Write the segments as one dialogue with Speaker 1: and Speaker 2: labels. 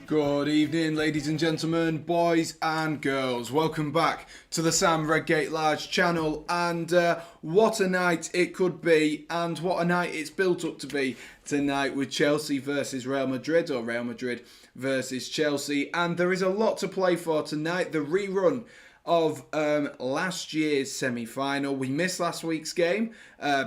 Speaker 1: Good evening, ladies and gentlemen, boys and girls. Welcome back to the Sam Redgate-Large channel, and what a night it could be, and what a night it's built up to be tonight with Chelsea versus Real Madrid, or Real Madrid versus Chelsea. And there is a lot to play for tonight. The rerun of last year's semi-final. We missed last week's game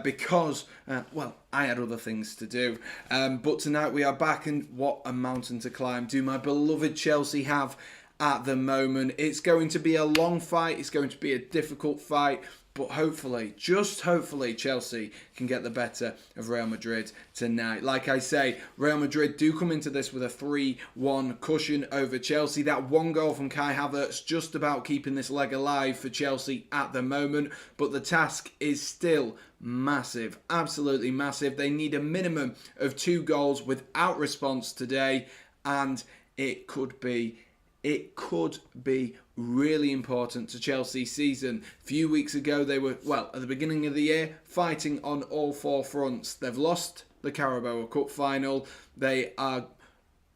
Speaker 1: because, well, I had other things to do. But tonight we are back, and what a mountain to climb do my beloved Chelsea have at the moment. It's going to be a long fight. It's going to be a difficult fight. But hopefully, just hopefully, Chelsea can get the better of Real Madrid tonight. Like I say, Real Madrid do come into this with a 3-1 cushion over Chelsea. That one goal from Kai Havertz just about keeping this leg alive for Chelsea at the moment. But the task is still massive, absolutely massive. They need a minimum of 2 goals without response today, and it could be really important to Chelsea's season. A few weeks ago, they were, well, at the beginning of the year, fighting on all 4 fronts. They've lost the Carabao Cup final. They are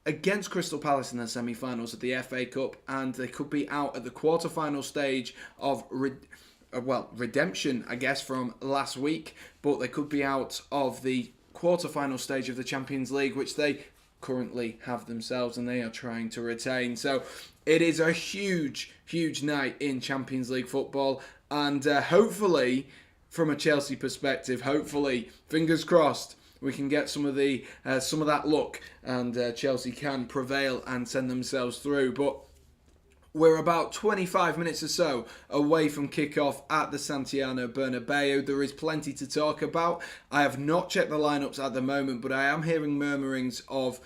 Speaker 1: against Crystal Palace in the semi-finals of the FA Cup, and they could be out at the quarter-final stage of redemption, I guess, from last week. But they could be out of the quarter-final stage of the Champions League, which they currently have themselves, and they are trying to retain. So it is a huge night in Champions League football, and hopefully, from a Chelsea perspective, hopefully, fingers crossed, we can get some of that luck, and Chelsea can prevail and send themselves through. But we're about 25 minutes or so away from kickoff at the Santiago Bernabeu. There is plenty to talk about. I have not checked the lineups at the moment, but I am hearing murmurings of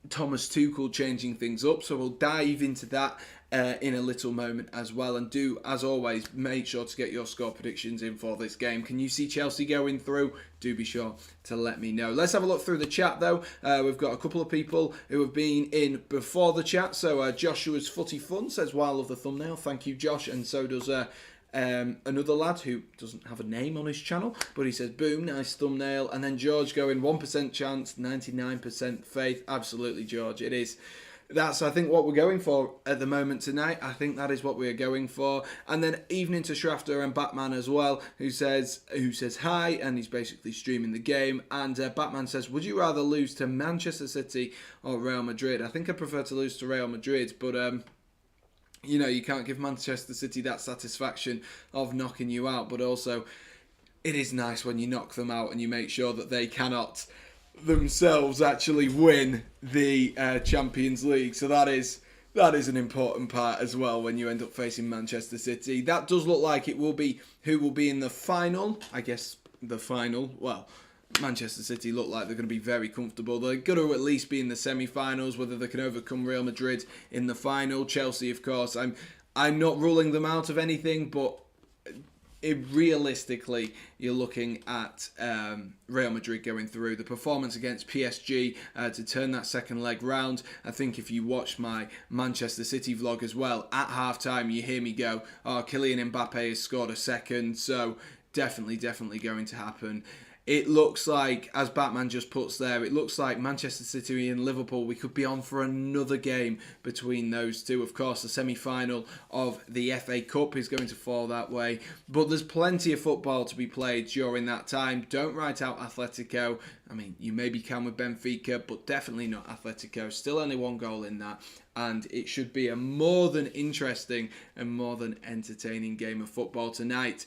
Speaker 1: Thomas Tuchel changing things up. So we'll dive into that in a little moment as well. And do, as always, make sure to get your score predictions in for this game. Can you see Chelsea going through? Do be sure to let me know. Let's have a look through the chat, though. We've got a couple of people who have been in before the chat. So Joshua's Footy Fun says, "Wow, love the thumbnail." Thank you, Josh. And so does another lad who doesn't have a name on his channel, but he says, "Boom, nice thumbnail." And then George going, 1% chance, 99% faith. Absolutely, George. It is. That's, I think, what we're going for at the moment tonight. I think that is what we're going for. And then evening to Shrafter and Batman as well, who says hi, and he's basically streaming the game. And Batman says, "Would you rather lose to Manchester City or Real Madrid?" I think I prefer to lose to Real Madrid, but you know, you can't give Manchester City that satisfaction of knocking you out. But also, it is nice when you knock them out and you make sure that they cannot themselves actually win the Champions League. So that is an important part as well when you end up facing Manchester City. That does look like it will be who will be in the final. I guess the final, well, Manchester City look like they're going to be very comfortable. They're going to at least be in the semi-finals. Whether they can overcome Real Madrid in the final, Chelsea, of course, I'm not ruling them out of anything, but realistically, you're looking at Real Madrid going through. The performance against PSG to turn that second leg round. I think if you watch my Manchester City vlog as well, at half-time you hear me go, "Oh, Kylian Mbappe has scored a second." So definitely going to happen. It looks like, as Batman just puts there, it looks like Manchester City and Liverpool, we could be on for another game between those two. Of course, the semi-final of the FA Cup is going to fall that way. But there's plenty of football to be played during that time. Don't write out Atletico. I mean, you maybe can with Benfica, but definitely not Atletico. Still only 1 goal in that. And it should be a more than interesting and more than entertaining game of football tonight.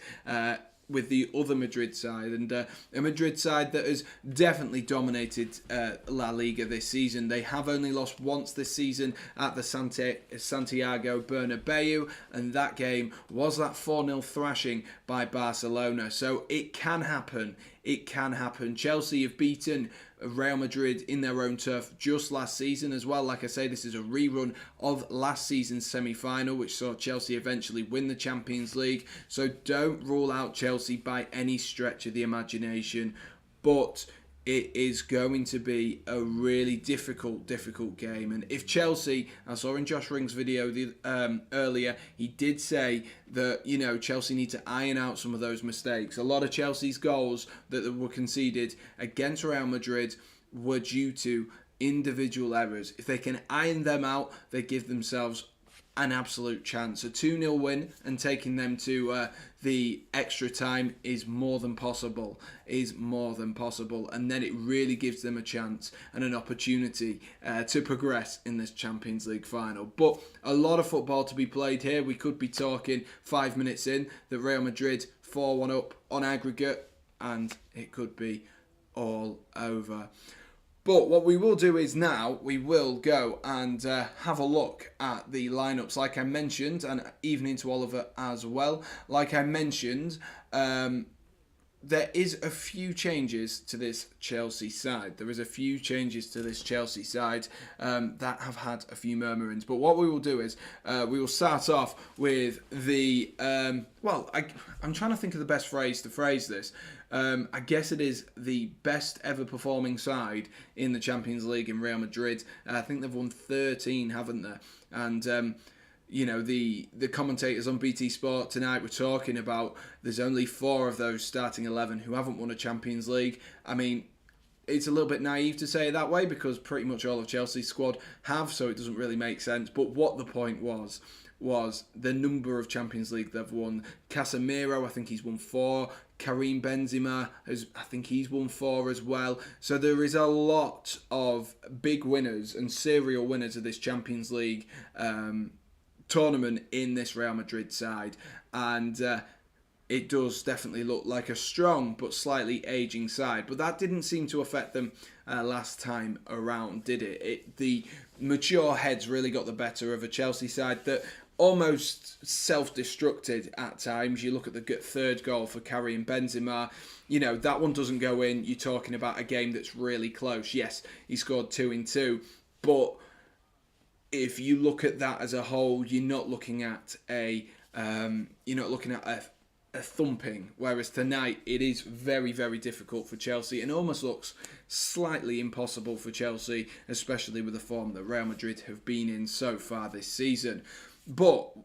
Speaker 1: With the other Madrid side, and a Madrid side that has definitely dominated La Liga this season. They have only lost once this season at the Santiago Bernabeu, and that game was that 4-0 thrashing by Barcelona. So it can happen. It can happen. Chelsea have beaten Real Madrid in their own turf just last season as well. Like I say, this is a rerun of last season's semi-final, which saw Chelsea eventually win the Champions League. So don't rule out Chelsea by any stretch of the imagination. But it is going to be a really difficult game. And if Chelsea, I saw in Josh Ring's video earlier, he did say that, you know, Chelsea need to iron out some of those mistakes. A lot of Chelsea's goals that were conceded against Real Madrid were due to individual errors. If they can iron them out, they give themselves an absolute chance. A 2-0 win and taking them to the extra time is more than possible. And then it really gives them a chance and an opportunity to progress in this Champions League final. But a lot of football to be played here. We could be talking 5 minutes in that Real Madrid 4-1 up on aggregate, and it could be all over. But what we will do is now we will go and have a look at the lineups, like I mentioned, and evening to Oliver as well. Like I mentioned, there is a few changes to this Chelsea side. That have had a few murmurings. But what we will do is we will start off with the... I'm trying to think of the best phrase to phrase this. I guess it is the best ever performing side in the Champions League in Real Madrid. I think they've won 13, haven't they? And... the commentators on BT Sport tonight were talking about there's only 4 of those starting 11 who haven't won a Champions League. I mean, it's a little bit naive to say it that way because pretty much all of Chelsea's squad have, so it doesn't really make sense. But what the point was the number of Champions League they've won. Casemiro, I think he's won 4. Karim Benzema, I think he's won 4 as well. So there is a lot of big winners and serial winners of this Champions League tournament in this Real Madrid side, and it does definitely look like a strong but slightly ageing side, but that didn't seem to affect them last time around, did it? The mature heads really got the better of a Chelsea side that almost self-destructed at times. You look at the 3rd goal for Karim Benzema, that one doesn't go in. You're talking about a game that's really close. Yes, he scored 2 in 2, but if you look at that as a whole, you're not looking at a thumping. Whereas tonight, it is very, very difficult for Chelsea and almost looks slightly impossible for Chelsea, especially with the form that Real Madrid have been in so far this season. But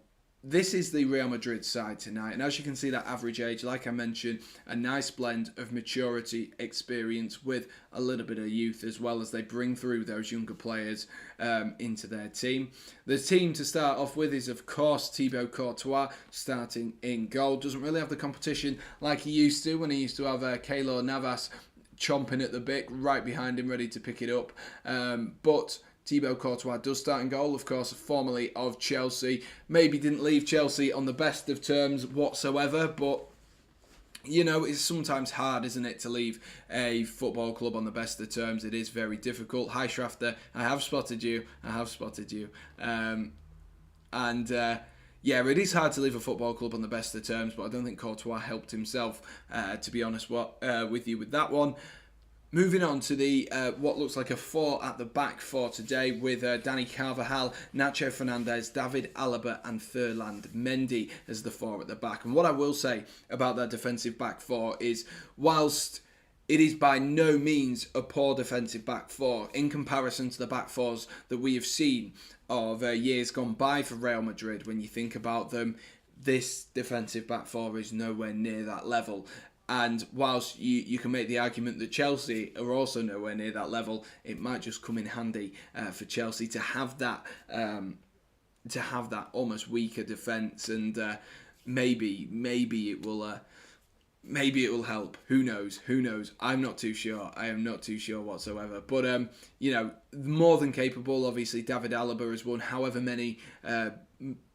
Speaker 1: this is the Real Madrid side tonight, and as you can see, that average age, like I mentioned, a nice blend of maturity, experience with a little bit of youth as well as they bring through those younger players into their team. The team to start off with is, of course, Thibaut Courtois starting in goal. Doesn't really have the competition like he used to when he used to have Keylor Navas chomping at the bit right behind him, ready to pick it up. But Thibaut Courtois does start in goal, of course, formerly of Chelsea. Maybe didn't leave Chelsea on the best of terms whatsoever, but, it's sometimes hard, isn't it, to leave a football club on the best of terms. It is very difficult. Hi, Schrafter. I have spotted you. It is hard to leave a football club on the best of terms, but I don't think Courtois helped himself, to be honest, with you with that one. Moving on to the what looks like a 4 at the back for today with Dani Carvajal, Nacho Fernandez, David Alaba and Ferland Mendy as the 4 at the back. And what I will say about that defensive back 4 is, whilst it is by no means a poor defensive back 4 in comparison to the back 4s that we have seen of years gone by for Real Madrid, when you think about them, this defensive back 4 is nowhere near that level. And whilst you can make the argument that Chelsea are also nowhere near that level, it might just come in handy for Chelsea to have that almost weaker defence, and maybe it will help. Who knows? I'm not too sure. I am not too sure whatsoever. But more than capable. Obviously, David Alaba has won however many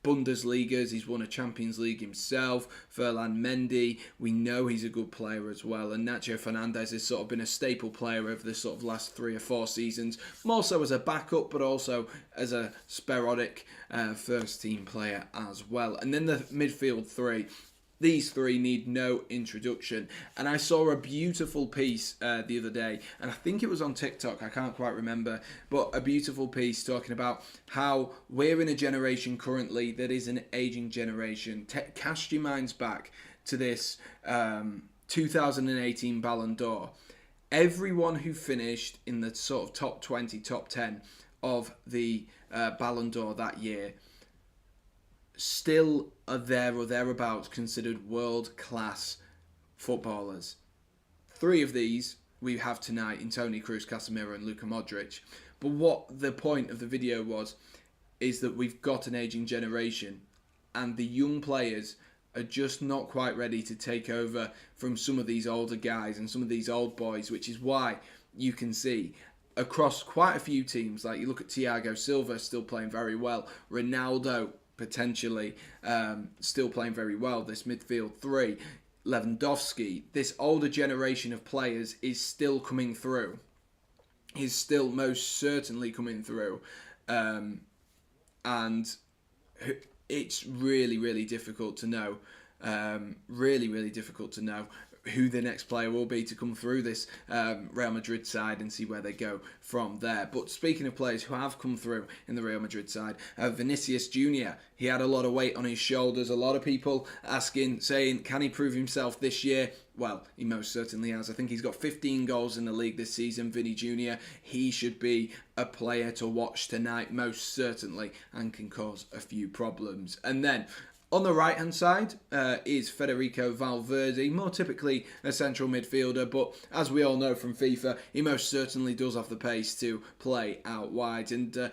Speaker 1: Bundesligas. He's won a Champions League himself. Ferland Mendy, we know he's a good player as well. And Nacho Fernandez has sort of been a staple player over the sort of last 3 or 4 seasons. More so as a backup, but also as a sporadic first team player as well. And then the midfield 3. These 3 need no introduction. And I saw a beautiful piece the other day, and I think it was on TikTok, I can't quite remember, but a beautiful piece talking about how we're in a generation currently that is an ageing generation. Cast your minds back to this 2018 Ballon d'Or. Everyone who finished in the sort of top 20, top 10 of the Ballon d'Or that year still are there or thereabouts considered world-class footballers. 3 of these we have tonight in Toni Kroos, Casemiro and Luka Modric. But what the point of the video was, is that we've got an aging generation, and the young players are just not quite ready to take over from some of these older guys and some of these old boys, which is why you can see across quite a few teams, like you look at Thiago Silva still playing very well, Ronaldo potentially still playing very well, this midfield three, Lewandowski, this older generation of players is still coming through, is still most certainly coming through, and it's really, really difficult to know, really difficult to know who the next player will be to come through this Real Madrid side and see where they go from there. But speaking of players who have come through in the Real Madrid side, Vinicius Jr., he had a lot of weight on his shoulders. A lot of people saying, can he prove himself this year? Well, he most certainly has. I think he's got 15 goals in the league this season, Vinny Jr. He should be a player to watch tonight, most certainly, and can cause a few problems. And then on the right-hand side is Federico Valverde, more typically a central midfielder, but as we all know from FIFA, he most certainly does have the pace to play out wide, and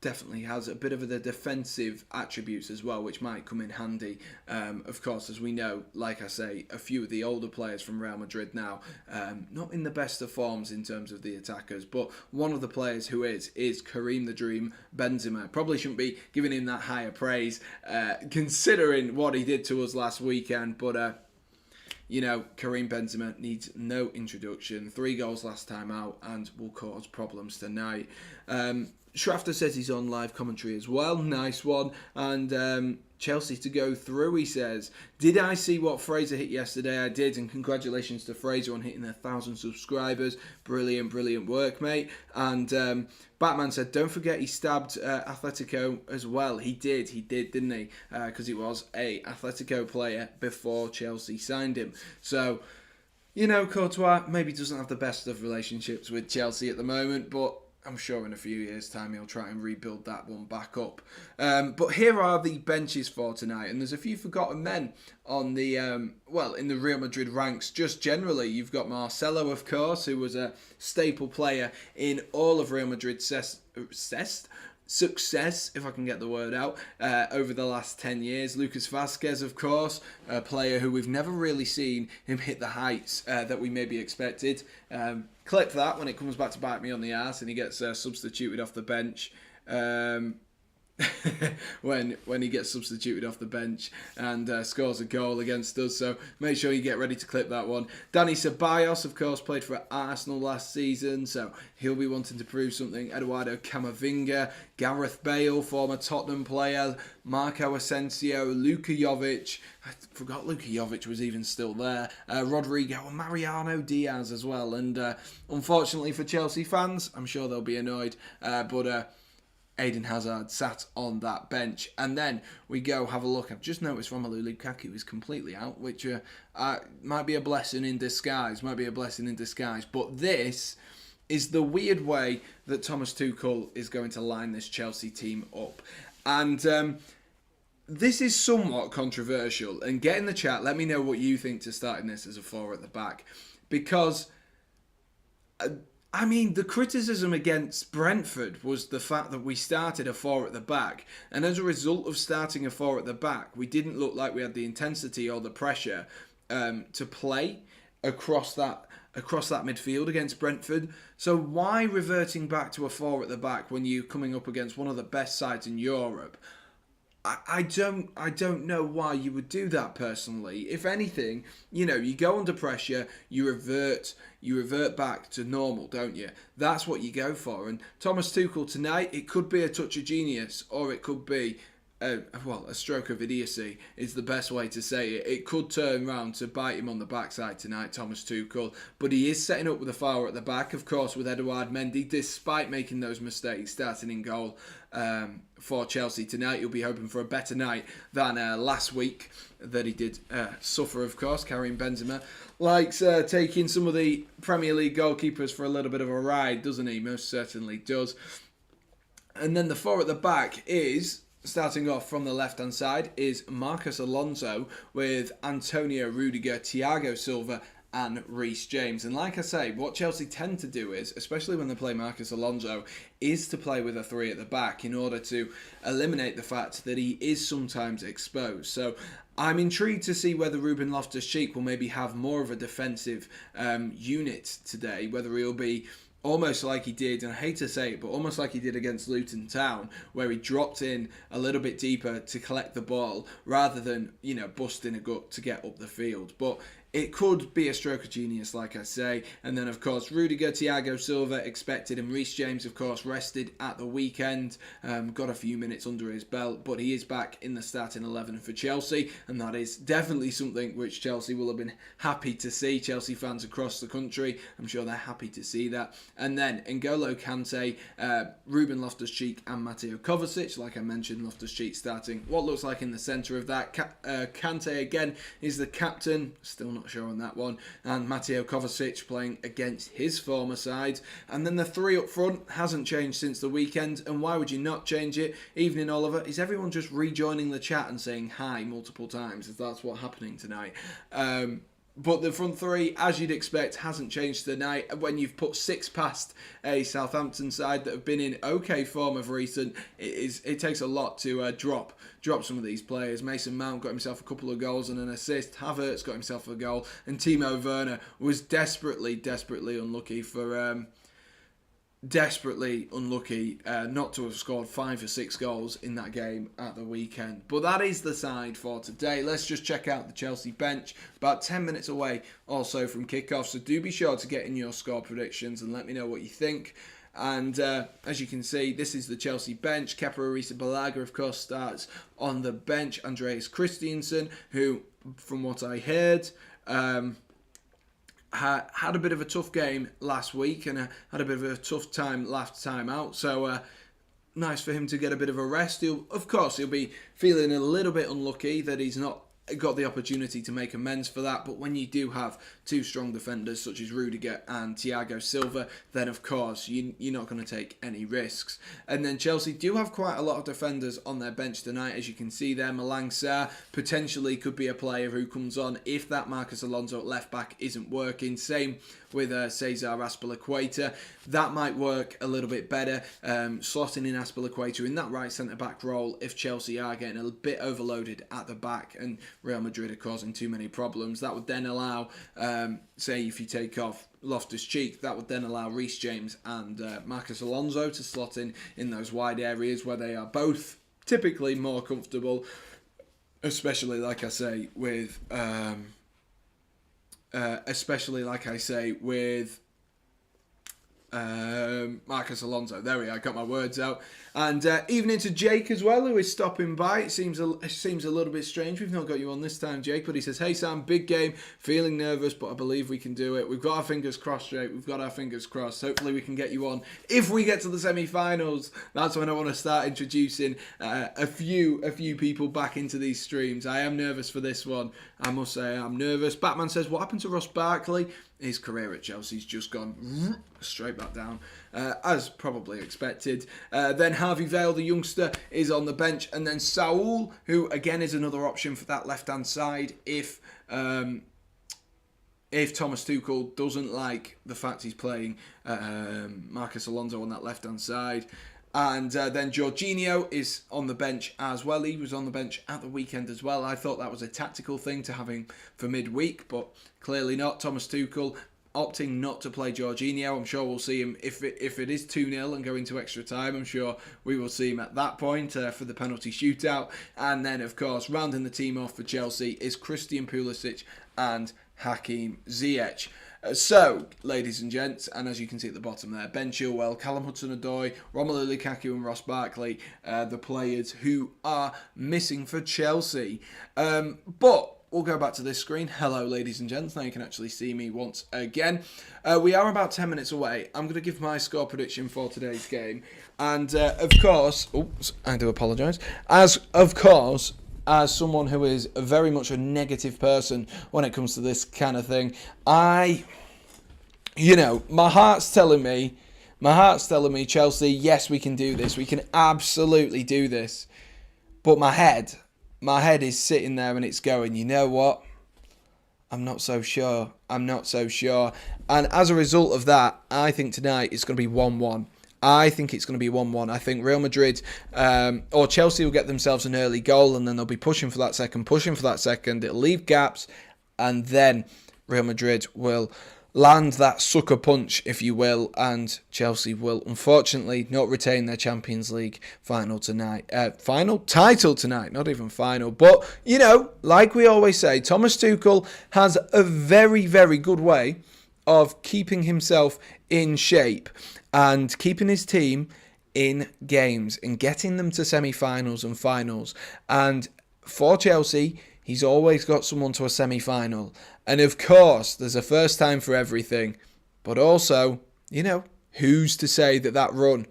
Speaker 1: definitely has a bit of the defensive attributes as well, which might come in handy. Of course, as we know, like I say, a few of the older players from Real Madrid now, not in the best of forms in terms of the attackers, but one of the players who is Karim the Dream Benzema. Probably shouldn't be giving him that higher praise, considering what he did to us last weekend, but you know, Karim Benzema needs no introduction. 3 goals last time out and will cause problems tonight. Schrafter says he's on live commentary as well. Nice one. And Chelsea to go through, he says. Did I see what Fraser hit yesterday? I did, and congratulations to Fraser on hitting 1,000 subscribers. Brilliant work, mate. And Batman said, don't forget he stabbed Atletico as well. He did, didn't he? Because he was a Atletico player before Chelsea signed him. So, you know, Courtois maybe doesn't have the best of relationships with Chelsea at the moment, but I'm sure in a few years' time he'll try and rebuild that one back up. But here are the benches for tonight, and there's a few forgotten men on the, in the Real Madrid ranks. Just generally, you've got Marcelo, of course, who was a staple player in all of Real Madrid's success, if I can get the word out, over the last 10 years. Lucas Vazquez, of course, a player who we've never really seen him hit the heights that we maybe expected. Clip that when it comes back to bite me on the arse and he gets substituted off the bench. when he gets substituted off the bench and scores a goal against us, so make sure you get ready to clip that one. Dani Ceballos, of course, played for Arsenal last season, so he'll be wanting to prove something. Eduardo Camavinga, Gareth Bale, former Tottenham player, Marco Asensio, Luka Jovic, I forgot Luka Jovic was even still there, Rodrigo and Mariano Diaz as well, and unfortunately for Chelsea fans, I'm sure they'll be annoyed, but Eden Hazard sat on that bench. And then we go have a look. I've just noticed Romelu Lukaku is completely out, which might be a blessing in disguise. But this is the weird way that Thomas Tuchel is going to line this Chelsea team up. And this is somewhat controversial. And get in the chat, let me know what you think to starting this as a 4 at the back. Because I mean, the criticism against Brentford was the fact that we started a 4 at the back, and as a result of starting a 4 at the back, we didn't look like we had the intensity or the pressure to play across that midfield against Brentford. So why reverting back to a 4 at the back when you're coming up against one of the best sides in Europe? I don't know why you would do that personally. If anything, you know, you go under pressure, you revert back to normal, don't you? That's what you go for. And Thomas Tuchel tonight, it could be a touch of genius, or it could be a stroke of idiocy is the best way to say it. It could turn round to bite him on the backside tonight, Thomas Tuchel. But he is setting up with a foul at the back, of course, with Eduard Mendy, despite making those mistakes, starting in goal for Chelsea tonight. You'll be hoping for a better night than last week that he did suffer, of course. Karim Benzema likes taking some of the Premier League goalkeepers for a little bit of a ride, doesn't he? Most certainly does. And then the 4 at the back is, starting off from the left-hand side, is Marcos Alonso with Antonio Rudiger, Thiago Silva and Reece James. And like I say, what Chelsea tend to do is, especially when they play Marcos Alonso, is to play with a 3 at the back in order to eliminate the fact that he is sometimes exposed. So I'm intrigued to see whether Ruben Loftus-Cheek will maybe have more of a defensive unit today, whether he'll be almost like he did, and I hate to say it, but almost like he did against Luton Town, where he dropped in a little bit deeper to collect the ball rather than, busting a gut to get up the field. But it could be a stroke of genius, like I say. And then, of course, Rudiger, Thiago Silva expected, and Reece James, of course, rested at the weekend. Got a few minutes under his belt, but he is back in the starting 11 for Chelsea, and that is definitely something which Chelsea will have been happy to see. Chelsea fans across the country, I'm sure they're happy to see that. And then N'Golo Kante, Ruben Loftus-Cheek and Mateo Kovacic. Like I mentioned, Loftus-Cheek starting what looks like in the centre of that. Kante, again, is the captain. Still not sure on that one. And Mateo Kovacic playing against his former side. And then the 3 up front hasn't changed since the weekend. And why would you not change it? Evening, Oliver. Is everyone just rejoining the chat and saying hi multiple times? If that's what's happening tonight. But the front 3, as you'd expect, hasn't changed tonight. When you've put 6 past a Southampton side that have been in okay form of recent, it takes a lot to drop some of these players. Mason Mount got himself a couple of goals and an assist. Havertz got himself a goal. And Timo Werner was desperately unlucky for... not to have scored 5 or 6 goals in that game at the weekend. But that is the side for today. Let's just check out the Chelsea bench. About 10 minutes away also from kickoff. So do be sure to get in your score predictions and let me know what you think. And as you can see, this is the Chelsea bench. Kepa Arrizabalaga, of course, starts on the bench. Andreas Christensen, who, from what I heard... had a bit of a tough game last week and had a bit of a tough time last time out. So nice for him to get a bit of a rest. He'll be feeling a little bit unlucky that he's not got the opportunity to make amends for that. But when you do have 2 strong defenders such as Rudiger and Thiago Silva, then of course you're not going to take any risks. And then Chelsea do have quite a lot of defenders on their bench tonight, as you can see there. Malang Sarr potentially could be a player who comes on if that Marcos Alonso at left back isn't working. Same with Cesar Azpilicueta. That might work a little bit better, slotting in Azpilicueta in that right centre-back role if Chelsea are getting a bit overloaded at the back and Real Madrid are causing too many problems. That would then allow, say if you take off Loftus-Cheek, that would then allow Reece James and Marcos Alonso to slot in those wide areas where they are both typically more comfortable, especially like I say with Marcos Alonso. There we are, I got my words out. And evening to Jake as well, who is stopping by. It seems a little bit strange. We've not got you on this time, Jake, but he says, "Hey Sam, big game, feeling nervous, but I believe we can do it." We've got our fingers crossed, Jake. We've got our fingers crossed. Hopefully we can get you on. If we get to the semi-finals, that's when I want to start introducing a few people back into these streams. I am nervous for this one. I must say I'm nervous. Batman says, "What happened to Ross Barkley?" His career at Chelsea's just gone straight back down, as probably expected. Then Harvey Vale, the youngster, is on the bench. And then Saul, who again is another option for that left-hand side if Thomas Tuchel doesn't like the fact he's playing Marcos Alonso on that left-hand side. And then Jorginho is on the bench as well. He was on the bench at the weekend as well. I thought that was a tactical thing to have him for midweek, but clearly not. Thomas Tuchel opting not to play Jorginho. I'm sure we'll see him if it is 2-0 and go into extra time. I'm sure we will see him at that point for the penalty shootout. And then, of course, rounding the team off for Chelsea is Christian Pulisic and Hakim Ziyech. So, ladies and gents, and as you can see at the bottom there, Ben Chilwell, Callum Hudson-Odoi, Romelu Lukaku and Ross Barkley, the players who are missing for Chelsea. But we'll go back to this screen. Hello, ladies and gents. Now you can actually see me once again. We are about 10 minutes away. I'm going to give my score prediction for today's game. And, of course... Oops, I do apologise. As someone who is very much a negative person when it comes to this kind of thing, my heart's telling me, Chelsea, yes, we can do this. We can absolutely do this. But my head is sitting there and it's going, you know what? I'm not so sure. I'm not so sure. And as a result of that, I think tonight it's going to be 1-1. I think it's going to be 1-1. I think Real Madrid or Chelsea will get themselves an early goal, and then they'll be pushing for that second. It'll leave gaps, and then Real Madrid will land that sucker punch, if you will, and Chelsea will unfortunately not retain their Champions League final title tonight, not even final. But, you know, like we always say, Thomas Tuchel has a very, very good way of keeping himself in shape and keeping his team in games and getting them to semi-finals and finals. And for Chelsea, he's always got someone to a semi-final. And of course, there's a first time for everything. But also, you know, who's to say that run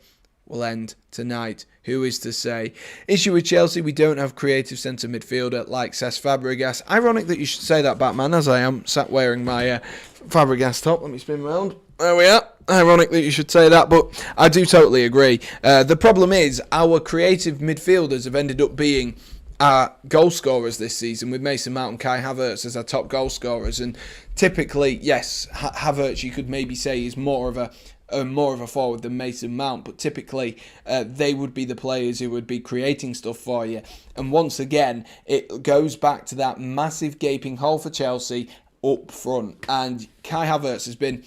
Speaker 1: will end tonight? Who is to say? Issue with Chelsea, we don't have creative centre midfielder like Cesc Fabregas. Ironic that you should say that, Batman, as I am sat wearing my Fabregas top. Let me spin round. There we are. Ironic that you should say that, but I do totally agree. The problem is our creative midfielders have ended up being our goal scorers this season, with Mason Mount and Kai Havertz as our top goal scorers. And typically, yes, Havertz you could maybe say is more of a forward than Mason Mount, but typically they would be the players who would be creating stuff for you. And once again, it goes back to that massive gaping hole for Chelsea up front. And Kai Havertz has been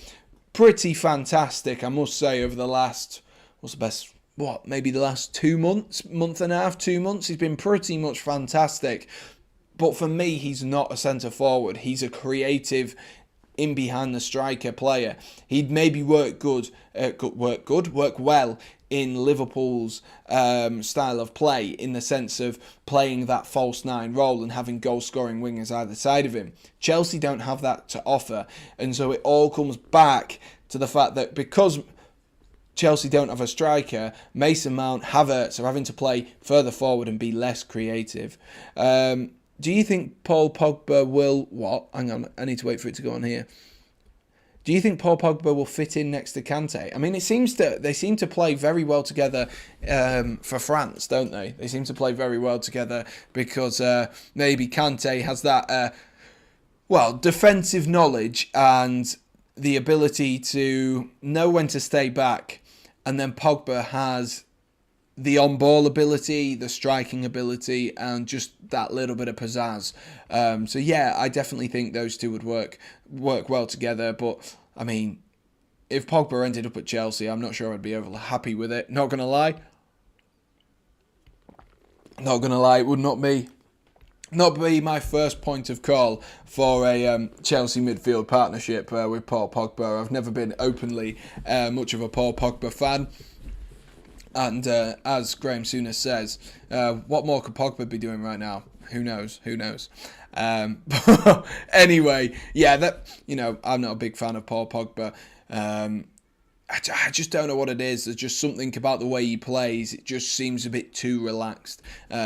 Speaker 1: pretty fantastic, I must say, over the last, maybe the last 2 months, month and a half, 2 months. He's been pretty much fantastic. But for me, he's not a centre forward. He's a creative, in behind the striker player. He'd maybe work well in Liverpool's style of play, in the sense of playing that false nine role and having goal-scoring wingers either side of him. Chelsea don't have that to offer. And so it all comes back to the fact that because Chelsea don't have a striker, Mason Mount, Havertz are having to play further forward and be less creative. Do you think Paul Pogba will... Hang on, I need to wait for it to go on here. Do you think Paul Pogba will fit in next to Kante? I mean, they seem to play very well together for France, don't they? They seem to play very well together because maybe Kante has that, defensive knowledge and the ability to know when to stay back. And then Pogba has the on-ball ability, the striking ability, and just that little bit of pizzazz. So yeah, I definitely think those two would work well together. But I mean, if Pogba ended up at Chelsea, I'm not sure I'd be overly happy with it. Not gonna lie, it would not be my first point of call for a Chelsea midfield partnership with Paul Pogba. I've never been openly much of a Paul Pogba fan. And as Graham Souness says, what more could Pogba be doing right now? Who knows? Anyway, yeah, I'm not a big fan of Paul Pogba. I just don't know what it is. There's just something about the way he plays. It just seems a bit too relaxed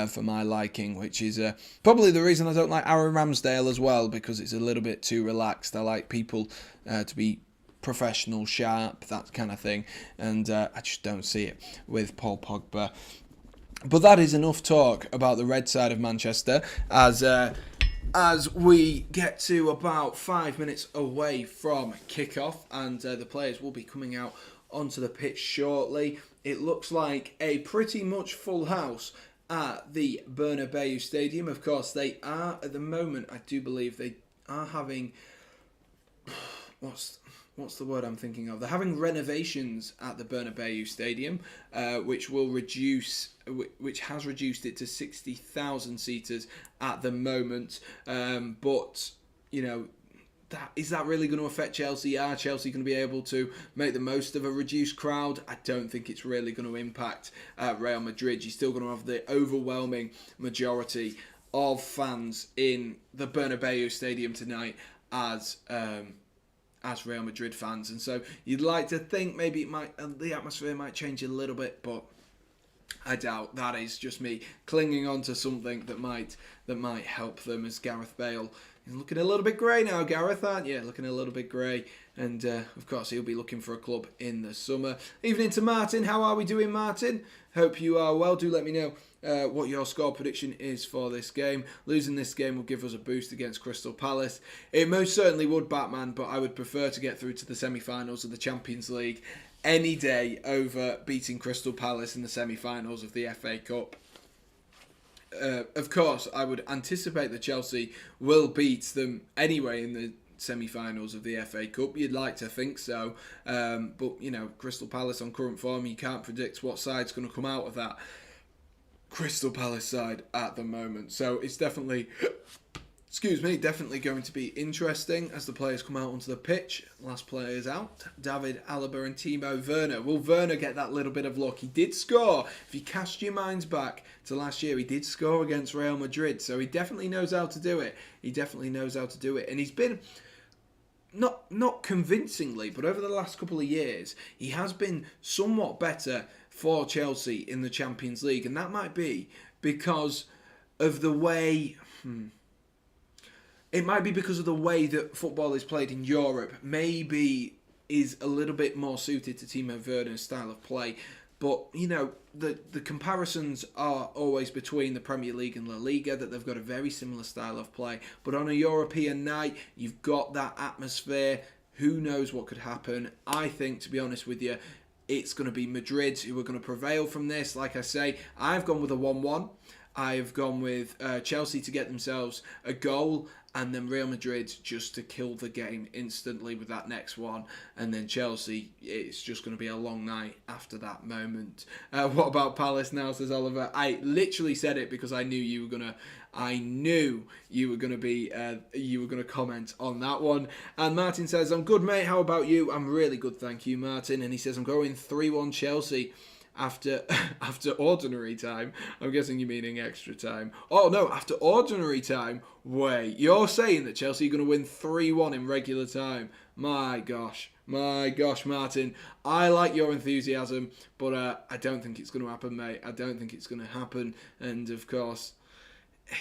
Speaker 1: for my liking, which is probably the reason I don't like Aaron Ramsdale as well, because it's a little bit too relaxed. I like people to be professional, sharp, that kind of thing, and I just don't see it with Paul Pogba. But that is enough talk about the red side of Manchester, as we get to about 5 minutes away from kickoff, and the players will be coming out onto the pitch shortly. It looks like a pretty much full house at the Bernabeu Stadium. Of course, they are at the moment, I do believe they are having... What's the word I'm thinking of? They're having renovations at the Bernabeu Stadium, which has reduced it to 60,000 seaters at the moment. But is that really going to affect Chelsea? Are Chelsea going to be able to make the most of a reduced crowd? I don't think it's really going to impact Real Madrid. You're still going to have the overwhelming majority of fans in the Bernabeu Stadium tonight as Real Madrid fans, and so you'd like to think maybe the atmosphere might change a little bit, but I doubt. That is just me clinging on to something that might help them, as Gareth Bale You're looking a little bit grey now, Gareth, aren't you? Looking a little bit grey. And, of course, he'll be looking for a club in the summer. Evening to Martin. How are we doing, Martin? Hope you are well. Do let me know what your score prediction is for this game. Losing this game will give us a boost against Crystal Palace. It most certainly would, Batman, but I would prefer to get through to the semi-finals of the Champions League any day over beating Crystal Palace in the semi-finals of the FA Cup. Of course, I would anticipate that Chelsea will beat them anyway in the semi-finals of the FA Cup. You'd like to think so, but you know, Crystal Palace on current form, you can't predict what side's going to come out of that Crystal Palace side at the moment. So it's definitely definitely going to be interesting as the players come out onto the pitch. Last players out, David Alaba and Timo Werner. Will Werner get that little bit of luck? He did score. If you cast your minds back to last year, he did score against Real Madrid, so he definitely knows how to do it. And he's been not convincingly, but over the last couple of years, he has been somewhat better for Chelsea in the Champions League, and that might be because of the way... It might be because of the way that football is played in Europe. Maybe is a little bit more suited to Timo Werner's style of play. But, you know, the comparisons are always between the Premier League and La Liga, that they've got a very similar style of play. But on a European night, you've got that atmosphere. Who knows what could happen? I think, to be honest with you, it's going to be Madrid who are going to prevail from this. Like I say, I've gone with a 1-1. I've gone with Chelsea to get themselves a goal, and then Real Madrid just to kill the game instantly with that next one. And then Chelsea, it's just going to be a long night after that moment. What about Palace now, says Oliver? I literally said it because I knew you were going to comment on that one. And Martin says, I'm good, mate. How about you? I'm really good, thank you, Martin. And he says, I'm going 3-1 Chelsea. After ordinary time. I'm guessing you're meaning extra time. Oh no, after ordinary time. Wait, you're saying that Chelsea are going to win 3-1 in regular time? My gosh, Martin. I like your enthusiasm, but I don't think it's going to happen, mate. I don't think it's going to happen. And of course,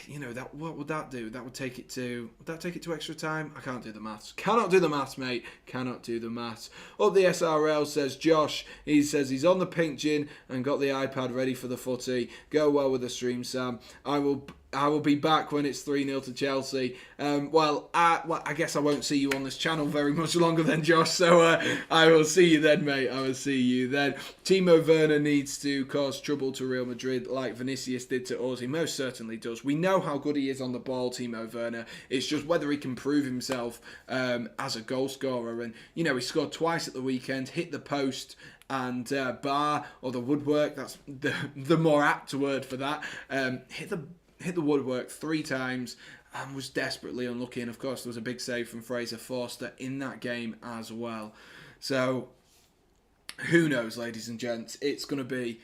Speaker 1: you know, that what would that do? Would that take it to extra time? I can't do the maths. Cannot do the maths, mate. Cannot do the maths. Up the SRL says Josh. He says he's on the pink gin and got the iPad ready for the footy. Go well with the stream, Sam. I will be back when it's 3-0 to Chelsea. I guess I won't see you on this channel very much longer then, Josh. So I will see you then, mate. I will see you then. Timo Werner needs to cause trouble to Real Madrid like Vinicius did to us. He most certainly does. We know how good he is on the ball, Timo Werner. It's just whether he can prove himself as a goal scorer. And, you know, he scored twice at the weekend, hit the post and bar, or the woodwork. That's the more apt word for that. Hit the woodwork 3 times and was desperately unlucky. And of course, there was a big save from Fraser Forster in that game as well. So, who knows, ladies and gents? It's going to be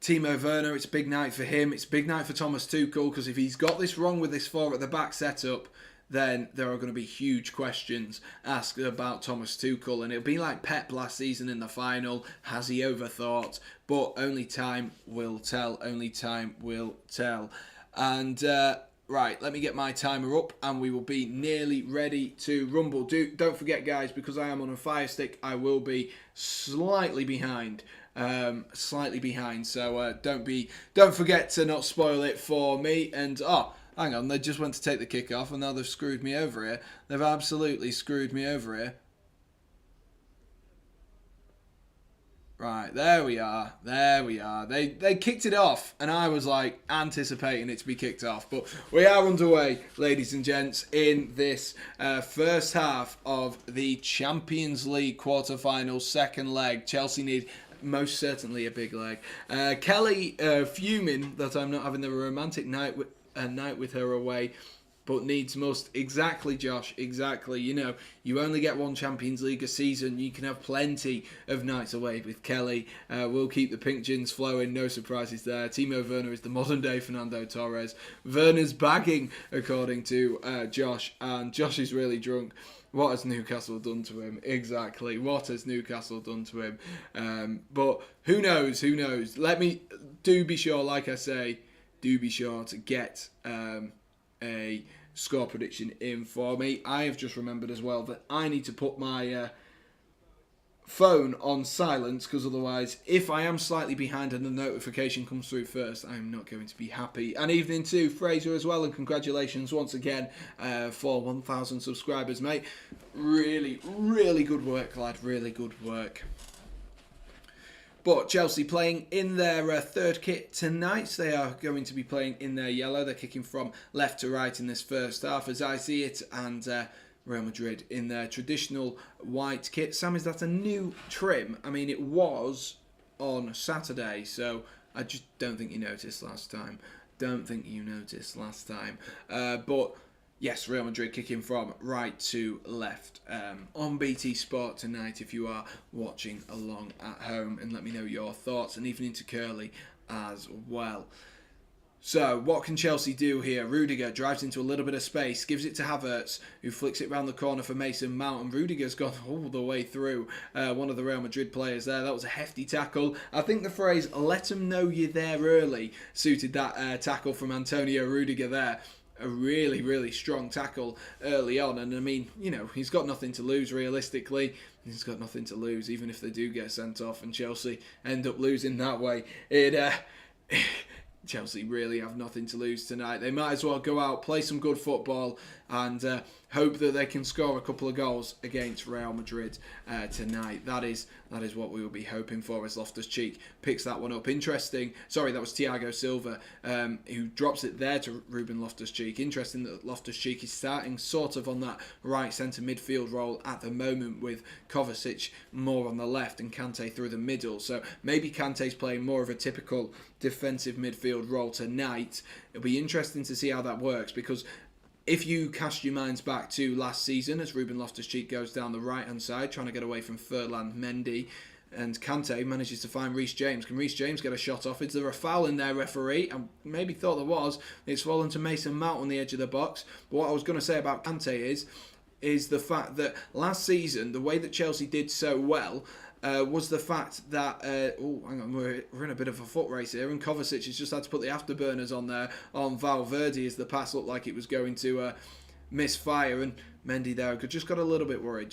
Speaker 1: Timo Werner. It's a big night for him. It's a big night for Thomas Tuchel, because if he's got this wrong with this 4 at the back setup, then there are going to be huge questions asked about Thomas Tuchel. And it'll be like Pep last season in the final. Has he overthought? But only time will tell. Only time will tell. And right, let me get my timer up and we will be nearly ready to rumble. Don't forget, guys, because I am on a fire stick, I will be slightly behind. So don't forget to not spoil it for me. And hang on, they just went to take the kickoff and now they've screwed me over here. They've absolutely screwed me over here. Right, there we are. They kicked it off, and I was like anticipating it to be kicked off. But we are underway, ladies and gents, in this first half of the Champions League quarter-final second leg. Chelsea need most certainly a big leg. Kelly fuming that I'm not having the romantic night with her away. But needs must. Exactly, Josh. Exactly. You know, you only get one Champions League a season. You can have plenty of nights away with Kelly. We'll keep the pink gins flowing. No surprises there. Timo Werner is the modern-day Fernando Torres. Werner's bagging, according to Josh. And Josh is really drunk. What has Newcastle done to him? Exactly. What has Newcastle done to him? But who knows? Who knows? Do be sure, like I say, do be sure to get a score prediction in for me. I have just remembered as well that I need to put my phone on silence, because otherwise, if I am slightly behind and the notification comes through first, I'm not going to be happy. And evening to Fraser as well, and congratulations once again for 1,000 subscribers, mate. Really, really good work, lad. Really good work. But Chelsea playing in their third kit tonight. They are going to be playing in their yellow. They're kicking from left to right in this first half, as I see it, and Real Madrid in their traditional white kit. Sam, is that a new trim? I mean, it was on Saturday, so I just don't think you noticed last time. But yes, Real Madrid kicking from right to left on BT Sport tonight if you are watching along at home, and let me know your thoughts, and evening to Curly as well. So, what can Chelsea do here? Rudiger drives into a little bit of space, gives it to Havertz, who flicks it round the corner for Mason Mount, and Rudiger's gone all the way through one of the Real Madrid players there. That was a hefty tackle. I think the phrase, let them know you're there early, suited that tackle from Antonio Rudiger there. A really, really strong tackle early on, and I mean, you know, he's got nothing to lose realistically. He's got nothing to lose, even if they do get sent off and Chelsea end up losing that way. Chelsea really have nothing to lose tonight. They might as well go out, play some good football, and hope that they can score a couple of goals against Real Madrid tonight. That is what we will be hoping for, as Loftus-Cheek picks that one up. Interesting. Sorry, that was Thiago Silva who drops it there to Ruben Loftus-Cheek. Interesting that Loftus-Cheek is starting sort of on that right centre midfield role at the moment, with Kovacic more on the left and Kante through the middle. So maybe Kante's playing more of a typical defensive midfield role tonight. It'll be interesting to see how that works, because if you cast your minds back to last season, as Ruben Loftus-Cheek goes down the right-hand side, trying to get away from Furlan Mendy, and Kante manages to find Reece James. Can Reece James get a shot off? Is there a foul in there, referee? I maybe thought there was. It's fallen to Mason Mount on the edge of the box. But what I was going to say about Kante is the fact that last season, the way that Chelsea did so well was the fact that, hang on, we're in a bit of a foot race here, and Kovacic has just had to put the afterburners on there on Valverde as the pass looked like it was going to misfire, and Mendy there just got a little bit worried,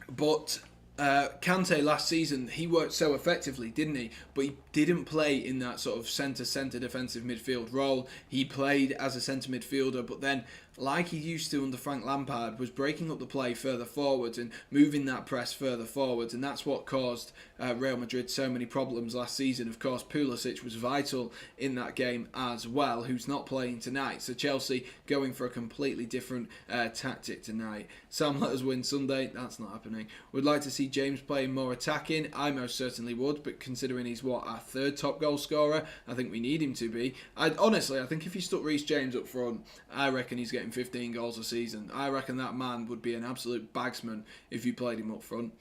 Speaker 1: but Kante last season, he worked so effectively, didn't he? But he didn't play in that sort of centre defensive midfield role. He played as a centre midfielder, but then, like he used to under Frank Lampard, was breaking up the play further forwards and moving that press further forwards, and that's what caused Real Madrid so many problems last season. Of course, Pulisic was vital in that game as well, who's not playing tonight. So Chelsea going for a completely different tactic tonight. Sam, let us win Sunday. That's not happening. Would like to see James playing more attacking. I most certainly would, but considering he's our third top goal scorer, I think we need him to be. I think if you stuck Reece James up front, I reckon he's getting 15 goals a season. I reckon that man would be an absolute bagsman if you played him up front.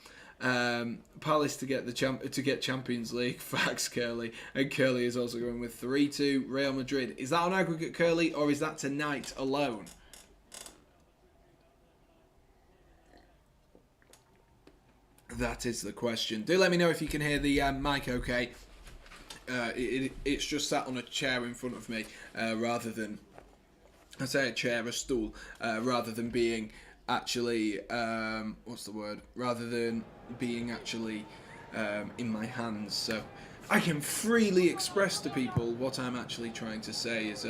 Speaker 1: Palace to get Champions League. Facts, Curly. And Curly is also going with 3-2 Real Madrid. Is that on aggregate, Curly, or is that tonight alone? That is the question. Do let me know if you can hear the mic okay. It's just sat on a chair in front of me rather than, I say a chair, a stool, rather than being actually, rather than being actually in my hands. So I can freely express to people what I'm actually trying to say is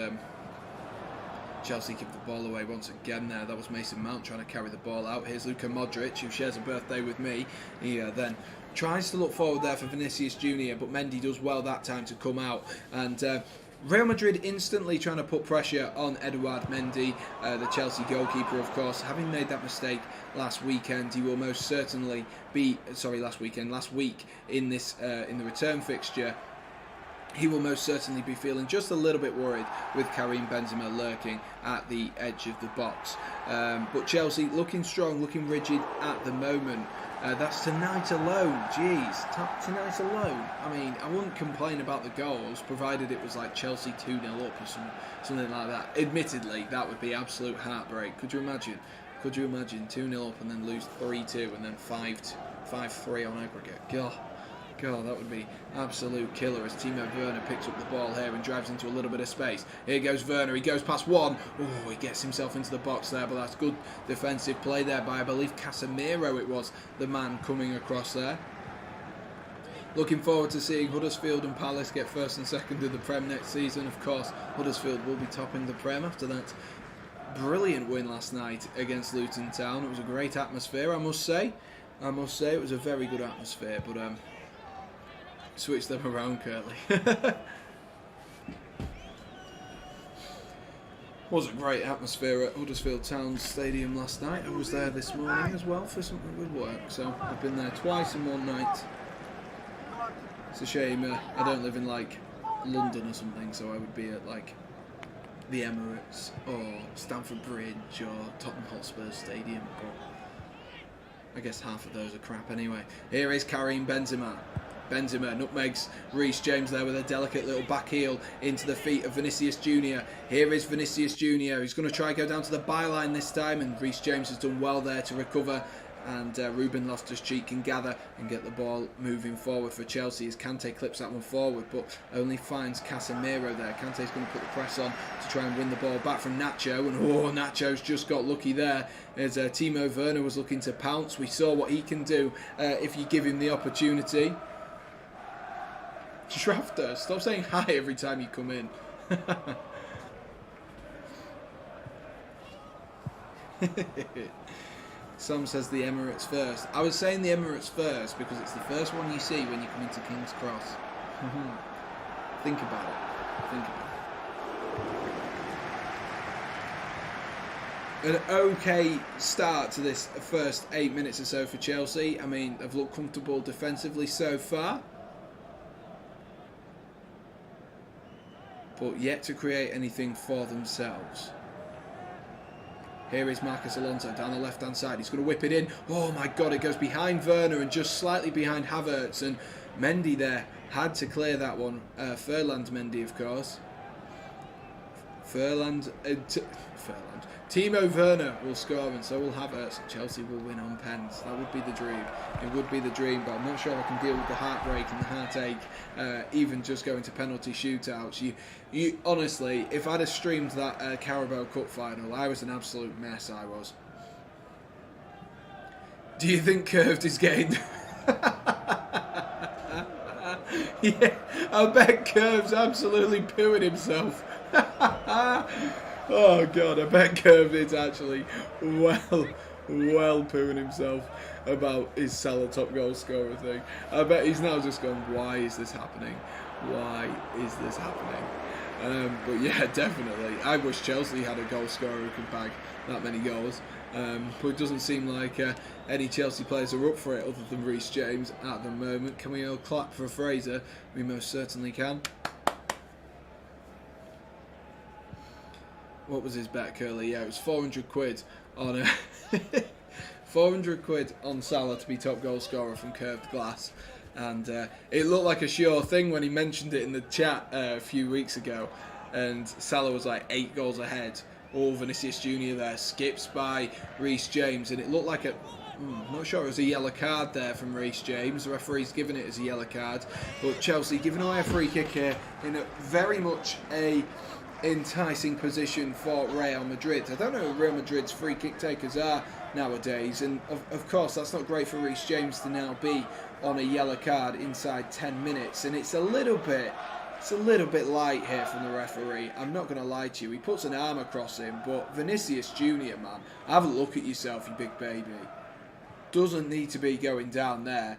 Speaker 1: Chelsea give the ball away once again there. That was Mason Mount trying to carry the ball out. Here's Luka Modric, who shares a birthday with me. He then tries to look forward there for Vinicius Jr., but Mendy does well that time to come out. And Real Madrid instantly trying to put pressure on Eduard Mendy, the Chelsea goalkeeper, of course. Having made that mistake last weekend, he will most certainly be... last week in this in the return fixture. He will most certainly be feeling just a little bit worried with Karim Benzema lurking at the edge of the box. But Chelsea looking strong, looking rigid at the moment. That's tonight alone. Jeez, tonight alone. I mean, I wouldn't complain about the goals, provided it was like Chelsea 2-0 up or something like that. Admittedly, that would be absolute heartbreak. Could you imagine? 2-0 up and then lose 3-2 and then 5-3 on aggregate? God, God, that would be absolute killer as Timo Werner picks up the ball here and drives into a little bit of space. Here goes Werner, he goes past one. Oh, he gets himself into the box there, but that's good defensive play there by, I believe, Casemiro it was, the man coming across there. Looking forward to seeing Huddersfield and Palace get first and second in the Prem next season. Of course, Huddersfield will be topping the Prem after that brilliant win last night against Luton Town. It was a great atmosphere, I must say. It was a very good atmosphere, but switch them around, Curtly. Was a great atmosphere at Huddersfield Town Stadium last night. I was there this morning as well for something with work, so I've been there twice in one night. It's a shame I don't live in like London or something, so I would be at like the Emirates or Stamford Bridge or Tottenham Hotspur Stadium, but I guess half of those are crap anyway. Here is Karim Benzema. Benzema nutmegs Reece James there with a delicate little back heel into the feet of Vinicius Jr. Here is Vinicius Jr. He's going to try go down to the byline this time, and Reece James has done well there to recover. And Ruben Loftus-Cheek can gather and get the ball moving forward for Chelsea as Kante clips that one forward, but only finds Casemiro there. Kante's going to put the press on to try and win the ball back from Nacho, and Nacho's just got lucky there as Timo Werner was looking to pounce. We saw what he can do if you give him the opportunity. Schrafter, stop saying hi every time you come in. Some says the Emirates first. I was saying the Emirates first because it's the first one you see when you come into King's Cross. Think about it. Think about it. An okay start to this first 8 minutes or so for Chelsea. I mean, they've looked comfortable defensively so far, but yet to create anything for themselves. Here is Marcus Alonso down the left-hand side. He's going to whip it in. Oh my God, it goes behind Werner and just slightly behind Havertz. And Mendy there had to clear that one. Furland Mendy, of course. Timo Werner will score and so will Havertz. Chelsea will win on pens. That would be the dream. It would be the dream, but I'm not sure I can deal with the heartbreak and the heartache, even just going to penalty shootouts. You honestly, if I'd have streamed that Carabao Cup final, I was an absolute mess, I was. Do you think Curved is getting... Yeah, I bet Curve's absolutely pooing himself. Oh God, I bet Curved is actually well pooing himself about his Salah top goal scorer thing. I bet he's now just gone, why is this happening? Why is this happening? But yeah, definitely. I wish Chelsea had a goal scorer who could bag that many goals. But it doesn't seem like any Chelsea players are up for it other than Reece James at the moment. Can we all clap for Fraser? We most certainly can. What was his bet, Curly? Yeah, it was 400 quid on 400 quid on Salah to be top goal scorer from Curved Glass. And it looked like a sure thing when he mentioned it in the chat a few weeks ago. And Salah was like 8 goals ahead. Oh, Vinicius Jr. there skips by Reece James. And it looked like a... I'm not sure it was a yellow card there from Reece James. The referee's given it as a yellow card. But Chelsea giving away a free kick here in a very much a enticing position for Real Madrid. I don't know who Real Madrid's free kick takers are nowadays. And of course, that's not great for Reece James to now be on a yellow card inside 10 minutes. And it's a little bit light here from the referee. I'm not going to lie to you. He puts an arm across him, but Vinicius Jr., man, have a look at yourself, you big baby. Doesn't need to be going down there.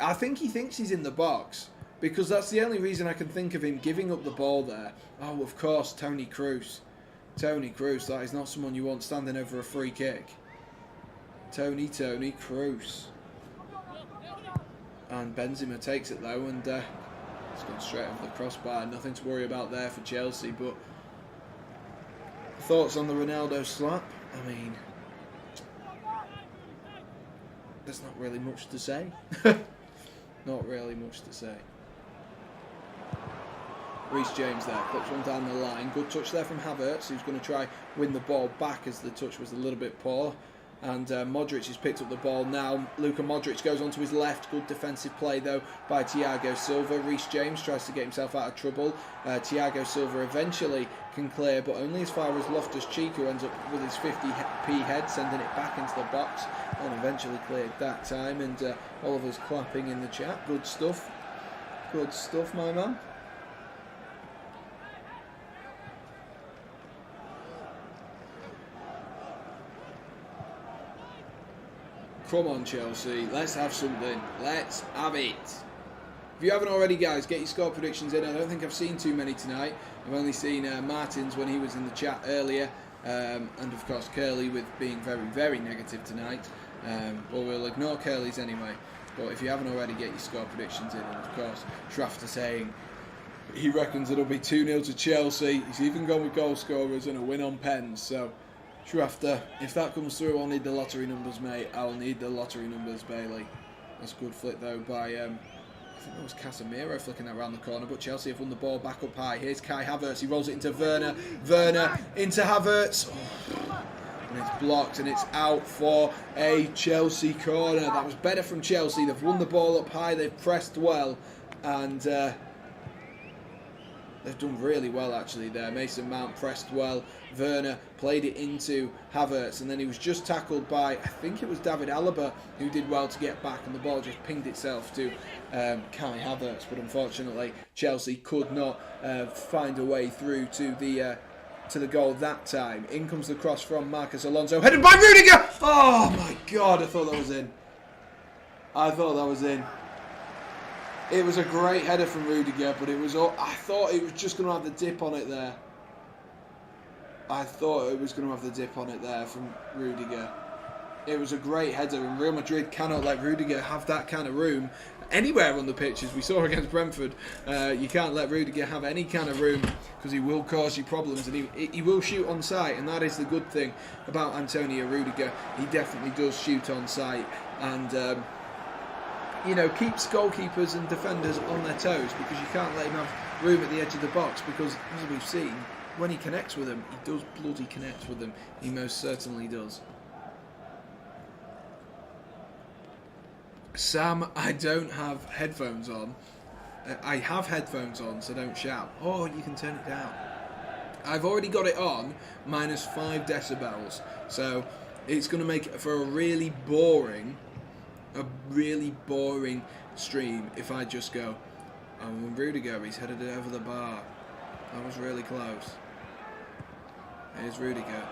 Speaker 1: I think he thinks he's in the box, because that's the only reason I can think of him giving up the ball there. Oh, of course, Toni Kroos. Toni Kroos, that is not someone you want standing over a free kick. Toni Kroos. And Benzema takes it though, and it's gone straight over the crossbar. Nothing to worry about there for Chelsea. But thoughts on the Ronaldo slap? I mean, there's not really much to say. Not really much to say. Reece James there, clips one down the line. Good touch there from Havertz, who's going to try win the ball back as the touch was a little bit poor. And Modric has picked up the ball now. Luka Modric goes onto his left. Good defensive play, though, by Thiago Silva. Reece James tries to get himself out of trouble. Thiago Silva eventually can clear, but only as far as Loftus-Cheek, who ends up with his 50p head, sending it back into the box. And eventually cleared that time. And Oliver's clapping in the chat. Good stuff. Good stuff, my man. Come on, Chelsea. Let's have something. Let's have it. If you haven't already, guys, get your score predictions in. I don't think I've seen too many tonight. I've only seen Martin's when he was in the chat earlier. And, of course, Curly with being very, very negative tonight. But we'll ignore Curly's anyway. But if you haven't already, get your score predictions in. And, of course, Shafter saying he reckons it'll be 2-0 to Chelsea. He's even gone with goal scorers and a win on pens. So, Shafter, if that comes through, I'll need the lottery numbers, mate. I'll need the lottery numbers, Bailey. That's a good flick, though, by, I think that was Casemiro flicking that around the corner, but Chelsea have won the ball back up high. Here's Kai Havertz. He rolls it into Werner. Werner into Havertz. Oh. And it's blocked, and it's out for a Chelsea corner. That was better from Chelsea. They've won the ball up high. They've pressed well, and they've done really well, actually, there. Mason Mount pressed well. Werner played it into Havertz, and then he was just tackled by, I think it was David Alaba, who did well to get back, and the ball just pinged itself to Kai Havertz. But unfortunately, Chelsea could not find a way through to the goal that time. In comes the cross from Marcus Alonso, headed by Rudiger! Oh my God, I thought that was in. I thought that was in. It was a great header from Rudiger, but it was all, I thought it was just going to have the dip on it there. I thought it was going to have the dip on it there from Rudiger. It was a great header, and Real Madrid cannot let Rudiger have that kind of room anywhere on the pitch, as we saw against Brentford. You can't let Rudiger have any kind of room, because he will cause you problems, and he will shoot on sight, and that is the good thing about Antonio Rudiger. He definitely does shoot on sight, and you know, keeps goalkeepers and defenders on their toes, because you can't let him have room at the edge of the box, because as we've seen, when he connects with them, he does bloody connect with them. He most certainly does. Sam, I don't have headphones on. I have headphones on, so don't shout. Oh, you can turn it down. I've already got it on, minus 5 decibels. So it's going to make it for a really boring stream if I just go, oh, Rudiger, he's headed it over the bar. That was really close. Here's Rudiger.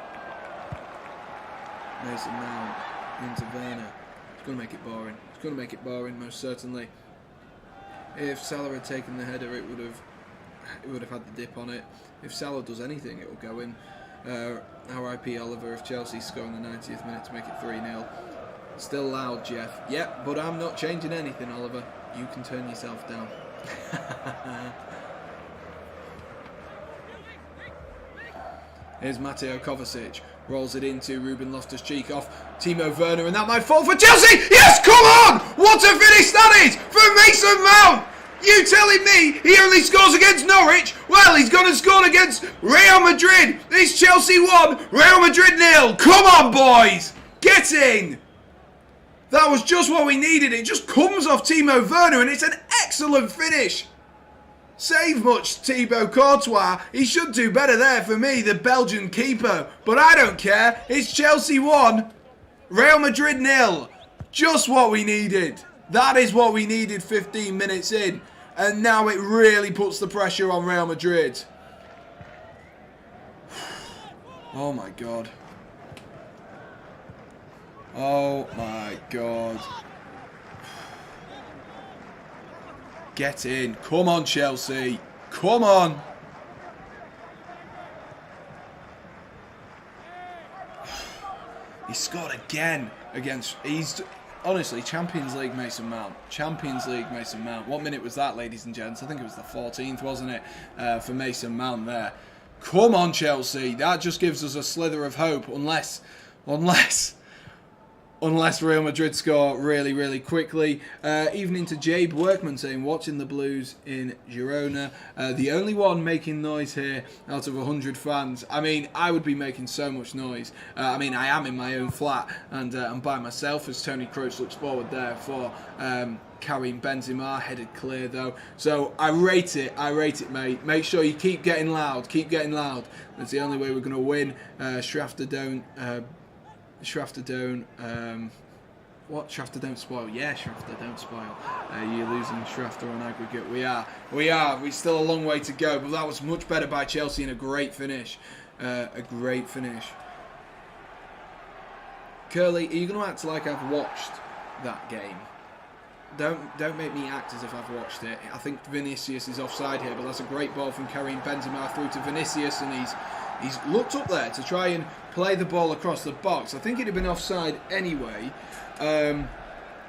Speaker 1: Mason Mount into Werner. It's going to make it boring. It's going to make it boring, most certainly. If Salah had taken the header, it would have had the dip on it. If Salah does anything, it will go in. RIP Oliver if Chelsea score in the 90th minute to make it 3-0. Still loud, Jeff. Yep, but I'm not changing anything, Oliver. You can turn yourself down. Here's Mateo Kovacic. Rolls it into Ruben Loftus-Cheek off Timo Werner, and that might fall for Chelsea! Yes, come on! What a finish that is from Mason Mount! You telling me he only scores against Norwich? Well, he's going to score against Real Madrid. It's Chelsea 1, Real Madrid 0. Come on, boys! Get in! That was just what we needed. It just comes off Timo Werner, and it's an excellent finish. Save much, Thibaut Courtois. He should do better there for me, the Belgian keeper. But I don't care. It's Chelsea 1, Real Madrid 0. Just what we needed. That is what we needed 15 minutes in. And now it really puts the pressure on Real Madrid. Oh my God. Oh my God. Get in. Come on, Chelsea. Come on. He scored again against... Honestly, Champions League Mason Mount. Champions League Mason Mount. What minute was that, ladies and gents? I think it was the 14th, wasn't it? For Mason Mount there. Come on, Chelsea. That just gives us a slither of hope. Unless Unless Real Madrid score really, really quickly. Evening to Jabe Workman saying, watching the Blues in Girona. The only one making noise here out of 100 fans. I mean, I would be making so much noise. I mean, I am in my own flat and I'm by myself as Tony Kroos looks forward there for Karim Benzema, headed clear though. So I rate it, mate. Make sure you keep getting loud, That's the only way we're going to win. Shafter don't what? Shafter don't spoil. Yeah, Shafter don't spoil. You're losing Shafter on aggregate. We are. We're still a long way to go, but that was much better by Chelsea and a great finish. Curly, are you going to act like I've watched that game? Don't make me act as if I've watched it. I think Vinicius is offside here, but that's a great ball from Karim Benzema through to Vinicius, and he's looked up there to try and play the ball across the box. I think it'd have been offside anyway, but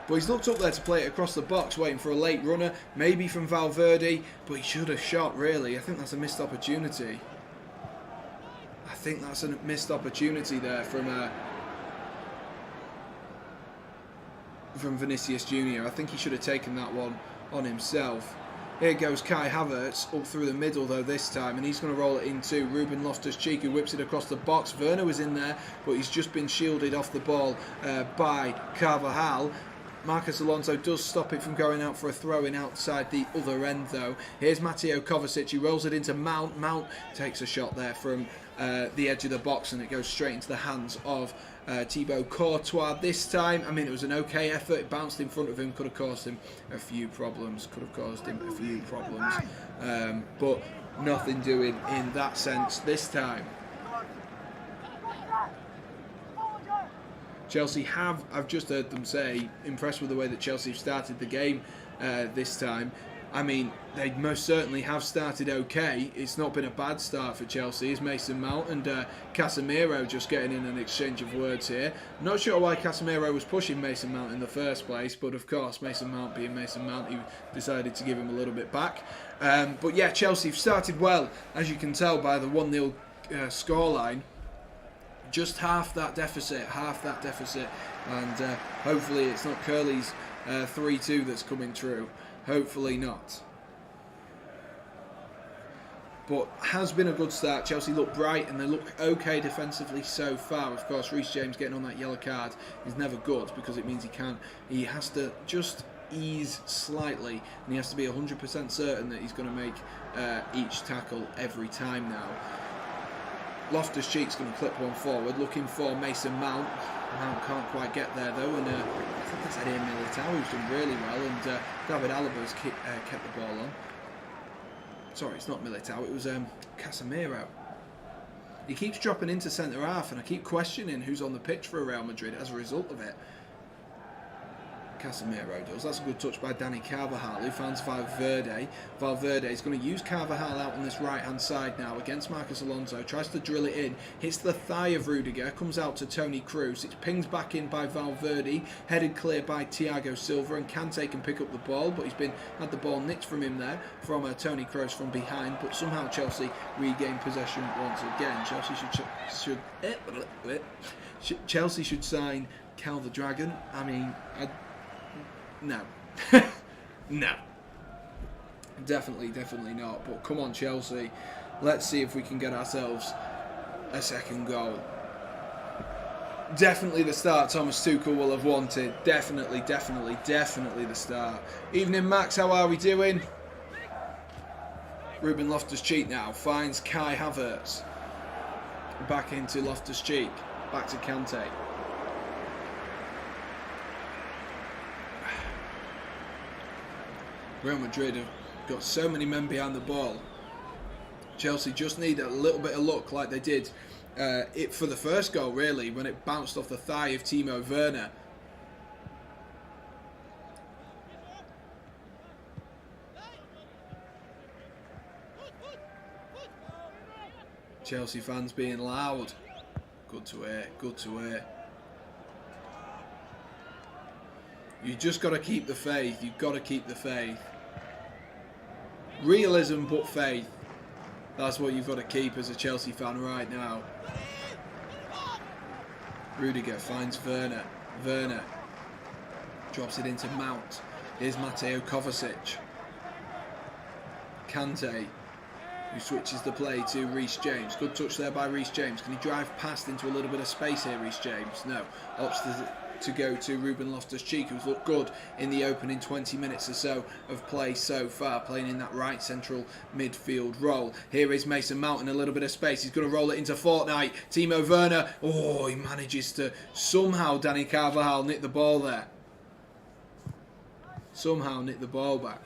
Speaker 1: he's looked up there to play it across the box, waiting for a late runner, maybe from Valverde, but he should have shot, really. I think that's a missed opportunity. There from Vinicius Jr. I think he should have taken that one on himself. Here goes Kai Havertz up through the middle though this time, and he's going to roll it into Ruben Loftus-Cheek, who whips it across the box. Werner was in there, but he's just been shielded off the ball by Carvajal. Marcus Alonso does stop it from going out for a throw-in outside the other end though. Here's Mateo Kovacic, he rolls it into Mount. Mount takes a shot there from the edge of the box, and it goes straight into the hands of Thibaut Courtois this time. I mean, it was an okay effort. It bounced in front of him, could have caused him a few problems. But nothing doing in that sense this time. Chelsea have, I've just heard them say, impressed with the way that Chelsea have started the game this time. I mean, they most certainly have started okay. It's not been a bad start for Chelsea. It's Mason Mount and Casemiro just getting in an exchange of words here. Not sure why Casemiro was pushing Mason Mount in the first place, but of course, Mason Mount being Mason Mount, he decided to give him a little bit back. But yeah, Chelsea have started well, as you can tell by the 1-0 scoreline. Just half that deficit, and hopefully it's not Curly's 3-2 that's coming true. Hopefully not. But has been a good start. Chelsea look bright and they look okay defensively so far. Of course, Reece James getting on that yellow card is never good because it means he has to just ease slightly, and he has to be 100% certain that he's going to make each tackle every time now. Loftus-Cheek's going to clip one forward, looking for Mason Mount. Mount can't quite get there though, and I think that's Eder Militao who's done really well, and David Alaba's kept the ball on. Sorry, it's not Militao, it was Casemiro. He keeps dropping into centre half, and I keep questioning who's on the pitch for Real Madrid as a result of it. Casemiro does. That's a good touch by Dani Carvajal, who finds Valverde. Valverde is going to use Carvajal out on this right-hand side now against Marcus Alonso. Tries to drill it in. Hits the thigh of Rudiger. Comes out to Tony Kroos. It's pinged back in by Valverde. Headed clear by Thiago Silva. And Kante can pick up the ball, but he's had the ball nicked from him there from Tony Kroos from behind. But somehow Chelsea regain possession once again. Chelsea should sign Cal the Dragon. I mean, no. No. Definitely not. But come on, Chelsea. Let's see if we can get ourselves a second goal. Definitely the start Thomas Tuchel will have wanted. Definitely the start. Evening, Max. How are we doing? Ruben Loftus-Cheek now finds Kai Havertz. Back into Loftus-Cheek. Back to Kante. Real Madrid have got so many men behind the ball. Chelsea just need a little bit of luck like they did for the first goal, really, when it bounced off the thigh of Timo Werner. Chelsea fans being loud. Good to hear. You just got to keep the faith. You've got to keep the faith. Realism but faith. That's what you've got to keep as a Chelsea fan right now. Rudiger finds Werner. Werner drops it into Mount. Here's Mateo Kovacic. Kante, who switches the play to Reece James. Good touch there by Reece James. Can he drive past into a little bit of space here, Reece James? No. Opts to go to Ruben Loftus-Cheek, who's looked good in the opening 20 minutes or so of play so far, playing in that right central midfield role. Here is Mason Mount in a little bit of space. He's going to roll it into Fortnite. Timo Werner. Oh, he manages to somehow, Danny Carvajal, nick the ball there. Somehow nick the ball back.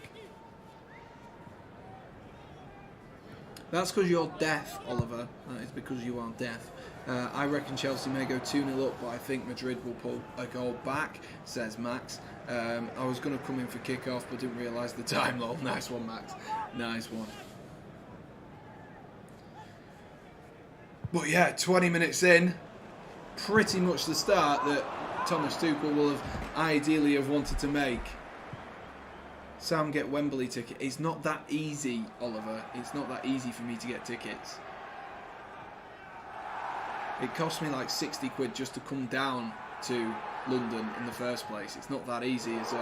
Speaker 1: That's because you're deaf, Oliver. That is because you are deaf. I reckon Chelsea may go 2-0 up, but I think Madrid will pull a goal back, says Max. I was going to come in for kickoff, but didn't realise the time, lol. Nice one, Max. Nice one. But yeah, 20 minutes in, pretty much the start that Thomas Tuchel will have ideally have wanted to make. Sam, get Wembley ticket. It's not that easy, Oliver. It's not that easy for me to get tickets. It cost me like 60 quid just to come down to London in the first place. It's not that easy as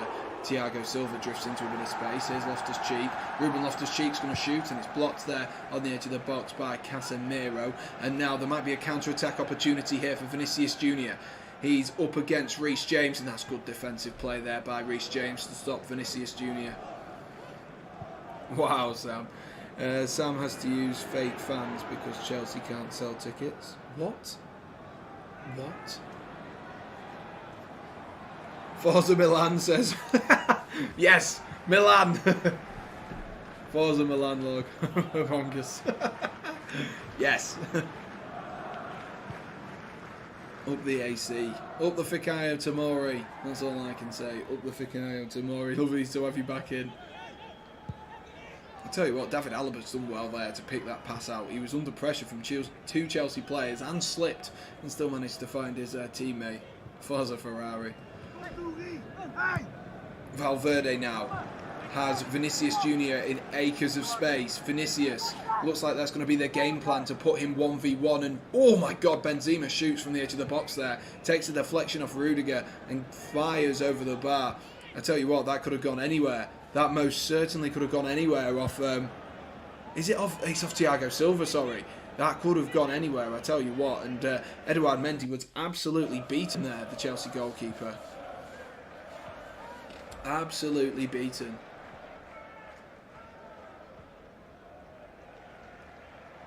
Speaker 1: Thiago Silva drifts into a bit of space. Here's Loftus-Cheek. Ruben Loftus-Cheek's going to shoot, and it's blocked there on the edge of the box by Casemiro. And now there might be a counter-attack opportunity here for Vinicius Junior. He's up against Reece James, and that's good defensive play there by Reece James to stop Vinicius Junior. Wow, Sam. Sam has to use fake fans because Chelsea can't sell tickets. What? What? Forza Milan says, yes, Milan. Forza Milan, log. Bongus. Yes. Up the AC. Up the Fikayo Tomori. That's all I can say. Up the Fikayo Tomori. Lovely to have you back in. I'll tell you what, David Alaba's done well there to pick that pass out. He was under pressure from two Chelsea players and slipped and still managed to find his teammate. Forza Ferrari. Valverde now has Vinicius Junior in acres of space. Vinicius, looks like that's going to be their game plan to put him 1v1, and oh my god, Benzema shoots from the edge of the box there, takes a deflection off Rudiger and fires over the bar. I tell you what, that could have gone anywhere. That most certainly could have gone anywhere off, it's off Thiago Silva, sorry. That could have gone anywhere, I tell you what, and Edouard Mendy was absolutely beaten there, the Chelsea goalkeeper. Absolutely beaten.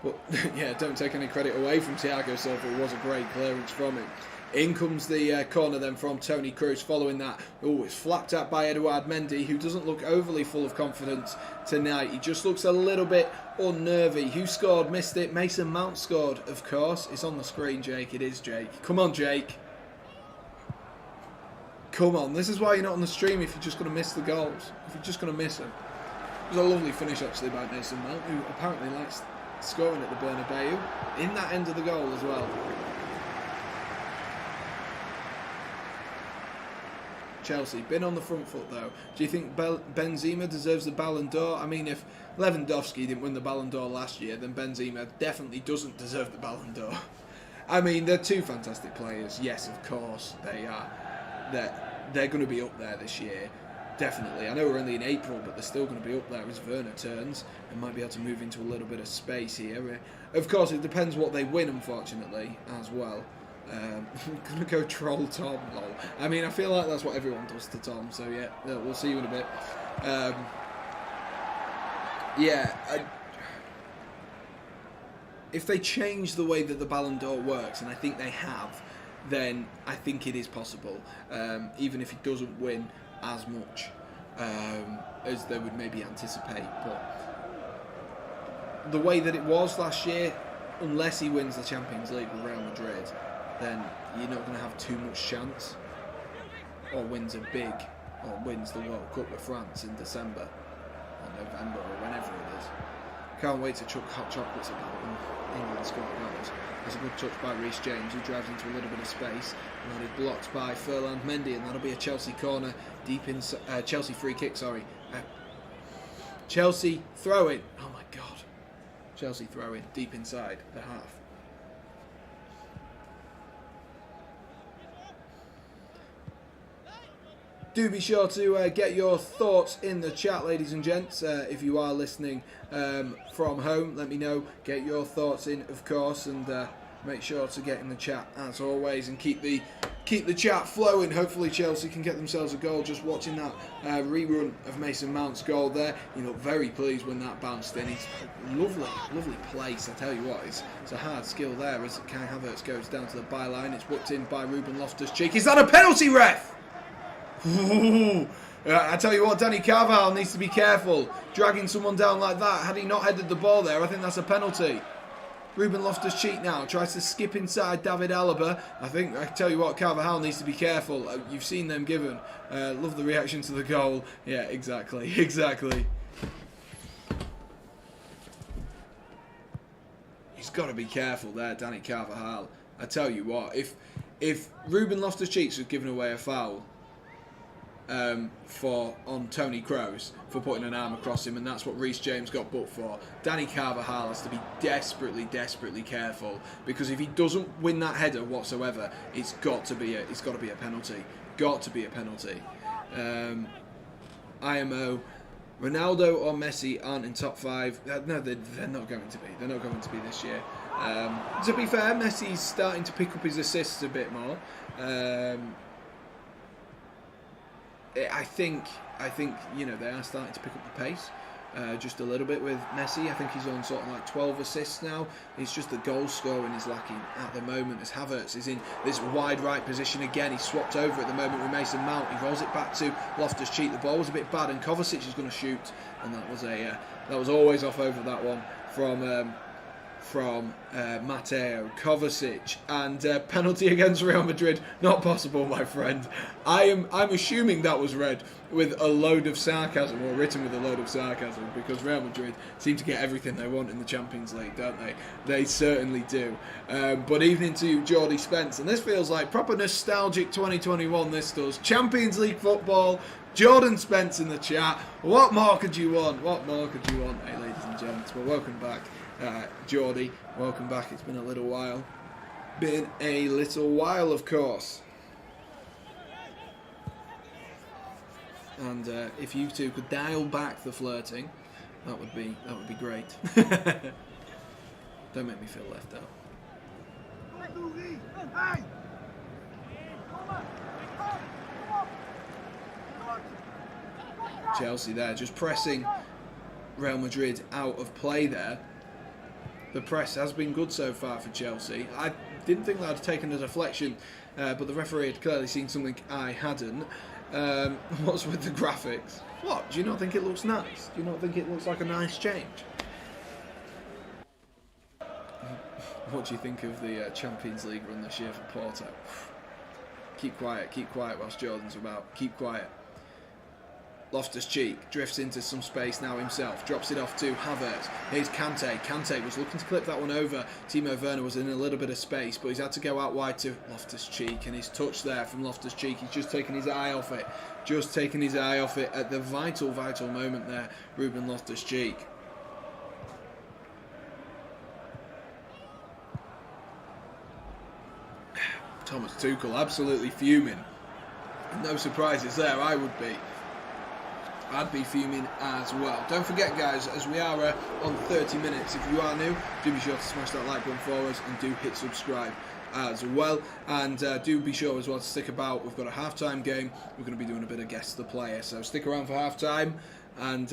Speaker 1: But yeah, don't take any credit away from Thiago Silva. It was a great clearance from him. In comes the corner then from Toni Kroos following that. Oh, it's flapped out by Edouard Mendy, who doesn't look overly full of confidence tonight. He just looks a little bit unnervy. Who scored? Missed it. Mason Mount scored, of course. It's on the screen, Jake. It is Jake. Come on, Jake. Come on. This is why you're not on the stream if you're just going to miss the goals. If you're just going to miss them. It was a lovely finish, actually, by Mason Mount, who apparently likes scoring at the Bernabeu. In that end of the goal as well. Chelsea, been on the front foot though. Do you think Benzema deserves the Ballon d'Or? I mean, if Lewandowski didn't win the Ballon d'Or last year, then Benzema definitely doesn't deserve the Ballon d'Or. I mean, they're two fantastic players. Yes, of course they are. They're going to be up there this year. Definitely. I know we're only in April, but they're still going to be up there as Werner turns and might be able to move into a little bit of space here. Of course, it depends what they win, unfortunately, as well. I'm gonna go troll Tom, lol. I mean, I feel like that's what everyone does to Tom, so yeah, we'll see you in a bit. If they change the way that the Ballon d'Or works, and I think they have, then I think it is possible, even if he doesn't win as much as they would maybe anticipate. But the way that it was last year, unless he wins the Champions League with Real Madrid, then you're not going to have too much chance. Or wins the World Cup with France in December, or November, or whenever it is. Can't wait to chuck hot chocolates about when England score goals. There's a good touch by Reece James, who drives into a little bit of space, and that is blocked by Ferland Mendy, and that'll be a Chelsea corner deep in Chelsea free kick. Sorry, Chelsea throw in. Oh my God, Chelsea throw in deep inside the half. Do be sure to get your thoughts in the chat, ladies and gents. If you are listening from home, let me know. Get your thoughts in, of course, and make sure to get in the chat as always, and keep the chat flowing. Hopefully Chelsea can get themselves a goal. Just watching that rerun of Mason Mount's goal there, you look very pleased when that bounced in. He's lovely place. I tell you what, it's a hard skill there as Kai Havertz goes down to the byline. It's whipped in by Ruben Loftus-Cheek. Is that a penalty, ref? Ooh. I tell you what, Danny Carvajal needs to be careful dragging someone down like that. Had he not headed the ball there, I think that's a penalty. Ruben Loftus-Cheek now tries to skip inside David Alaba. I tell you what, Carvajal needs to be careful. You've seen them given. Love the reaction to the goal. Yeah, exactly. He's got to be careful there, Danny Carvajal. I tell you what, if Ruben Loftus-Cheek was given away a foul on Tony Kroos for putting an arm across him, and that's what Reece James got booked for, Danny Carvajal has to be desperately careful, because if he doesn't win that header whatsoever, it's got to be a penalty. IMO, Ronaldo or Messi aren't in top 5. No, they're not going to be. They're not going to be this year. To be fair, Messi's starting to pick up his assists a bit more. I think they are starting to pick up the pace just a little bit with Messi. I think he's on sort of like 12 assists now. It's just the goal scoring is lacking at the moment, as Havertz is in this wide right position again. He's swapped over at the moment with Mason Mount. He rolls it back to Loftus-Cheek. The ball was a bit bad, and Kovacic is going to shoot, and that was always off over that one from Mateo Kovacic, and penalty against Real Madrid, not possible, my friend. I'm assuming that was read with a load of sarcasm, or written with a load of sarcasm, because Real Madrid seem to get everything they want in the Champions League, don't they? They certainly do. But evening to Jordy Spence, and this feels like proper nostalgic 2021, this does. Champions League football, Jordan Spence in the chat. What more could you want? Hey, ladies and gents, well, welcome back. Geordie, welcome back. It's been a little while. Of course. And if you two could dial back the flirting, that would be great. Don't make me feel left out. Chelsea there, just pressing Real Madrid out of play there. The press has been good so far for Chelsea. I didn't think that had taken a deflection, but the referee had clearly seen something I hadn't. What's with the graphics? What? Do you not think it looks nice? Do you not think it looks like a nice change? What do you think of the Champions League run this year for Porto? Keep quiet whilst Jordan's about. Keep quiet. Loftus-Cheek drifts into some space now himself, drops it off to Havertz. Here's Kante. Kante was looking to clip that one over. Timo Werner was in a little bit of space, but he's had to go out wide to Loftus-Cheek, and his touch there from Loftus-Cheek, he's just taken his eye off it. At the vital moment there, Ruben Loftus-Cheek. Thomas Tuchel absolutely fuming. No surprises there, I would be. I'd be fuming as well. Don't forget, guys, as we are on 30 minutes, if you are new, do be sure to smash that like button for us, and do hit subscribe as well. And do be sure as well to stick about. We've got a halftime game. We're going to be doing a bit of guess the player, so stick around for halftime. And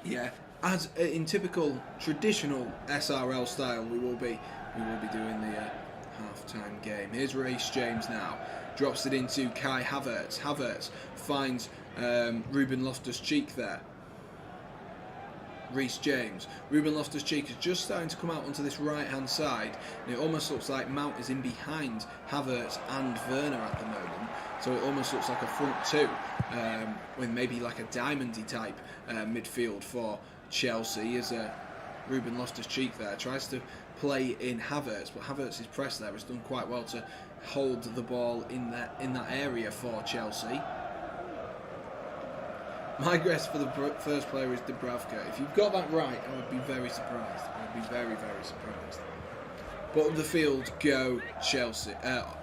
Speaker 1: yeah, as in typical traditional SRL style, we will be doing the halftime game. Here's Reece James now. Drops it into Kai Havertz. Havertz finds Ruben Loftus-Cheek there. Reece James. Ruben Loftus-Cheek is just starting to come out onto this right-hand side, and it almost looks like Mount is in behind Havertz and Werner at the moment. So it almost looks like a front two, with maybe like a diamondy type midfield for Chelsea. As Ruben Loftus-Cheek there tries to play in Havertz, but Havertz's press there has done quite well to hold the ball in that area for Chelsea. My guess for the first player is Dubravka. If you've got that right, I would be very surprised. I would be very surprised. Bottom of the field go Chelsea.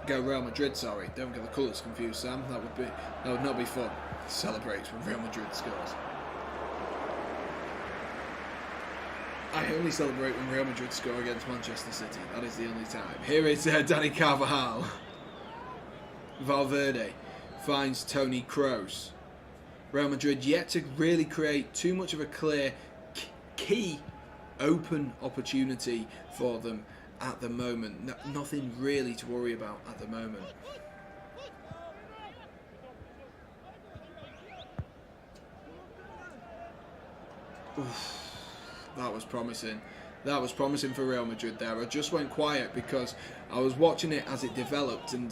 Speaker 1: Go Real Madrid. Sorry, don't get the colours confused, Sam. That would not be fun. Celebrate when Real Madrid scores. I only celebrate when Real Madrid score against Manchester City. That is the only time. Here is Dani Carvajal. Valverde finds Toni Kroos. Real Madrid yet to really create too much of a clear, key, open opportunity for them at the moment. Nothing really to worry about at the moment. Oof. That was promising. That was promising for Real Madrid there. I just went quiet because I was watching it as it developed, and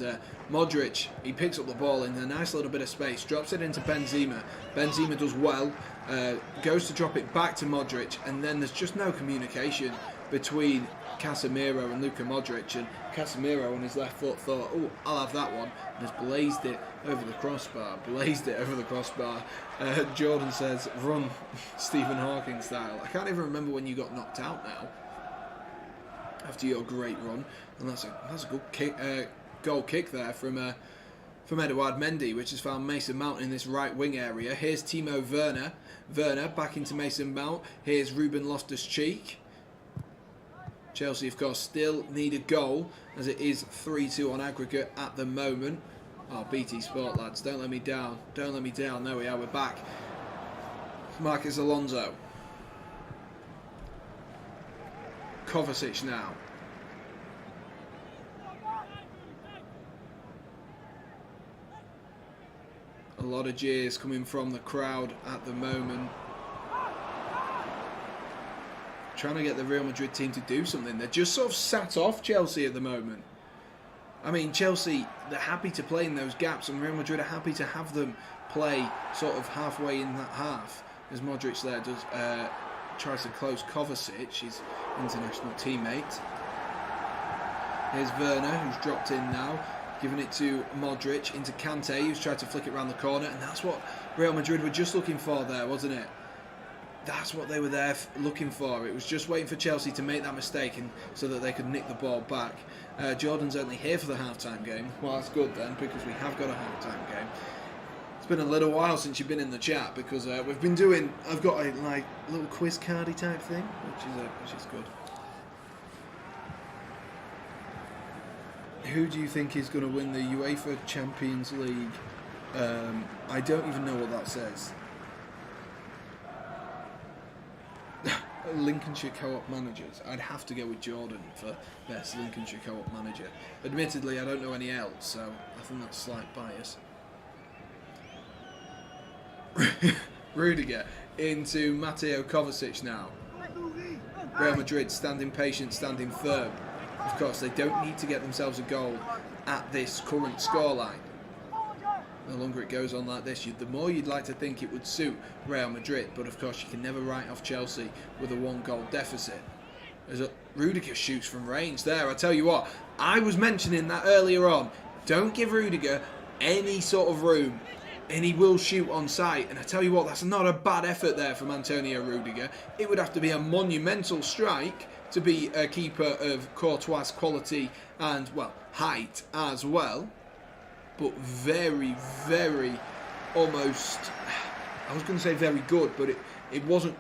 Speaker 1: Modric, he picks up the ball in a nice little bit of space, drops it into Benzema. Benzema does well, goes to drop it back to Modric, and then there's just no communication between Casemiro and Luka Modric, and Casemiro on his left foot thought, oh, I'll have that one, and has blazed it over the crossbar. Jordan says, run Stephen Hawking style. I can't even remember when you got knocked out now after your great run, and that's a good kick, goal kick there from Eduard Mendy, which has found Mason Mount in this right wing area. Here's Timo Werner. Werner back into Mason Mount. Here's Ruben Loftus-Cheek. Chelsea, of course, still need a goal, as it is 3-2 on aggregate at the moment. Oh, BT Sport, lads, don't let me down. Don't let me down. There we are, we're back. Marcus Alonso. Kovacic now. A lot of jeers coming from the crowd at the moment. Trying to get the Real Madrid team to do something. They're just sort of sat off Chelsea at the moment. I mean, Chelsea, they're happy to play in those gaps, and Real Madrid are happy to have them play sort of halfway in that half. As Modric there tries to close Kovacic, his international teammate. Here's Werner, who's dropped in now, giving it to Modric, into Kante, who's tried to flick it around the corner, and that's what Real Madrid were just looking for there, wasn't it? That's what they were there looking for. It was just waiting for Chelsea to make that mistake, and so that they could nick the ball back. Jordan's only here for the half-time game. Well, that's good then, because we have got a half-time game. It's been a little while since you've been in the chat, because we've been doing. I've got a little quiz cardy type thing, which is good. Who do you think is going to win the UEFA Champions League? I don't even know what that says. Lincolnshire Co-op managers. I'd have to go with Jordan for best Lincolnshire Co-op manager. Admittedly, I don't know any else, so I think that's slight bias. Rudiger into Mateo Kovacic now. Real Madrid standing patient, standing firm. Of course, they don't need to get themselves a goal at this current scoreline. The longer it goes on like this, the more you'd like to think it would suit Real Madrid, but of course you can never write off Chelsea with a one-goal deficit. As Rudiger shoots from range there. I tell you what, I was mentioning that earlier on. Don't give Rudiger any sort of room, and he will shoot on sight. And I tell you what, that's not a bad effort there from Antonio Rudiger. It would have to be a monumental strike to be a keeper of Courtois' quality and, well, height as well. But very, very, almost, I was going to say very good, but it wasn't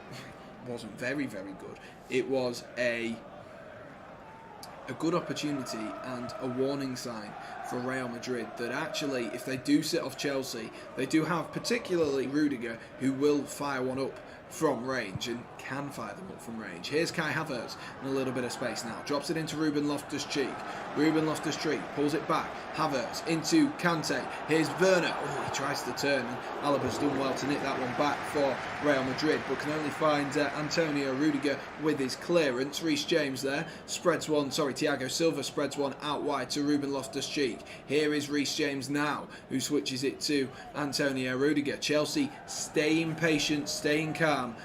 Speaker 1: very, very good. It was a good opportunity and a warning sign for Real Madrid that actually, if they do sit off Chelsea, they do have particularly Rudiger, who will fire one up from range and can fire them up from range. Here's Kai Havertz in a little bit of space now. Drops it into Ruben Loftus-Cheek. Ruben Loftus-Cheek pulls it back. Havertz into Kante. Here's Werner. Oh, he tries to turn, and Alaba's done well to nick that one back for Real Madrid, but can only find Antonio Rudiger with his clearance. Reece James there spreads one. Thiago Silva spreads one out wide to Ruben Loftus-Cheek. Here is Reece James now, who switches it to Antonio Rudiger. Chelsea staying patient, staying calm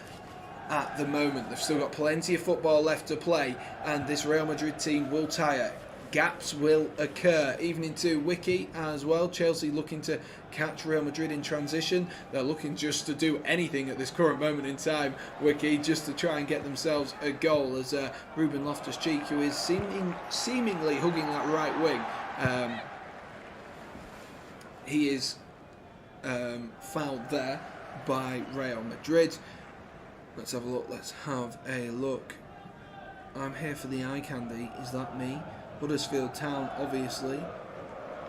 Speaker 1: at the moment. They've still got plenty of football left to play, and this Real Madrid team will tire gaps will occur. Evening 2 wiki as well. Chelsea looking to catch Real Madrid in transition. They're looking just to do anything at this current moment in time, wiki, just to try and get themselves a goal, as Ruben Loftus-Cheek, who is seemingly hugging that right wing, he is fouled there by Real Madrid. Let's have a look. Let's have a look. I'm here for the eye candy. Is that me? Huddersfield Town, obviously.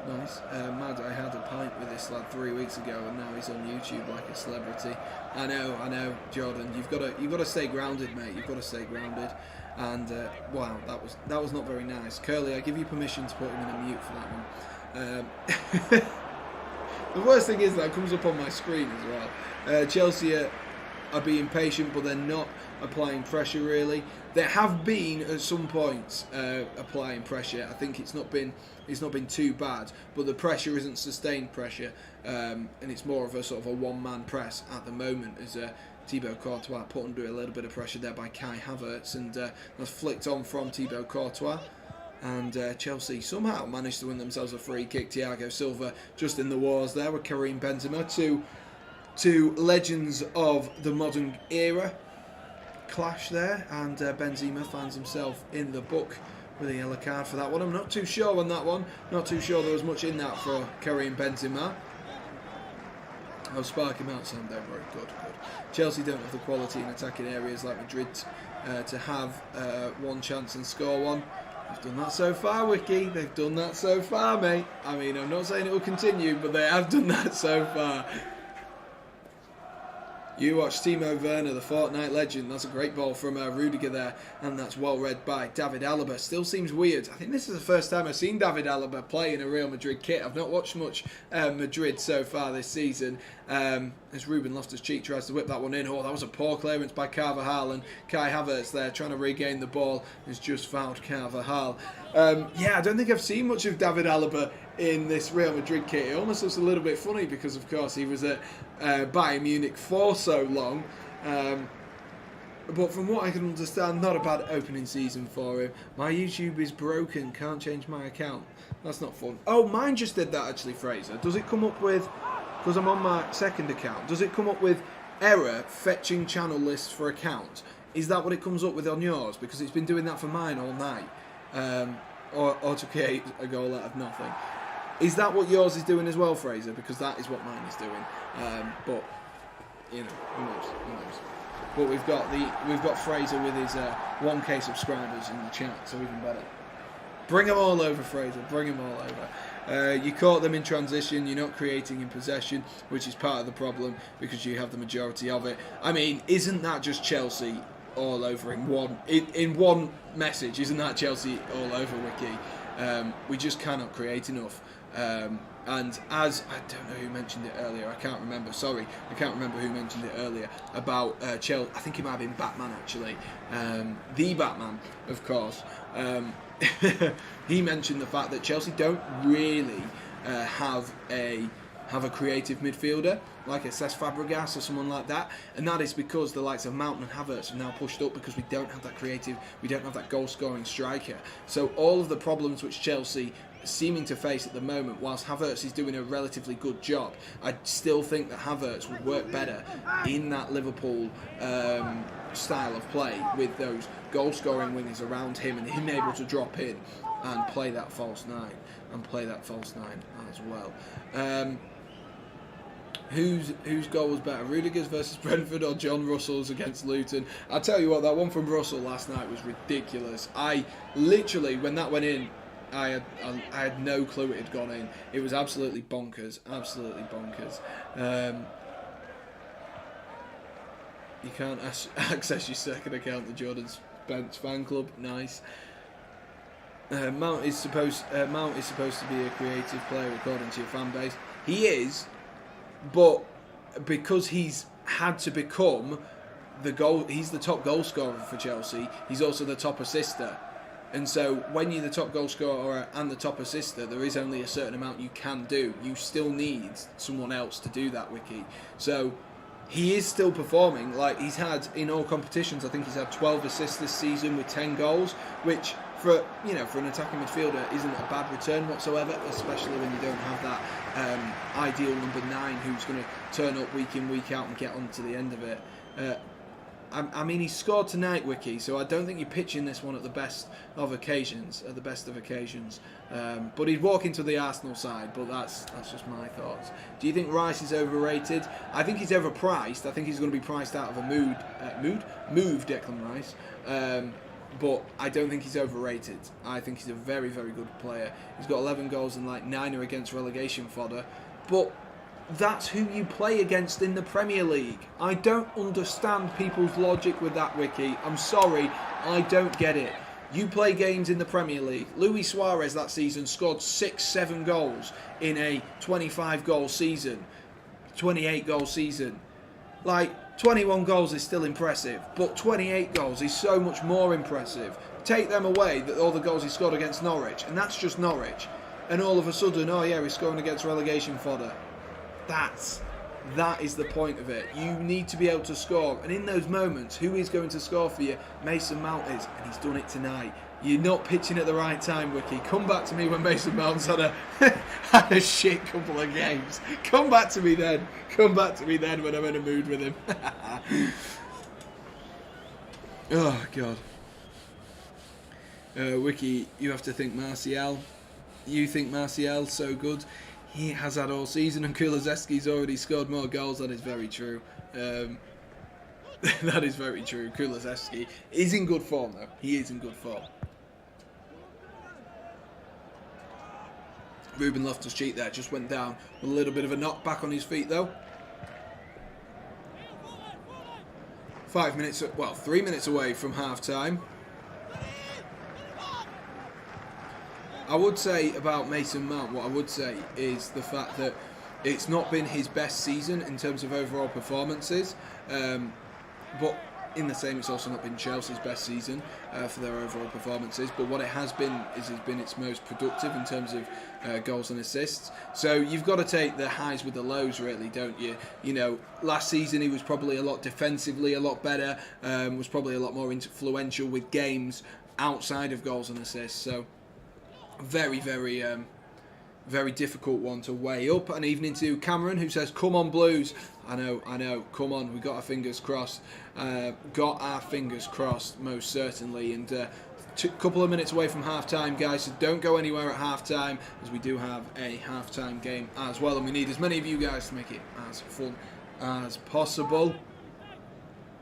Speaker 1: Nice. Mad, I had a pint with this lad 3 weeks ago, and now he's on YouTube like a celebrity. I know, Jordan. You've got to stay grounded, mate. You've got to stay grounded. And wow, that was not very nice. Curly, I give you permission to put him in a mute for that one. The worst thing is that comes up on my screen as well. Chelsea are being patient, but they're not applying pressure really. There have been at some points applying pressure. I think it's not been too bad, but the pressure isn't sustained pressure, and it's more of a sort of a one-man press at the moment, as Thibaut Courtois put under a little bit of pressure there by Kai Havertz, and that's flicked on from Thibaut Courtois. And Chelsea somehow managed to win themselves a free kick. Thiago Silva just in the wars there with Karim Benzema. Two legends of the modern era clash there, and Benzema finds himself in the book with a yellow card for that one. I'm not too sure on that one. Not too sure there was much in that for Karim Benzema. I'll spark him out, Sam. Don't worry. Good. Chelsea don't have the quality in attacking areas like Madrid to have one chance and score one. They've done that so far, Wiki. They've done that so far, mate. I mean, I'm not saying it will continue, but they have done that so far. You watch Timo Werner, the Fortnite legend. That's a great ball from Rudiger there, and that's well read by David Alaba. Still seems weird. I think this is the first time I've seen David Alaba play in a Real Madrid kit. I've not watched much Madrid so far this season. As Ruben Loftus-Cheek tries to whip that one in. Oh, that was a poor clearance by Carvajal, and Kai Havertz there trying to regain the ball has just fouled Carvajal. Yeah, I don't think I've seen much of David Alaba in this Real Madrid kit. It almost looks a little bit funny because, of course, he was at Bayern Munich for so long. But from what I can understand, not a bad opening season for him. My YouTube is broken, can't change my account. That's not fun. Oh, mine just did that actually, Fraser. Does it come up with, because I'm on my second account, does it come up with error fetching channel lists for account? Is that what it comes up with on yours? Because it's been doing that for mine all night. Or to create a goal out of nothing. Is that what yours is doing as well, Fraser? Because that is what mine is doing. But you know, who knows? But we've got Fraser with his 1K subscribers in the chat, so even better. Bring them all over, Fraser. Bring them all over. You caught them in transition. You're not creating in possession, which is part of the problem because you have the majority of it. I mean, isn't that just Chelsea all over in one message? Isn't that Chelsea all over, Wiki? We just cannot create enough. And as I don't know who mentioned it earlier, I can't remember who mentioned it earlier about Chelsea. I think it might have been Batman actually, the Batman, of course. He mentioned the fact that Chelsea don't really have a creative midfielder like a Cesc Fabregas or someone like that, and that is because the likes of Mount and Havertz have now pushed up because we don't have that creative, we don't have that goal-scoring striker. So all of the problems which Chelsea seeming to face at the moment, whilst Havertz is doing a relatively good job, I still think that Havertz would work better in that Liverpool style of play with those goal-scoring wingers around him and him able to drop in and play that false nine as well. Whose goal was better, Rudiger's versus Brentford or John Russell's against Luton? I'll tell you what, that one from Russell last night was ridiculous. I literally, when that went in, I had no clue it had gone in. It was absolutely bonkers. You can't access your second account, the Jordan Spence fan club. Nice. Mount is supposed to be a creative player according to your fan base. He is, but because he's had to become he's the top goal scorer for Chelsea. He's also the top assister. And so when you're the top goal scorer and the top assister, there is only a certain amount you can do. You still need someone else to do that, Wiki. So he is still performing. Like he's had in all competitions, I think he's had 12 assists this season with 10 goals, which for an attacking midfielder isn't a bad return whatsoever, especially when you don't have that ideal number 9 who's going to turn up week in, week out and get on to the end of it. I mean, he scored tonight, Wiki, so I don't think you're pitching this one at the best of occasions. But he'd walk into the Arsenal side, but that's just my thoughts. Do you think Rice is overrated? I think he's overpriced. I think he's going to be priced out of a move, Declan Rice. But I don't think he's overrated. I think he's a very, very good player. He's got 11 goals and like 9 are against relegation fodder. But that's who you play against in the Premier League. I don't understand people's logic with that, Wiki. I'm sorry, I don't get it. You play games in the Premier League. Luis Suarez that season scored 6-7 goals in a 25-goal season, 28-goal season. Like, 21 goals is still impressive, but 28 goals is so much more impressive. Take them away, all the goals he scored against Norwich, and that's just Norwich. And all of a sudden, oh yeah, he's scoring against relegation fodder. That is the point of it. You need to be able to score, and in those moments, who is going to score for you? Mason Mount is, and he's done it tonight. You're not pitching at the right time, Wiki. Come back to me when Mason Mount's had a shit couple of games. Come back to me then. Come back to me then when I'm in a mood with him. Oh God. Wiki, you have to think Martial. You think Martial's so good? He has had all season, and Kulusevski's already scored more goals. That is very true. That is very true. Kulusevski is in good form, though. He is in good form. Ruben Loftus-Cheek there just went down with a little bit of a knock back on his feet, though. 3 minutes away from half-time. I would say about Mason Mount, what I would say is the fact that it's not been his best season in terms of overall performances, but in the same, it's also not been Chelsea's best season for their overall performances. But what it has been is it's been its most productive in terms of goals and assists. So you've got to take the highs with the lows, really, don't you? You know, last season he was probably a lot defensively, a lot better, was probably a lot more influential with games outside of goals and assists. So very, very, very difficult one to weigh up. And even into Cameron, who says, "Come on, Blues." I know. Come on, we got our fingers crossed. Most certainly. And a couple of minutes away from half-time, guys. So don't go anywhere at half-time, as we do have a half-time game as well, and we need as many of you guys to make it as fun as possible.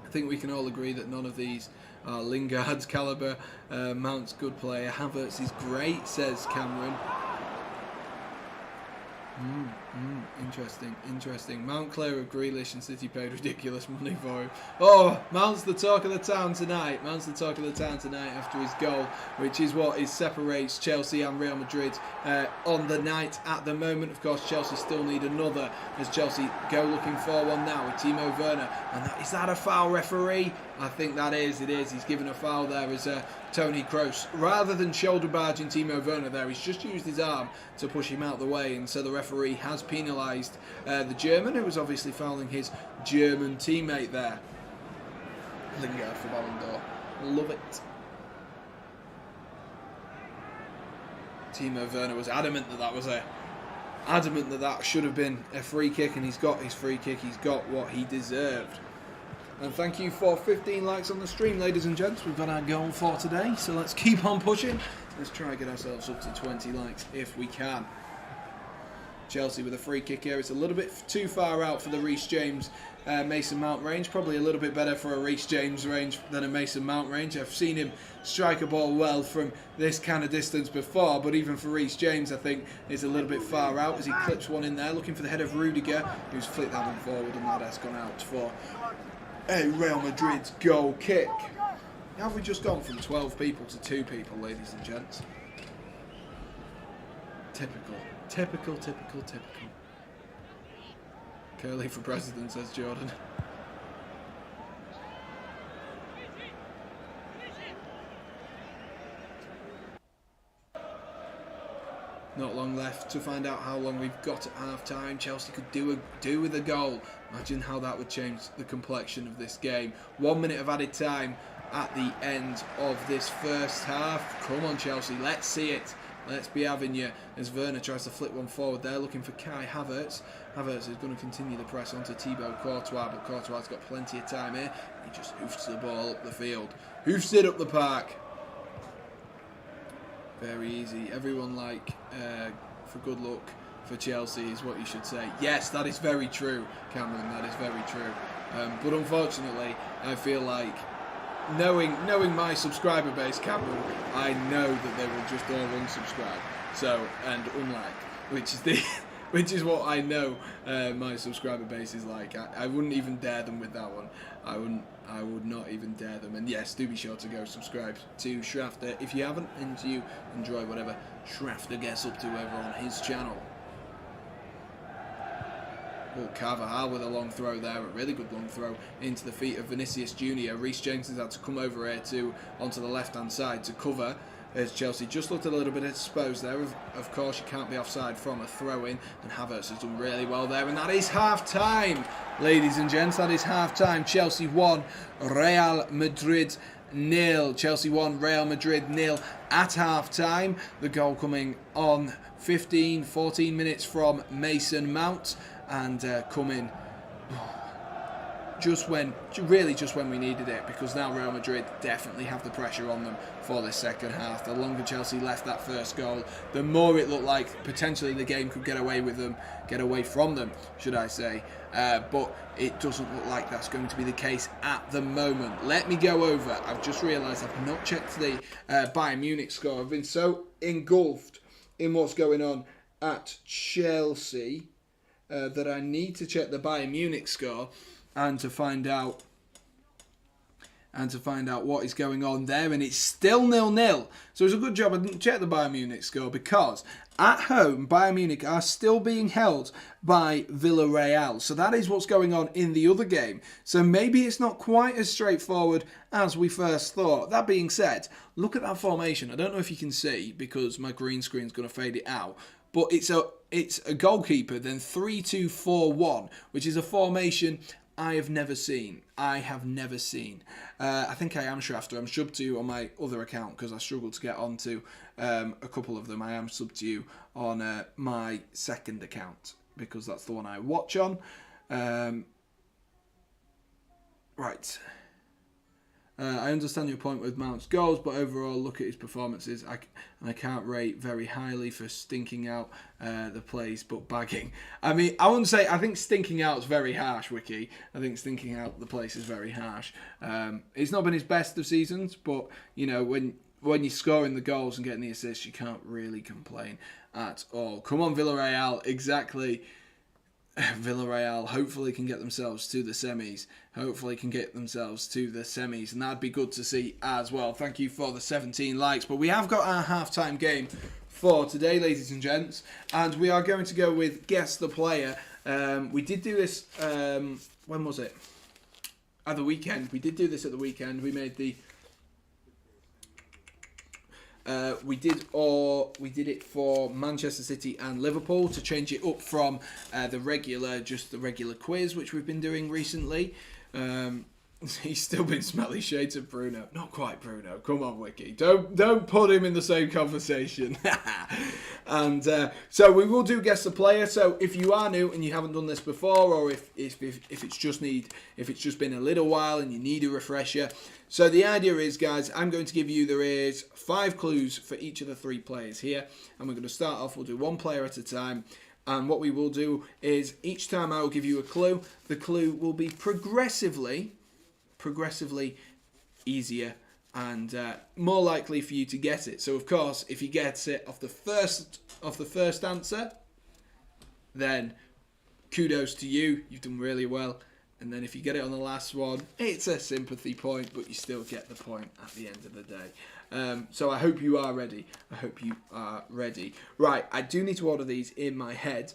Speaker 1: I think we can all agree that none of these are Lingard's calibre. Mount's good player. Havertz is great, says Cameron. Interesting. Mount clear of Grealish, and City paid ridiculous money for him. Oh, Mount's the talk of the town tonight. After his goal, which is what separates Chelsea and Real Madrid on the night at the moment. Of course, Chelsea still need another, as Chelsea go looking for one now with Timo Werner. And is that a foul, referee? I think that is. It is. He's given a foul there as Toni Kroos, rather than shoulder barging Timo Werner there, he's just used his arm to push him out the way, and so the referee has penalised the German, who was obviously fouling his German teammate there. Lingard for Ballon d'Or. Love it. Timo Werner was adamant that should have been a free kick, and he's got his free kick. He's got what he deserved. And thank you for 15 likes on the stream, ladies and gents. We've got our goal for today, so let's keep on pushing. Let's try and get ourselves up to 20 likes if we can. Chelsea with a free kick here. It's a little bit too far out for the Reece James Mason Mount range. Probably a little bit better for a Reece James range than a Mason Mount range. I've seen him strike a ball well from this kind of distance before, but even for Reece James, I think it's a little bit far out as he clips one in there, looking for the head of Rudiger, who's flicked that one forward, and that has gone out for a Real Madrid's goal kick. Have we just gone from 12 people to 2 people, ladies and gents? Typical. Curly for president, says Jordan. Not long left to find out how long we've got at half-time. Chelsea could do with a goal. Imagine how that would change the complexion of this game. 1 minute of added time. at the end of this first half. Come on, Chelsea, let's see it. Let's be having you as Werner tries to flip one forward there, looking for Kai Havertz. Havertz is going to continue the press onto Thibaut Courtois, but Courtois' got plenty of time here. He just hoofs the ball up the field. Hoofs it up the park. Very easy. Everyone for good luck for Chelsea is what you should say. Yes, that is very true, Cameron. That is very true. But unfortunately, I feel like knowing my subscriber base, Cameron, I know that they will just all unsubscribe. So, and unlike, which is what I know my subscriber base is like. I wouldn't even dare them with that one. I would not even dare them. And yes, do be sure to go subscribe to Shrafter if you haven't, and you enjoy whatever Shrafter gets up to over on his channel. Oh, Carvajal with a long throw there, a really good long throw into the feet of Vinicius Jr. Reece James has had to come over here onto the left-hand side to cover, as Chelsea just looked a little bit exposed there. Of course, you can't be offside from a throw-in, and Havertz has done really well there, and that is half-time, ladies and gents. That is half-time. Chelsea 1, Real Madrid 0. Chelsea 1, Real Madrid 0 at half-time. The goal coming on 14 minutes from Mason Mount, and coming just when we needed it, because now Real Madrid definitely have the pressure on them for this second half. The longer Chelsea left that first goal, the more it looked like potentially the game could get away from them, should I say. But it doesn't look like that's going to be the case at the moment. Let me go over. I've just realised I've not checked the Bayern Munich score. I've been so engulfed in what's going on at Chelsea that I need to check the Bayern Munich score and to find out what is going on there, and it's still 0-0. So it's a good job I didn't check the Bayern Munich score, because at home Bayern Munich are still being held by Villarreal. So that is what's going on in the other game. So maybe it's not quite as straightforward as we first thought. That being said, look at that formation. I don't know if you can see because my green screen's going to fade it out, but it's a goalkeeper, then 3-2-4-1, which is a formation I have never seen. I think I am Shrafter. I'm subbed to you on my other account because I struggled to get onto a couple of them. I am subbed to you on my second account because that's the one I watch on. Right. I understand your point with Mount's goals, but overall, look at his performances. I can't rate very highly for stinking out the plays, but bagging. I mean, I wouldn't say. I think stinking out is very harsh, Wiki. I think stinking out the place is very harsh. It's not been his best of seasons, but you know, when you're scoring the goals and getting the assists, you can't really complain at all. Come on, Villarreal, exactly. Villarreal hopefully can get themselves to the semis. And that'd be good to see as well. Thank you for the 17 likes. But we have got our halftime game for today, ladies and gents, and we are going to go with Guess the Player. We did do this, when was it? At the weekend. We did do this at the weekend. We made the... we did it for Manchester City and Liverpool to change it up from the regular quiz which we've been doing recently. He's still been smelly shades of Bruno. Not quite Bruno. Come on, Wiki. Don't put him in the same conversation. And so we will do Guess the Player. So if you are new and you haven't done this before, or if it's just been a little while and you need a refresher. So the idea is, guys, I'm going to give you, there is 5 clues for each of the 3 players here. And we're going to start off, we'll do 1 player at a time. And what we will do is each time I will give you a clue. The clue will be progressively easier and more likely for you to get it. So of course, if you get it off the first answer, then kudos to you. You've done really well. And then if you get it on the last one, it's a sympathy point, but you still get the point at the end of the day. So I hope you are ready. Right, I do need to order these in my head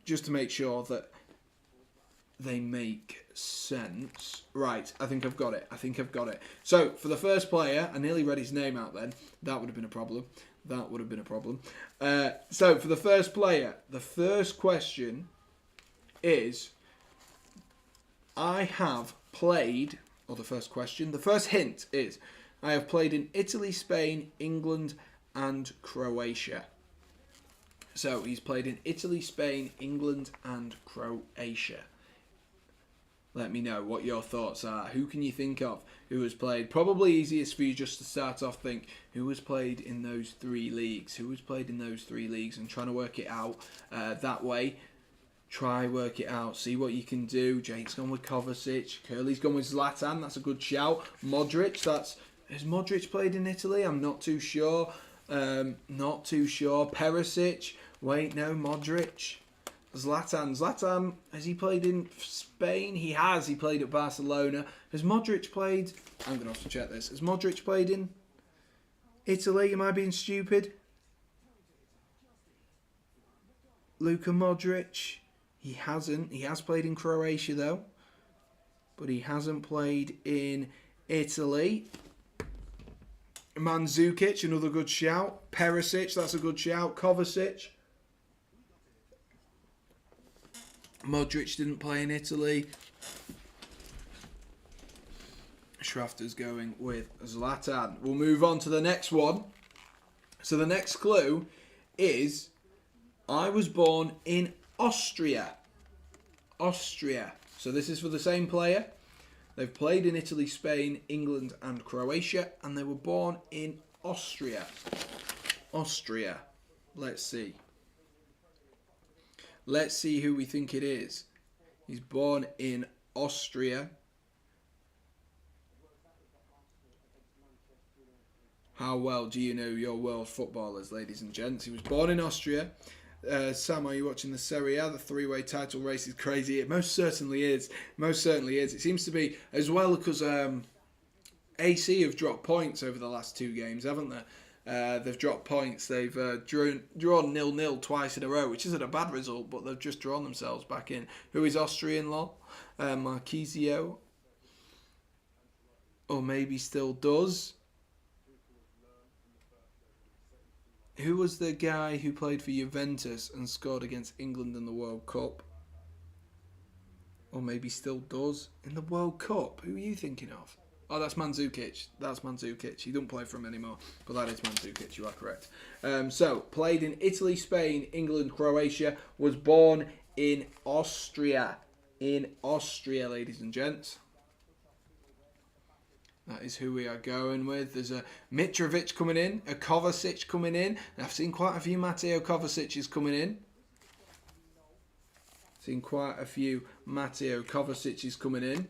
Speaker 1: just to make sure that they make sense. Right, I think I've got it. So for the first player, I nearly read his name out then. That would have been a problem. So for the first player, the first question is... I have played or the first question. The first hint is, I have played in Italy, Spain, England, and Croatia. So he's played in Italy, Spain, England, and Croatia. Let me know what your thoughts are. Who can you think of who has played? Probably easiest for you just to start off, think who has played in those 3 leagues? Who has played in those 3 leagues? And trying to work it out that way. Try work it out. See what you can do. Jake's gone with Kovacic. Curly's gone with Zlatan. That's a good shout. Modric. Has Modric played in Italy? I'm not too sure. Not too sure. Perisic. Wait, no. Modric. Zlatan, has he played in Spain? He has. He played at Barcelona. Has Modric played? I'm going to have to check this. Has Modric played in Italy? Am I being stupid? Luka Modric. He hasn't. He has played in Croatia, though. But he hasn't played in Italy. Mandzukic, another good shout. Perisic, that's a good shout. Kovacic. Modric didn't play in Italy. Schrafter's going with Zlatan. We'll move on to the next one. So the next clue is, I was born in Austria. Austria. So this is for the same player. They've played in Italy, Spain, England, and Croatia, and they were born in Austria. Austria. Let's see. Let's see who we think it is. He's born in Austria. How well do you know your world footballers, ladies and gents? He was born in Austria. Sam, are you watching the Serie A? The 3-way title race is crazy. It most certainly is. Most certainly is. It seems to be, as well, because AC have dropped points over the last 2 games, haven't they? They've dropped points. They've drawn 0-0 twice in a row, which isn't a bad result, but they've just drawn themselves back in. Who is Austrian, lol? Marquisio. Or maybe still does. Who was the guy who played for Juventus and scored against England in the World Cup? Or maybe still does in the World Cup. Who are you thinking of? Oh, that's Mandzukic. That's Mandzukic. He don't play for him anymore, but that is Mandzukic. You are correct. So, played in Italy, Spain, England, Croatia. Was born in Austria. In Austria, ladies and gents. That is who we are going with. There's a Mitrovic coming in, a Kovacic coming in. I've seen quite a few Mateo Kovacic's coming in. Seen quite a few Mateo Kovacic's coming in.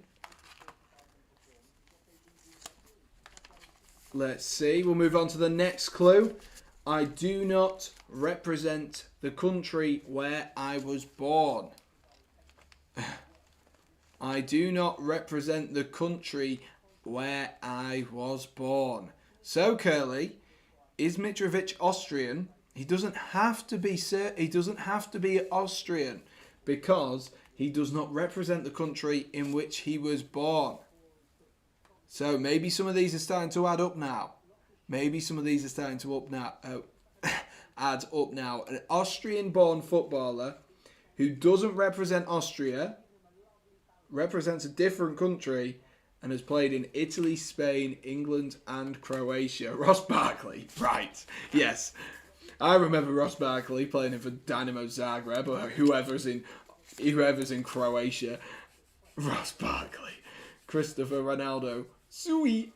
Speaker 1: Let's see. We'll move on to the next clue. I do not represent the country where I was born. I do not represent the country where I was born. So, Curly, is Mitrovic Austrian? He doesn't have to be. He doesn't have to be Austrian because he does not represent the country in which he was born. So maybe some of these are starting to add up now. Maybe some of these are starting to add up now. An Austrian-born footballer who doesn't represent Austria, represents a different country, and has played in Italy, Spain, England, and Croatia. Ross Barkley, right? Yes, I remember Ross Barkley playing for Dynamo Zagreb or whoever's in Croatia. Ross Barkley, Christopher Ronaldo. Sweet.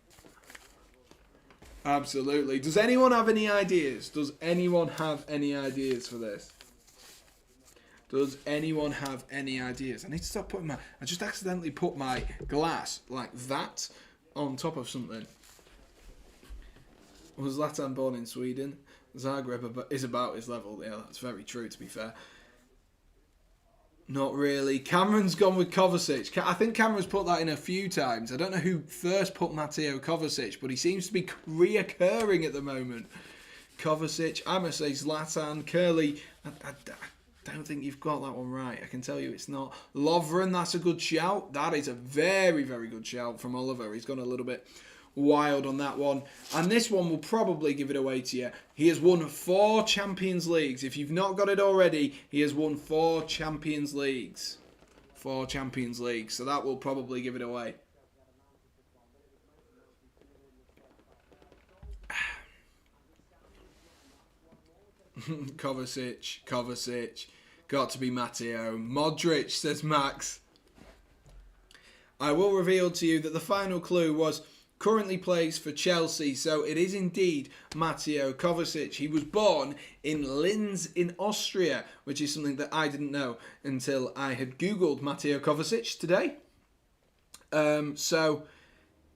Speaker 1: Absolutely. Does anyone have any ideas? Does anyone have any ideas for this? Does anyone have any ideas? I need to stop putting I just accidentally put my glass like that on top of something. Was Zlatan born in Sweden? Zagreb is about his level. Yeah, that's very true, to be fair. Not really. Cameron's gone with Kovacic. I think Cameron's put that in a few times. I don't know who first put Mateo Kovacic, but he seems to be reoccurring at the moment. Kovacic. I'm going to say Zlatan. Curly. I don't think you've got that one right. I can tell you it's not. Lovren, that's a good shout. That is a very, very good shout from Oliver. He's gone a little bit wild on that one. And this one will probably give it away to you. He has won 4 Champions Leagues. If you've not got it already, he has won 4 Champions Leagues. 4 Champions Leagues. So that will probably give it away. Kovacic. Got to be Matteo. Modric, says Max. I will reveal to you that the final clue was currently plays for Chelsea, so it is indeed Matteo Kovacic. He was born in Linz in Austria, which is something that I didn't know until I had Googled Matteo Kovacic today. So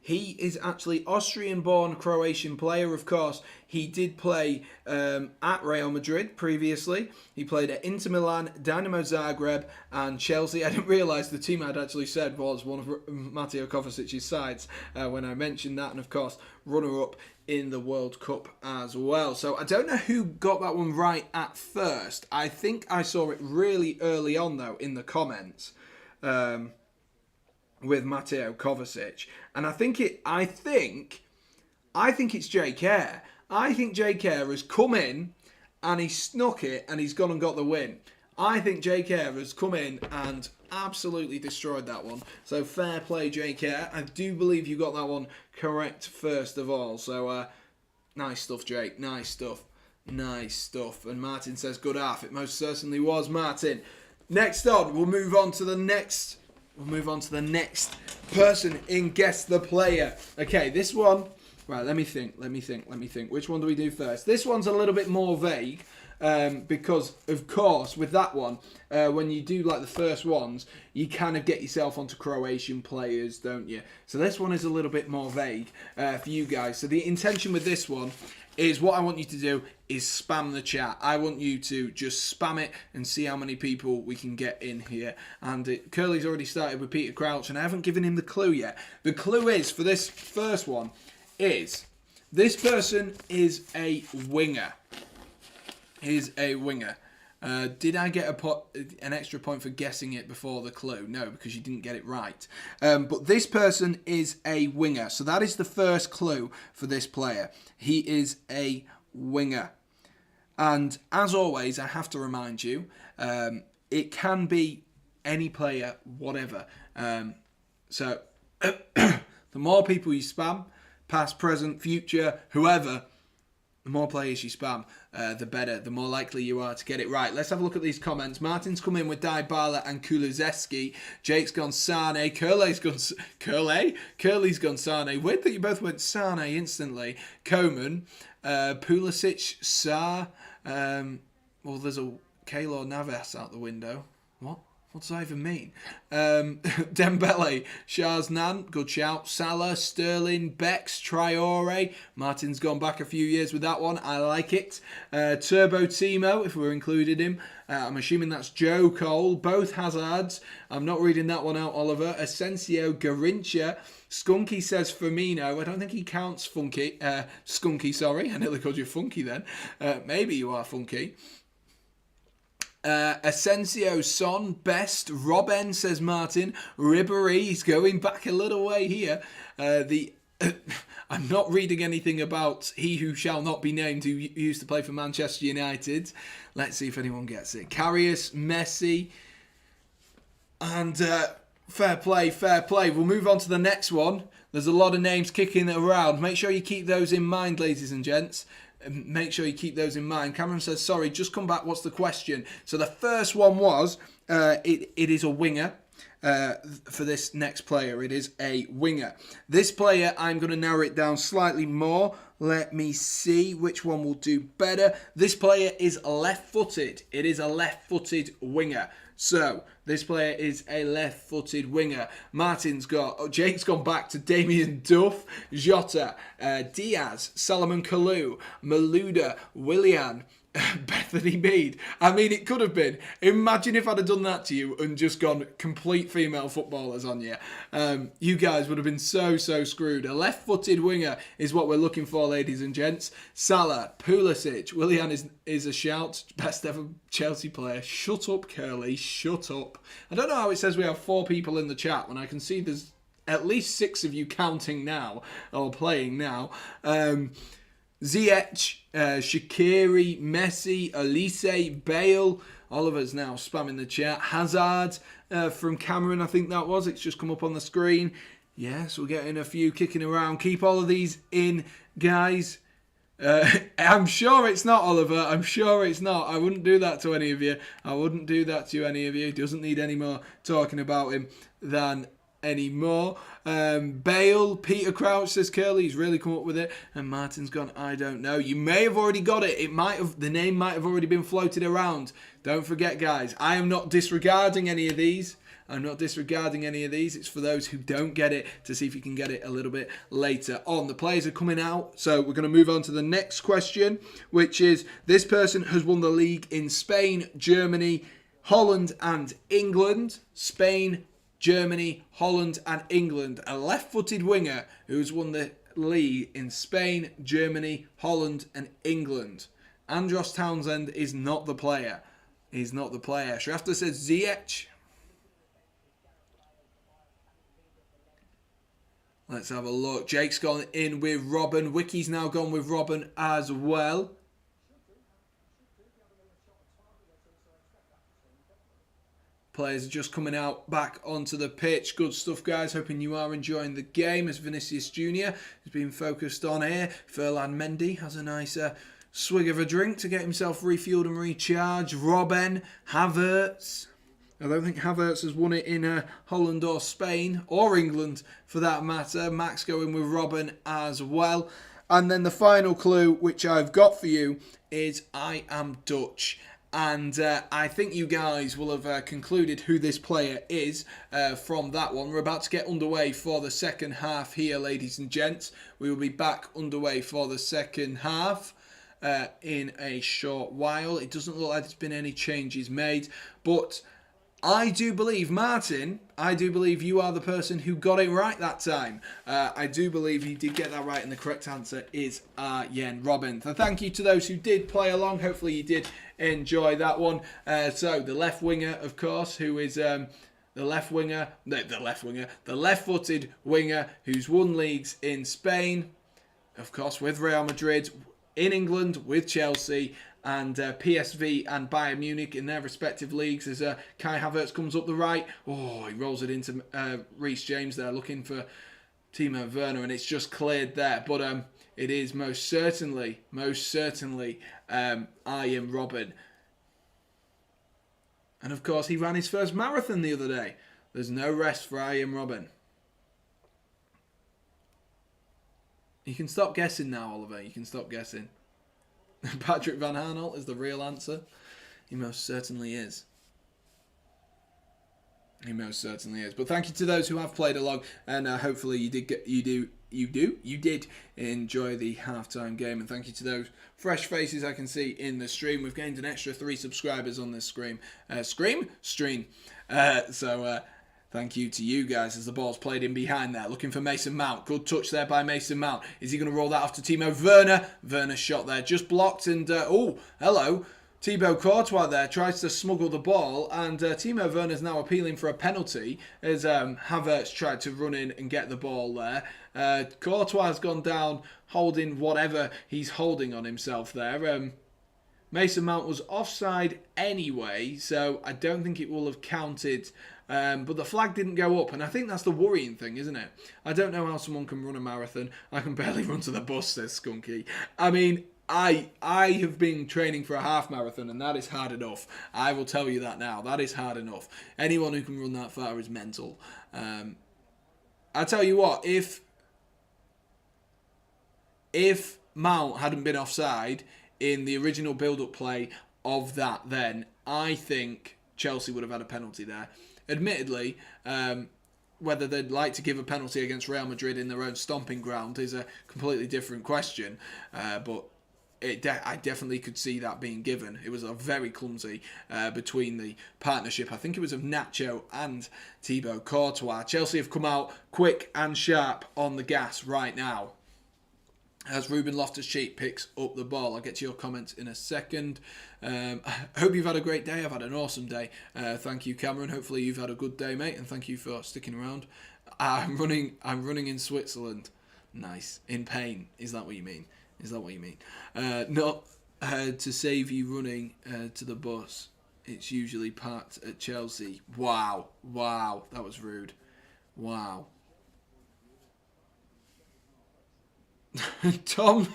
Speaker 1: he is actually Austrian-born Croatian player, of course. He did play at Real Madrid previously. He played at Inter Milan, Dynamo Zagreb and Chelsea. I didn't realise the team I'd actually said was one of Matteo Kovacic's sides when I mentioned that. And of course, runner-up in the World Cup as well. So I don't know who got that one right at first. I think I saw it really early on, though, in the comments. With Matteo Kovacic, and I think it's Jake Hare. I think Jake Hare has come in and he snuck it and he's gone and got the win. I think Jake Hare has come in and absolutely destroyed that one. So fair play, Jake Hare. I do believe you got that one correct first of all. So nice stuff, Jake. Nice stuff. And Martin says good half. It most certainly was, Martin. Next on, we'll move on to the next person in Guess the Player. Okay, this one. Right, let me think. Which one do we do first? This one's a little bit more vague because, of course, with that one, when you do like the first ones, you kind of get yourself onto Croatian players, don't you? So this one is a little bit more vague for you guys. So the intention with this one is what I want you to do is spam the chat. I want you to just spam it and see how many people we can get in here. And Curly's already started with Peter Crouch, and I haven't given him the clue yet. The clue is, for this first one, is this person is a winger. Did I get an extra point for guessing it before the clue? No, because you didn't get it right. But this person is a winger. So that is the first clue for this player. He is a winger. And as always, I have to remind you, it can be any player, whatever. So the more people you spam, past, present, future, whoever, the more players you spam, the better, the more likely you are to get it right. Let's have a look at these comments. Martin's come in with Dybala and Kulusevski. Jake's gone Sane. Curly's gone Sane. Weird that you both went Sane instantly. Coman, Pulisic, Sarr. Well, there's a Keylor Navas out the window. What? What does that even mean? Dembele, Sharznan, good shout. Salah, Sterling, Bex, Traore. Martin's gone back a few years with that one. I like it. Turbo Timo, if we're included him. I'm assuming that's Joe Cole. Both Hazards. I'm not reading that one out, Oliver. Asensio, Garincha. Skunky says Firmino. I don't think he counts Skunky, sorry. I nearly called you Funky then. Maybe you are Funky. Asensio, Son, Best, Robben, says Martin. Ribéry, he's going back a little way here. I'm not reading anything about he who shall not be named, who used to play for Manchester United. Let's see if anyone gets it. Karius, Messi, and fair play. We'll move on to the next one. There's a lot of names kicking around. Make sure you keep those in mind, ladies and gents. Make sure you keep those in mind. Cameron says, sorry, just come back. What's the question? So the first one was, it is a winger. For this next player, it is a winger. This player, I'm going to narrow it down slightly more. Let me see which one will do better. This player is left-footed. It is a left-footed winger. So, this player is a left-footed winger. Jake's gone back to Damien Duff, Jota, Diaz, Salomon Kalou, Malouda, Willian, Bethany Mead. I mean, it could have been. Imagine if I'd have done that to you and just gone complete female footballers on you. You guys would have been so screwed. A left-footed winger is what we're looking for, ladies and gents. Salah, Pulisic, Willian is a shout. Best ever Chelsea player. Shut up, Curly. Shut up. I don't know how it says we have 4 people in the chat when I can see there's at least 6 of you counting now or playing now. Ziyech, Shaqiri, Messi, Elise, Bale. Oliver's now spamming the chat. Hazard from Cameron, I think that was. It's just come up on the screen. Yes, we're getting a few kicking around. Keep all of these in, guys. I'm sure it's not, Oliver. I'm sure it's not. I wouldn't do that to any of you. I wouldn't do that to any of you. He doesn't need any more talking about him than anymore. Bale, Peter Crouch says Curly. He's really come up with it. And Martin's gone, I don't know. You may have already got it. The name might have already been floated around. Don't forget, guys, I am not disregarding any of these. I'm not disregarding any of these. It's for those who don't get it to see if you can get it a little bit later on. The players are coming out, so we're going to move on to the next question, which is this person has won the league in Spain, Germany, Holland and England. Spain, Germany, Holland and England. A left-footed winger who's won the league in Spain, Germany, Holland and England. Andros Townsend is not the player. He's not the player. Shrafter says Ziyech. Let's have a look. Jake's gone in with Robin. Wiki's now gone with Robin as well. Players are just coming out back onto the pitch. Good stuff, guys. Hoping you are enjoying the game as Vinicius Jr. is being focused on here. Ferland Mendy has a nice swig of a drink to get himself refueled and recharged. Robben, Havertz. I don't think Havertz has won it in Holland or Spain or England for that matter. Max going with Robin as well. And then the final clue which I've got for you is I am Dutch. And I think you guys will have concluded who this player is from that one. We're about to get underway for the second half here, ladies and gents. We will be back underway for the second half in a short while. It doesn't look like there's been any changes made, but I do believe, Martin, I do believe you are the person who got it right that time. I do believe you did get that right, and the correct answer is Arjen Robben. So thank you to those who did play along. Hopefully you did enjoy that one. So the left winger, of course, who is the left-footed winger who's won leagues in Spain, of course, with Real Madrid, in England with Chelsea, and PSV and Bayern Munich in their respective leagues as Kai Havertz comes up the right. Oh, he rolls it into Reece James there, looking for Timo Werner, and it's just cleared there. But it is most certainly Arjen Robben. And of course, he ran his first marathon the other day. There's no rest for Arjen Robben. You can stop guessing now, Oliver. You can stop guessing. Patrick Van Aanholt is the real answer. He most certainly is. He most certainly is. But thank you to those who have played along, and hopefully you did enjoy the halftime game. And thank you to those fresh faces I can see in the stream. We've gained an extra 3 subscribers on this stream. Thank you to you guys as the ball's played in behind there. Looking for Mason Mount. Good touch there by Mason Mount. Is he going to roll that off to Timo Werner? Werner's shot there. Just blocked and... oh, hello. Thibaut Courtois there tries to smuggle the ball, and Timo Werner's now appealing for a penalty as Havertz tried to run in and get the ball there. Courtois has gone down holding whatever he's holding on himself there. Mason Mount was offside anyway, so I don't think it will have counted. But the flag didn't go up, and I think that's the worrying thing, isn't it? I don't know how someone can run a marathon. I can barely run to the bus, says Skunky. I mean, I have been training for a half marathon, and that is hard enough. I will tell you that now. That is hard enough. Anyone who can run that far is mental. I tell you what, if Mount hadn't been offside in the original build-up play of that, then I think Chelsea would have had a penalty there. Admittedly, whether they'd like to give a penalty against Real Madrid in their own stomping ground is a completely different question. But I definitely could see that being given. It was a very clumsy between the partnership. I think it was of Nacho and Thibaut Courtois. Chelsea have come out quick and sharp on the gas right now, as Ruben Loftus-Cheek picks up the ball. I'll get to your comments in a second. I hope you've had a great day. I've had an awesome day. Thank you, Cameron. Hopefully you've had a good day, mate, and thank you for sticking around. I'm running in Switzerland. Nice. In pain. Is that what you mean? Not to save you running to the bus. It's usually parked at Chelsea. Wow. That was rude. Wow. Tom,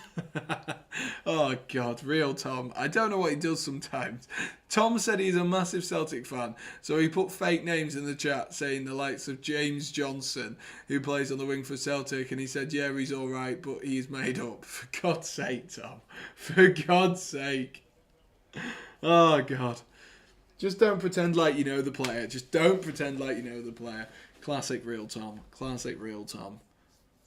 Speaker 1: oh God, real Tom. I don't know what he does sometimes. Tom said he's a massive Celtic fan, so he put fake names in the chat saying the likes of James Johnson, who plays on the wing for Celtic, and he said, yeah, he's all right, but he's made up. For God's sake, Tom. For God's sake. Oh God. Just don't pretend like you know the player. Just don't pretend like you know the player. Classic real Tom. Classic real Tom.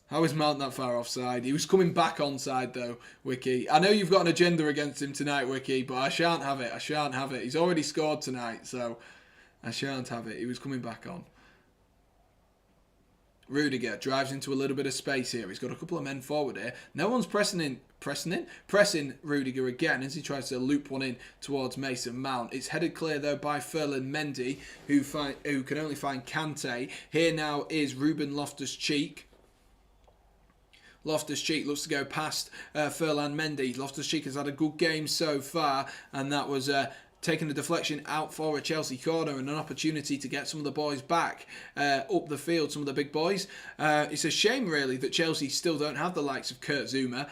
Speaker 1: How is Mount that far offside? He was coming back onside though, Wiki. I know you've got an agenda against him tonight, Wiki, but I shan't have it. I shan't have it. He's already scored tonight, so I shan't have it. He was coming back on. Rudiger drives into a little bit of space here. He's got a couple of men forward here. No one's pressing Rudiger again as he tries to loop one in towards Mason Mount. It's headed clear though by Ferland Mendy, who can only find Kante. Here now is Ruben Loftus-Cheek. Loftus-Cheek looks to go past Ferland Mendy. Loftus-Cheek has had a good game so far, and that was taking a deflection out for a Chelsea corner and an opportunity to get some of the boys back up the field, some of the big boys. It's a shame, really, that Chelsea still don't have the likes of Kurt Zouma.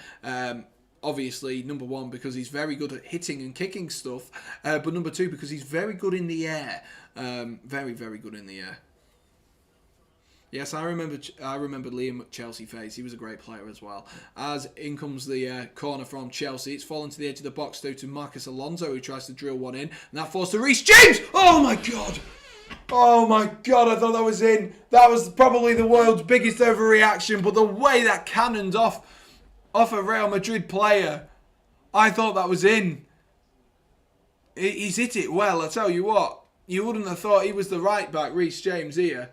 Speaker 1: Obviously, number one, because he's very good at hitting and kicking stuff, but number two, because he's very good in the air. Very, very good in the air. Yes, I remember Liam Chelsea face. He was a great player as well. As in comes the corner from Chelsea. It's fallen to the edge of the box though to Marcus Alonso, who tries to drill one in. And that falls to Reece James! Oh my God! Oh my God, I thought that was in. That was probably the world's biggest overreaction, but the way that cannoned off a Real Madrid player, I thought that was in. He's hit it well, I tell you what. You wouldn't have thought he was the right back, Reece James here.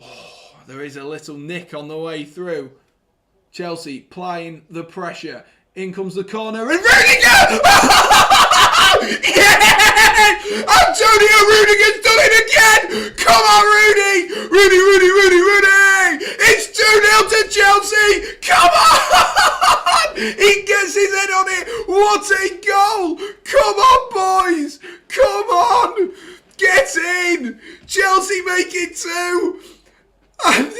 Speaker 1: Oh, there is a little nick on the way through. Chelsea applying the pressure. In comes the corner and Rudiger! Yes! Antonio Rudiger's done it again! Come on, Rudy! Rudy! It's 2-0 to Chelsea! Come on! He gets his head on it! What a goal! Come on, boys! Come on! Get in! Chelsea make it 2! And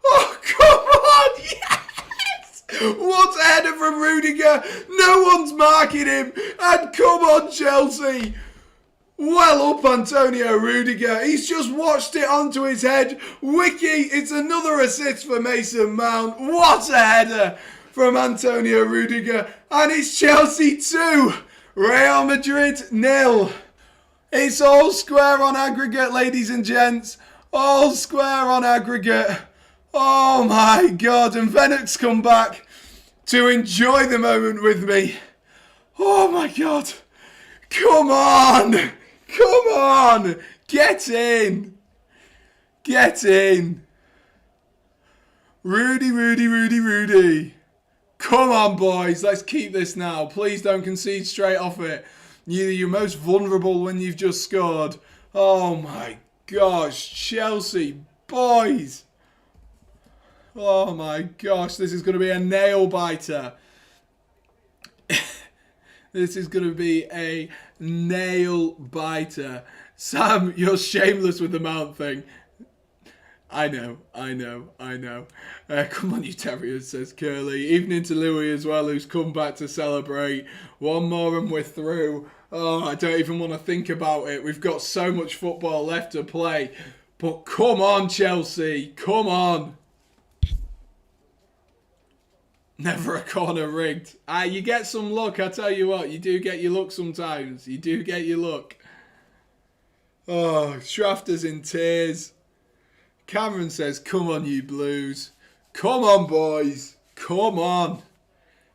Speaker 1: oh, come on! Yes! What a header from Rudiger! No one's marking him! And come on, Chelsea! Well up, Antonio Rudiger. He's just watched it onto his head. Wiki, it's another assist for Mason Mount. What a header from Antonio Rudiger. And it's Chelsea 2, Real Madrid 0. It's all square on aggregate, ladies and gents. All square on aggregate. Oh my God. And Vennock's come back to enjoy the moment with me. Oh my God. Come on. Come on. Get in. Get in. Rudy. Come on, boys. Let's keep this now. Please don't concede straight off it. You're most vulnerable when you've just scored. Oh my gosh, Chelsea, boys. Oh my gosh, this is going to be a nail biter. This is going to be a nail biter. Sam, you're shameless with the Mount thing. I know. Come on, you Terriers, says Curly. Evening to Louis as well, who's come back to celebrate. One more and we're through. Oh, I don't even want to think about it. We've got so much football left to play. But come on, Chelsea. Come on. Never a corner rigged. You get some luck, I tell you what. You do get your luck sometimes. You do get your luck. Oh, Shafter's in tears. Cameron says, come on, you Blues. Come on, boys. Come on.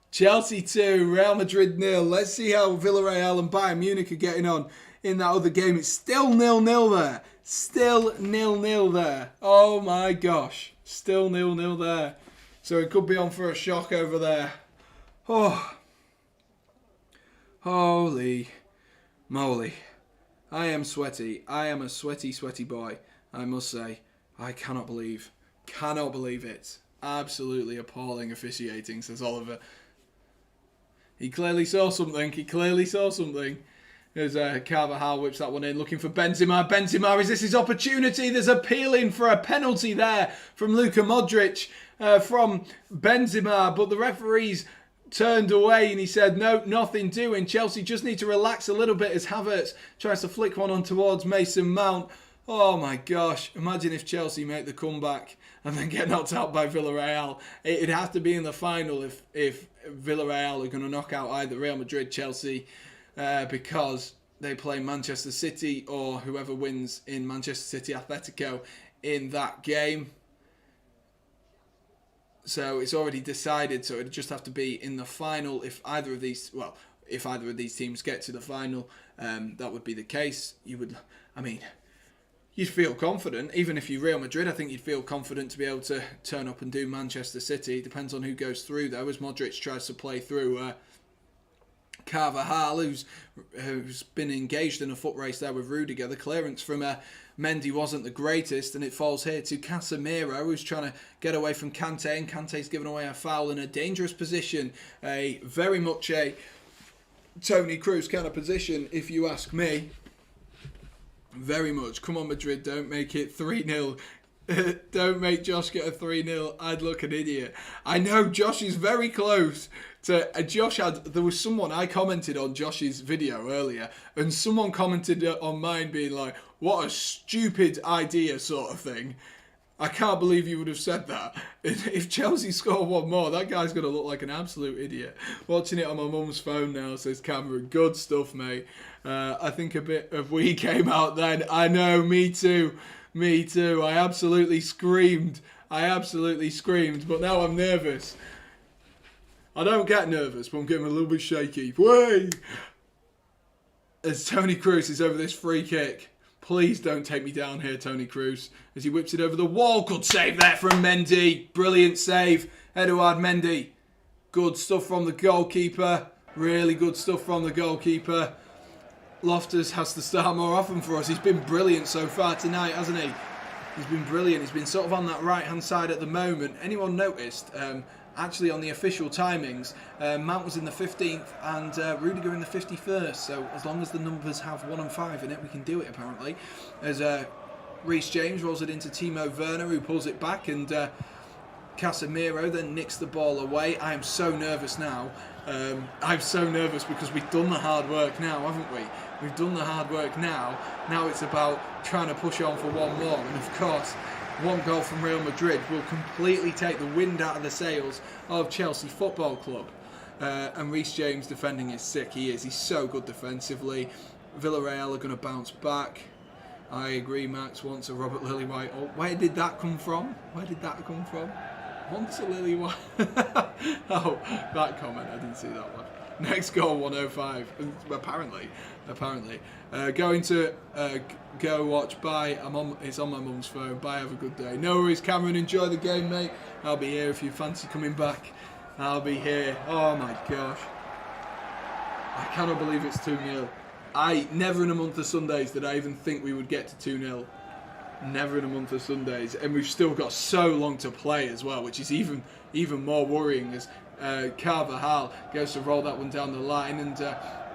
Speaker 1: Chelsea 2, Real Madrid 0. Let's see how Villarreal and Bayern Munich are getting on in that other game. It's still 0-0 there. Still 0-0 there. Oh my gosh. Still 0-0 there. So it could be on for a shock over there. Oh. Holy moly. I am sweaty. I am a sweaty boy, I must say. I cannot believe it. Absolutely appalling officiating, says Oliver. He clearly saw something. As Carvajal whips that one in, looking for Benzema. Benzema, is this his opportunity? There's appealing for a penalty there from Luka Modric, from Benzema, but the referee's turned away and he said, no, nothing doing. Chelsea just need to relax a little bit as Havertz tries to flick one on towards Mason Mount. Oh my gosh, imagine if Chelsea make the comeback and then get knocked out by Villarreal. It'd have to be in the final if Villarreal are going to knock out either Real Madrid, Chelsea, because they play Manchester City or whoever wins in Manchester City Atletico in that game. So it's already decided, so it'd just have to be in the final if either of these teams get to the final. That would be the case. You'd feel confident. Even if you're Real Madrid, I think you'd feel confident to be able to turn up and do Manchester City. Depends on who goes through, though, as Modric tries to play through Carvajal, who's been engaged in a foot race there with Rudiger. The clearance from Mendy wasn't the greatest, and it falls here to Casemiro, who's trying to get away from Kante, and Kante's given away a foul in a dangerous position. Very much a Toni Kroos kind of position, if you ask me. Very much. Come on, Madrid, don't make it 3-0. Don't make Josh get a 3-0. I'd look an idiot. I know Josh is very close to... there was someone, I commented on Josh's video earlier, and someone commented on mine being like, what a stupid idea sort of thing. I can't believe you would have said that. If Chelsea score one more, that guy's going to look like an absolute idiot. Watching it on my mum's phone now, says Cameron. Good stuff, mate. I think a bit of we came out then. I know, me too. Me too. I absolutely screamed. But now I'm nervous. I don't get nervous, but I'm getting a little bit shaky. Way! As Toni Kroos is over this free kick. Please don't take me down here, Toni Kroos. As he whips it over the wall. Good save there from Mendy. Brilliant save. Eduard Mendy. Good stuff from the goalkeeper. Really good stuff from the goalkeeper. Loftus has to start more often for us. He's been brilliant so far tonight, hasn't he? He's been brilliant. He's been sort of on that right-hand side at the moment. Anyone noticed? Actually, on the official timings, Mount was in the 15th and Rudiger in the 51st. So as long as the numbers have 1 and 5 in it, we can do it, apparently. As Reece James rolls it into Timo Werner, who pulls it back, and Casemiro then nicks the ball away. I am so nervous now. I'm so nervous because we've done the hard work now, haven't we? We've done the hard work now. Now it's about trying to push on for one more. And of course, one goal from Real Madrid will completely take the wind out of the sails of Chelsea Football Club. And Reece James defending is sick. He is. He's so good defensively. Villarreal are going to bounce back. I agree, Max wants a Robert Lillywhite. Oh, where did that come from? Wants a Lillywhite. Oh, that comment. I didn't see that one. Next goal, 105. Apparently. Going to go watch. Bye. It's on my mum's phone. Bye. Have a good day. No worries, Cameron. Enjoy the game, mate. I'll be here if you fancy coming back. I'll be here. Oh my gosh. I cannot believe it's 2-0. Never in a month of Sundays did I even think we would get to 2-0. Never in a month of Sundays. And we've still got so long to play as well, which is even more worrying as Carvajal goes to roll that one down the line, and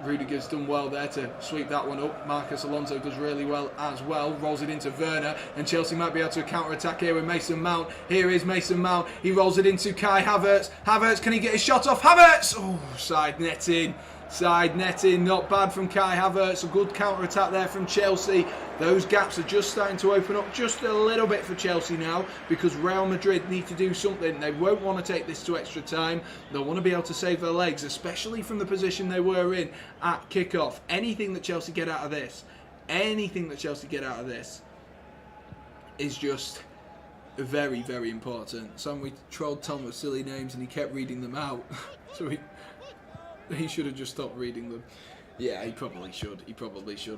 Speaker 1: Rudiger's done well there to sweep that one up. Marcus Alonso does really well as well, rolls it into Werner, and Chelsea might be able to counter-attack here with Mason Mount. Here is Mason Mount. He rolls it into Kai Havertz. Havertz, can he get his shot off? Havertz! Oh, side netting. Not bad from Kai Havertz. A good counter-attack there from Chelsea. Those gaps are just starting to open up just a little bit for Chelsea now, because Real Madrid need to do something. They won't want to take this to extra time. They'll want to be able to save their legs, especially from the position they were in at kickoff. Anything that Chelsea get out of this is just very, very important. So we trolled Tom with silly names and he kept reading them out. So he should have just stopped reading them. Yeah, he probably should.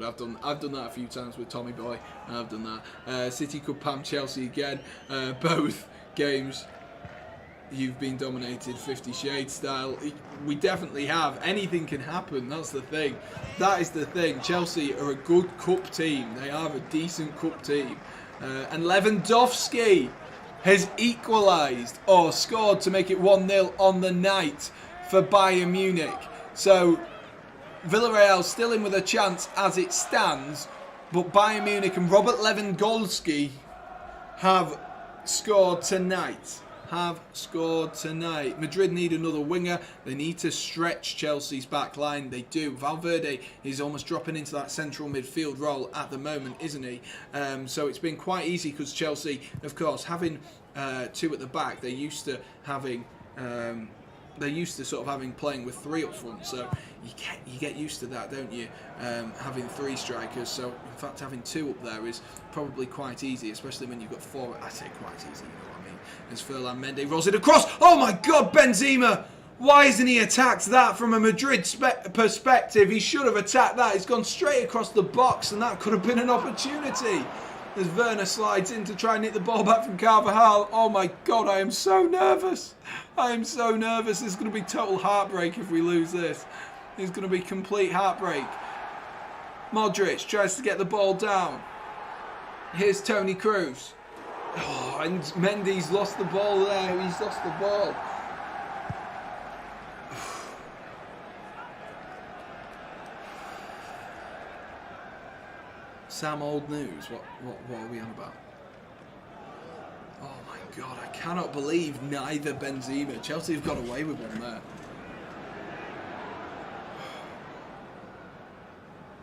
Speaker 1: I've done that a few times with Tommy Boy. I've done that. City could pam Chelsea again. Both games you've been dominated 50 Shades style. We definitely have. Anything can happen. That's the thing. That is the thing. Chelsea are a good cup team. They are a decent cup team. And Lewandowski has equalised or scored to make it 1-0 on the night for Bayern Munich. So Villarreal still in with a chance as it stands, but Bayern Munich and Robert Lewandowski have scored tonight. Madrid need another winger. They need to stretch Chelsea's back line. They do. Valverde is almost dropping into that central midfield role at the moment, isn't he? So it's been quite easy because Chelsea, of course, having two at the back, they're used to having playing with three up front. So you get used to that, don't you? Having three strikers. So in fact, having two up there is probably quite easy, especially when you've got four. I say quite easy. You know what I mean? As Ferland Mendy rolls it across. Oh my God, Benzema! Why isn't he attacked that from a Madrid perspective? He should have attacked that. He's gone straight across the box, and that could have been an opportunity. As Werner slides in to try and hit the ball back from Carvajal. Oh my God, I am so nervous. I am so nervous. There's going to be total heartbreak if we lose this. There's going to be complete heartbreak. Modric tries to get the ball down. Here's Toni Kroos. Oh, and Mendy's lost the ball there. He's lost the ball. Sam, old news. What are we on about? Oh my God, I cannot believe neither Benzema. Chelsea have got away with one there.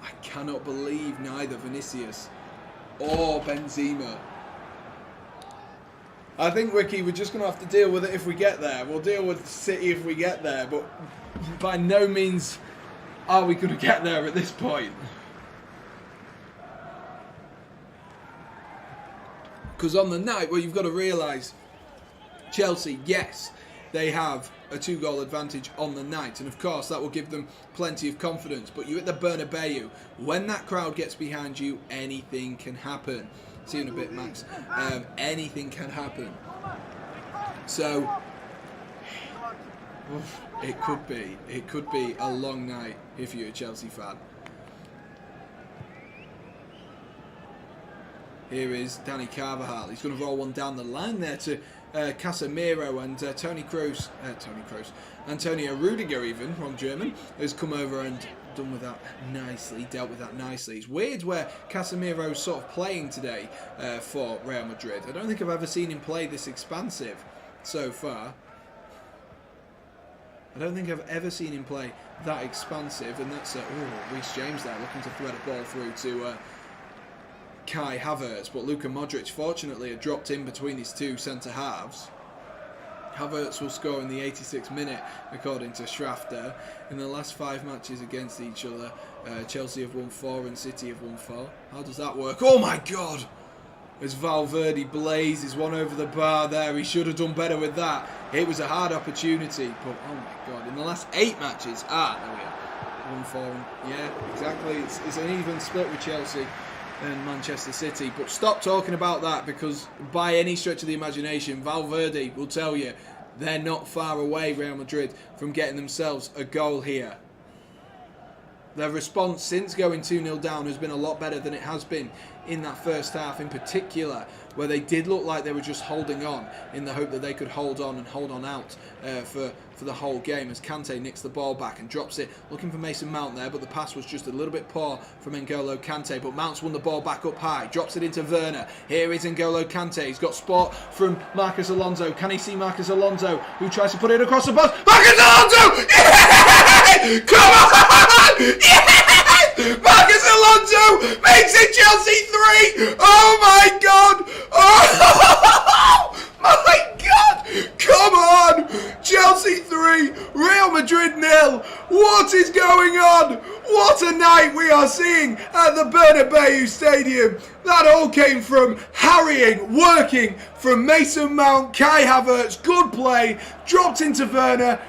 Speaker 1: I cannot believe neither Vinicius or Benzema. I think, Ricky, we're just going to have to deal with it if we get there. We'll deal with City if we get there, but by no means are we going to get there at this point. Because on the night, well, you've got to realise, Chelsea, yes, they have a 2-goal advantage on the night. And of course, that will give them plenty of confidence. But you're at the Bernabeu. When that crowd gets behind you, anything can happen. See you in a bit, Max. Anything can happen. So, it could be a long night if you're a Chelsea fan. Here is Dani Carvajal. He's going to roll one down the line there to Casemiro, and Toni Kroos, Antonio Rudiger even, wrong German, has come over and dealt with that nicely. It's weird where Casemiro's sort of playing today for Real Madrid. I don't think I've ever seen him play this expansive so far. I don't think I've ever seen him play that expansive, and that's Reece James there looking to thread a ball through to Kai Havertz, but Luka Modric fortunately had dropped in between his two centre-halves. Havertz will score in the 86th minute, according to Schrachter. In the last 5 matches against each other, Chelsea have won 4 and City have won 4. How does that work? Oh my God! As Valverde blazes one over the bar there, he should have done better with that. It was a hard opportunity, but oh my God, in the last 8 matches, there we go. 1-4, yeah, exactly. It's an even split with Chelsea and Manchester City, but stop talking about that, because by any stretch of the imagination, Valverde will tell you they're not far away, Real Madrid, from getting themselves a goal here. Their response since going 2-0 down has been a lot better than it has been in that first half in particular, where they did look like they were just holding on in the hope that they could hold on and hold on out for the whole game, as Kante nicks the ball back and drops it, looking for Mason Mount there, but the pass was just a little bit poor from N'Golo Kante, but Mount's won the ball back up high, drops it into Werner. Here is N'Golo Kante, he's got support from Marcos Alonso. Can he see Marcos Alonso, who tries to put it across the box? Marcos Alonso! Yes! Come on! Yes! Marcos Alonso makes it Chelsea 3! Oh my God! Oh my God! Come on! Chelsea 3, Real Madrid 0. What is going on? What a night we are seeing at the Bernabeu Stadium. That all came from harrying, working from Mason Mount, Kai Havertz, good play, dropped into Werner.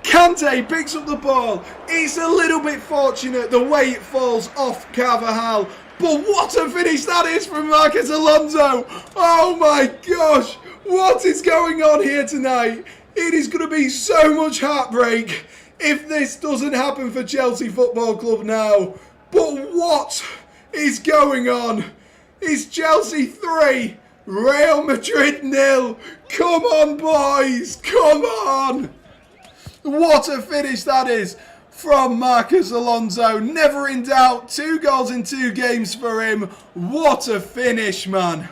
Speaker 1: Kante picks up the ball. It's a little bit fortunate the way it falls off Carvajal. But what a finish that is from Marcos Alonso. Oh my gosh. What is going on here tonight? It is going to be so much heartbreak if this doesn't happen for Chelsea Football Club now. But what is going on? It's Chelsea 3, Real Madrid 0. Come on, boys. Come on. What a finish that is from Marcos Alonso. Never in doubt. 2 goals in 2 games for him. What a finish, man.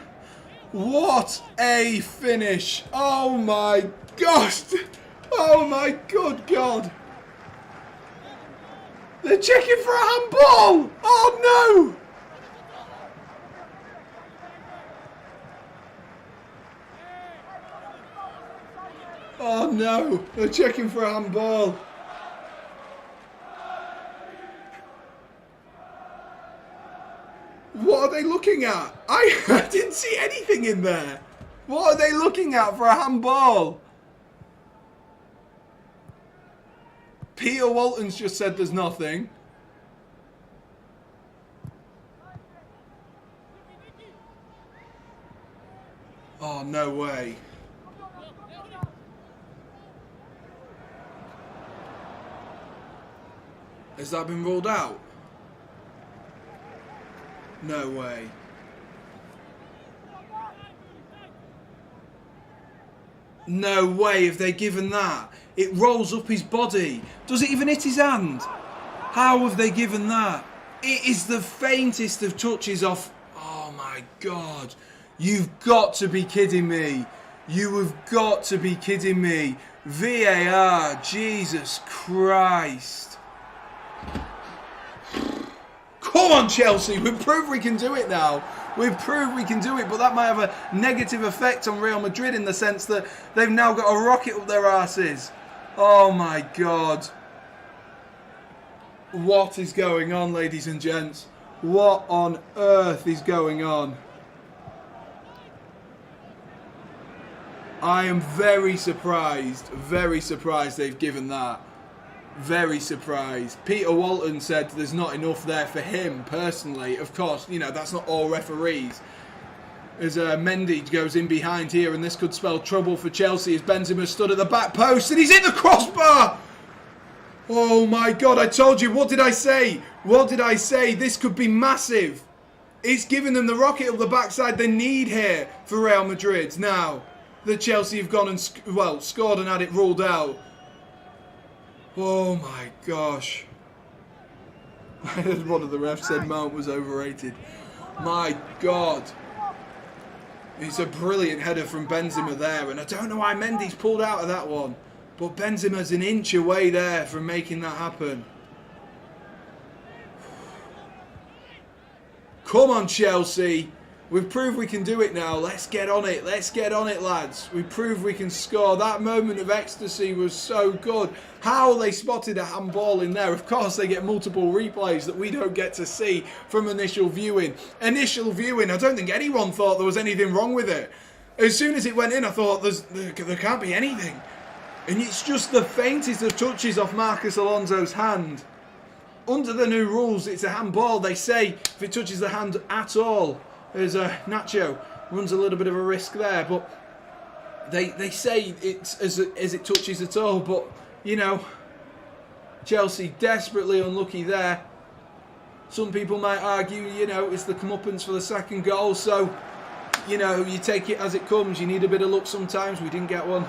Speaker 1: What a finish. Oh my gosh. Oh my good God. They're checking for a handball. Oh no. Oh no, they're checking for a handball. What are they looking at? I didn't see anything in there. What are they looking at for a handball? Peter Walton's just said there's nothing. Oh, no way. Has that been ruled out? No way. No way have they given that. It rolls up his body. Does it even hit his hand? How have they given that? It is the faintest of touches off. Oh my God. You've got to be kidding me. You have got to be kidding me. VAR. Jesus Christ. Come on, Chelsea. We've proved we can do it now. We've proved we can do it, but that might have a negative effect on Real Madrid in the sense that they've now got a rocket up their arses. Oh my God. What is going on, ladies and gents? What on earth is going on? I am very surprised they've given that. Very surprised. Peter Walton said there's not enough there for him personally. Of course, you know, that's not all referees. As Mendy goes in behind here, and this could spell trouble for Chelsea as Benzema stood at the back post and he's in the crossbar. Oh my God, I told you. What did I say? What did I say? This could be massive. It's giving them the rocket up the backside they need here for Real Madrid. Now that Chelsea have gone and scored and had it ruled out. Oh my gosh. One of the refs said Mount was overrated. My God. It's a brilliant header from Benzema there. And I don't know why Mendy's pulled out of that one. But Benzema's an inch away there from making that happen. Come on, Chelsea. We've proved we can do it now. Let's get on it. Let's get on it, lads. We proved we can score. That moment of ecstasy was so good. How they spotted a handball in there. Of course, they get multiple replays that we don't get to see from initial viewing. Initial viewing, I don't think anyone thought there was anything wrong with it. As soon as it went in, I thought there can't be anything. And it's just the faintest of touches off Marcos Alonso's hand. Under the new rules, it's a handball. They say if it touches the hand at all, as Nacho runs a little bit of a risk there, but they say it's as it touches at all. But you know, Chelsea desperately unlucky there. Some people might argue, you know, it's the comeuppance for the second goal, so you know you take it as it comes. You need a bit of luck sometimes. We didn't get one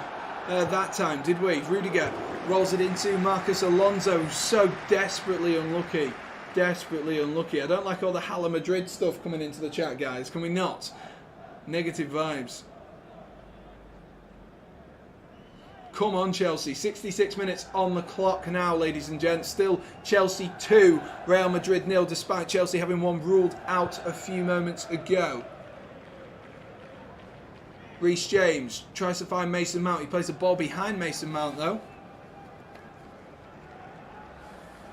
Speaker 1: that time, did we? Rudiger rolls it into Marcos Alonso, so desperately unlucky. Desperately unlucky. I don't like all the Hala Madrid stuff coming into the chat, guys. Can we not? Negative vibes. Come on, Chelsea. 66 minutes on the clock now, ladies and gents. Still Chelsea 2, Real Madrid 0, despite Chelsea having one ruled out a few moments ago. Reece James tries to find Mason Mount. He plays the ball behind Mason Mount, though.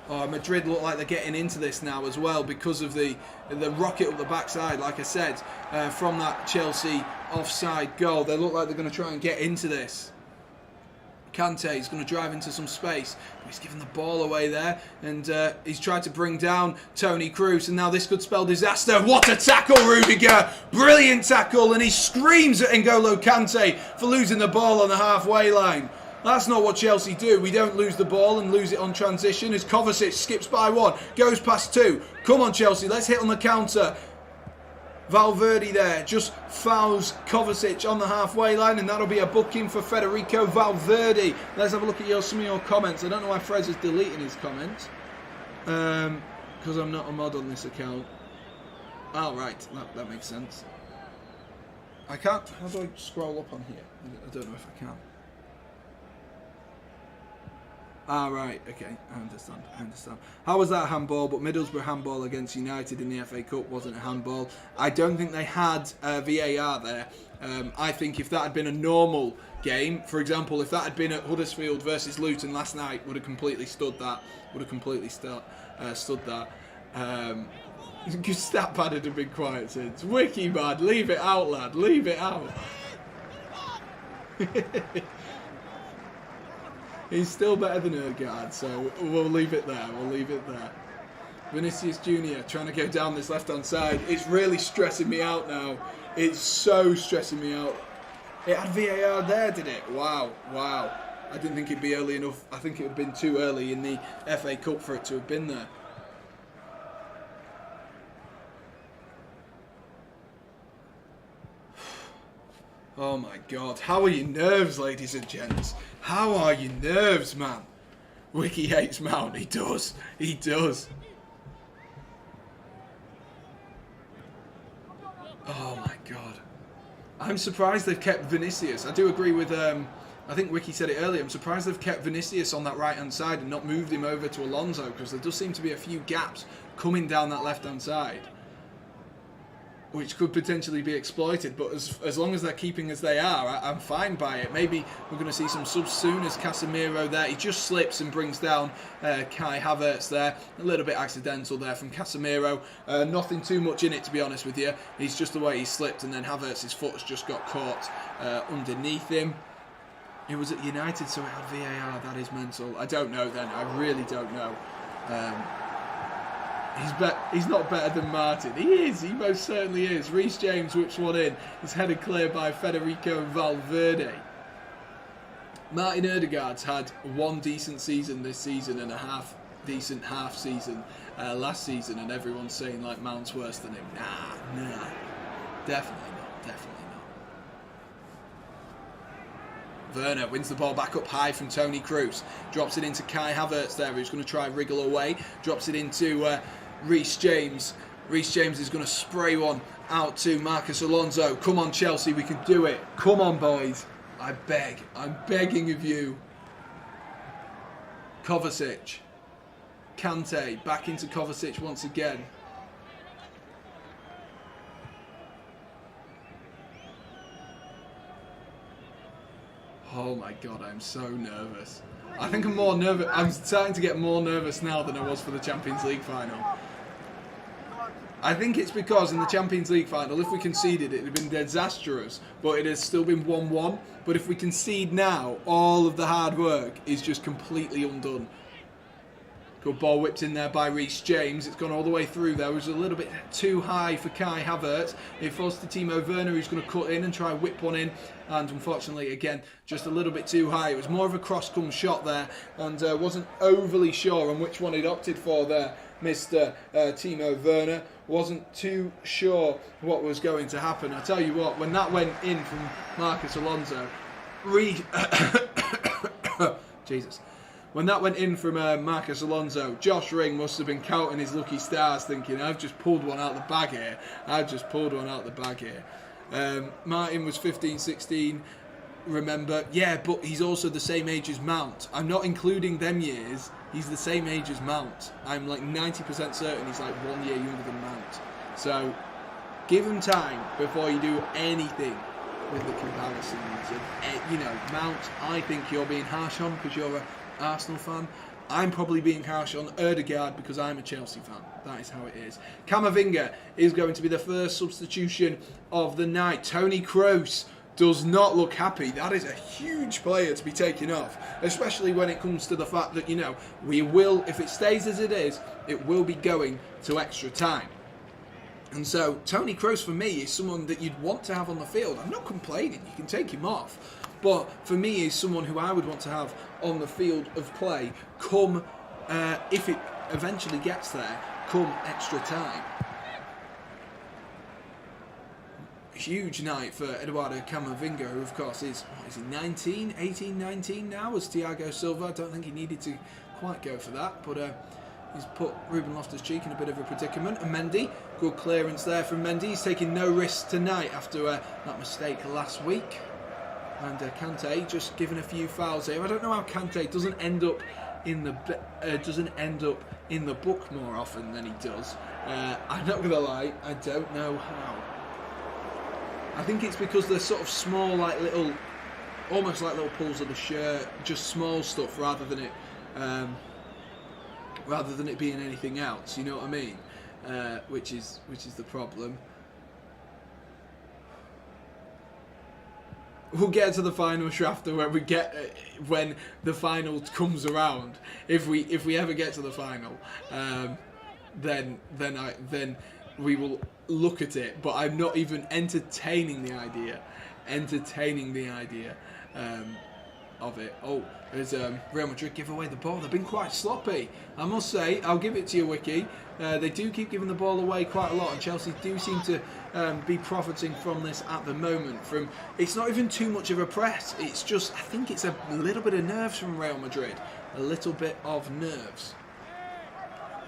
Speaker 1: Oh, Madrid look like they're getting into this now as well because of the rocket up the backside, like I said, from that Chelsea offside goal. They look like they're going to try and get into this. Kante is going to drive into some space. He's given the ball away there, and he's tried to bring down Toni Kroos, and now this could spell disaster. What a tackle, Rudiger! Brilliant tackle, and he screams at N'Golo Kante for losing the ball on the halfway line. That's not what Chelsea do. We don't lose the ball and lose it on transition as Kovacic skips by one, goes past two. Come on, Chelsea, let's hit on the counter. Valverde there just fouls Kovacic on the halfway line, and that'll be a booking for Federico Valverde. Let's have a look at some of your comments. I don't know why Frez is deleting his comments, because I'm not a mod on this account. Oh, right, that makes sense. I can't. How do I scroll up on here? I don't know if I can. Ah, right, okay, I understand. How was that handball? But Middlesbrough handball against United in the FA Cup wasn't a handball. I don't think they had VAR there. I think if that had been a normal game, for example, if that had been at Huddersfield versus Luton last night, would have completely stood that. Stood that. Stat pad had been quiet since. Wiki bad, leave it out, lad, leave it out. He's still better than Ergaard, so we'll leave it there. Vinicius Jr. trying to go down this left-hand side. It's really stressing me out now. It's so stressing me out. It had VAR there, did it? Wow. I didn't think it'd be early enough. I think it would have been too early in the FA Cup for it to have been there. Oh my God, how are your nerves, ladies and gents? How are your nerves, man? Wiki hates Mount, he does. Oh my God. I'm surprised they've kept Vinicius. I do agree with, I think Wiki said it earlier, I'm surprised they've kept Vinicius on that right-hand side and not moved him over to Alonso, because there does seem to be a few gaps coming down that left-hand side, which could potentially be exploited, but as long as they're keeping as they are, I'm fine by it. Maybe we're going to see some subs soon as Casemiro there. He just slips and brings down Kai Havertz there. A little bit accidental there from Casemiro. Nothing too much in it, to be honest with you. It's just the way he slipped, and then Havertz's foot has just got caught underneath him. It was at United, so it had VAR. That is mental. I don't know then. I really don't know. He's not better than Martin. He is. He most certainly is. Reece James whips one in. It's headed clear by Federico Valverde. Martin Ødegaard's had one decent season this season and a decent half season last season, and everyone's saying like Mount's worse than him. Nah. Definitely not. Werner wins the ball back up high from Toni Kroos. Drops it into Kai Havertz there, who's going to try wriggle away. Drops it into Reece James. Reece James is going to spray one out to Marcus Alonso. Come on, Chelsea, we can do it. Come on, boys. I'm begging of you. Kovacic. Kante back into Kovacic once again. Oh my God, I'm so nervous. I think I'm more nervous. I'm starting to get more nervous now than I was for the Champions League final. I think it's because in the Champions League final, if we conceded, it would have been disastrous, but it has still been 1-1. But if we concede now, all of the hard work is just completely undone. Good ball whipped in there by Reece James. It's gone all the way through there. It was a little bit too high for Kai Havertz. It falls to Timo Werner, who's going to cut in and try and whip one in. And unfortunately, again, just a little bit too high. It was more of a cross-come shot there, and wasn't overly sure on which one he'd opted for there. Mr. Timo Werner wasn't too sure what was going to happen. I tell you what, when that went in from Marcus Alonso, Jesus. When that went in from Marcus Alonso, Josh Ring must have been counting his lucky stars, thinking, I've just pulled one out the bag here. Martin was 15, 16, remember. Yeah, but he's also the same age as Mount. I'm not including them years. He's the same age as Mount. I'm like 90% certain he's like 1 year younger than Mount. So give him time before you do anything with the comparisons. And, Mount, I think you're being harsh on because you're a Arsenal fan. I'm probably being harsh on Ødegaard because I'm a Chelsea fan. That is how it is. Camavinga is going to be the first substitution of the night. Toni Kroos does not look happy. That is a huge player to be taken off, especially when it comes to the fact that, we will, if it stays as it is, it will be going to extra time. And so Toni Kroos for me is someone that you'd want to have on the field. I'm not complaining, you can take him off. But for me, he's someone who I would want to have on the field of play come, if it eventually gets there, come extra time. huge night for Eduardo Camavinga, who of course is 18, 19 now as Thiago Silva. I don't think he needed to quite go for that, but he's put Ruben Loftus-Cheek in a bit of a predicament. And Mendy, good clearance there from Mendy. He's taking no risks tonight after that mistake last week. And Kante just given a few fouls here. I don't know how Kante doesn't end up in the book more often than he does. I'm not gonna lie, I don't know how. I think it's because they're sort of small, like little, almost like little pulls of the shirt, just small stuff rather than it being anything else. You know what I mean? Which is the problem. We'll get to the final, Shafter, when the final comes around. If we ever get to the final, then we will look at it. But I'm not even entertaining the idea of it. Oh, there's Real Madrid give away the ball. They've been quite sloppy, I must say. I'll give it to you, Wiki. They do keep giving the ball away quite a lot, and Chelsea do seem to be profiting from this at the moment. It's not even too much of a press. It's just, I think it's a little bit of nerves from Real Madrid. A little bit of nerves.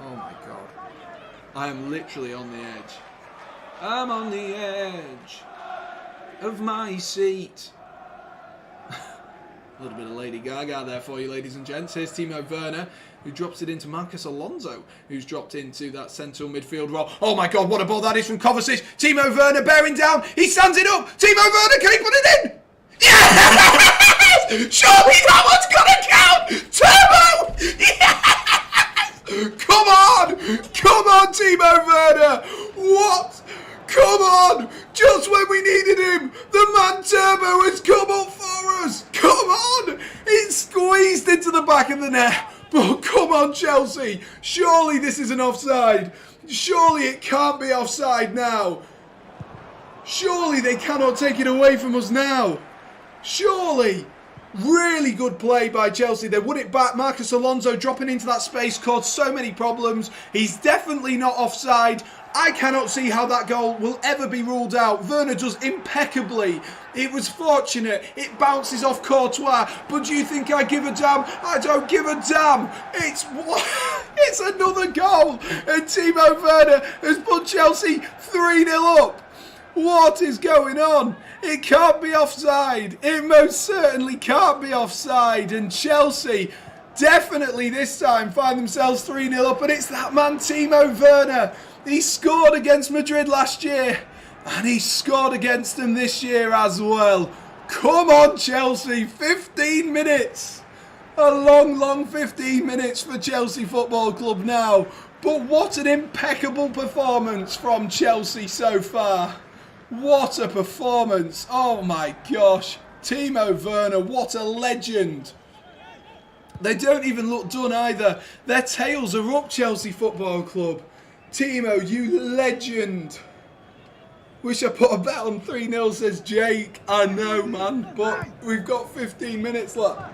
Speaker 1: Oh my God. I am literally on the edge. I'm on the edge of my seat. A little bit of Lady Gaga there for you, ladies and gents. Here's Timo Werner, who drops it into Marcus Alonso, who's dropped into that central midfield role. Oh my God, what a ball that is from Kovacic. Timo Werner bearing down. He stands it up. Timo Werner, can he put it in? Yes! Surely that one's gonna count! Turbo! Yes! Come on, Timo Werner! What? Come on! Just when we needed him, the man Turbo has come up for us! Come on! It's squeezed into the back of the net. But come on, Chelsea! Surely this isn't offside. Surely it can't be offside now. Surely they cannot take it away from us now. Surely. Really good play by Chelsea. They won it back. Marcus Alonso dropping into that space caused so many problems. He's definitely not offside. I cannot see how that goal will ever be ruled out. Werner does impeccably. It was fortunate. It bounces off Courtois. But do you think I give a damn? I don't give a damn. It's another goal. And Timo Werner has put Chelsea 3-0 up. What is going on? It can't be offside. It most certainly can't be offside. And Chelsea definitely this time find themselves 3-0 up. And it's that man Timo Werner. He scored against Madrid last year. And he scored against them this year as well. Come on, Chelsea. 15 minutes. A long 15 minutes for Chelsea Football Club now. But what an impeccable performance from Chelsea so far. What a performance. Oh my gosh. Timo Werner, what a legend. They don't even look done either. Their tails are up, Chelsea Football Club. Timo, you legend. Wish I put a bet on 3-0, says Jake. I know, man, but we've got 15 minutes left.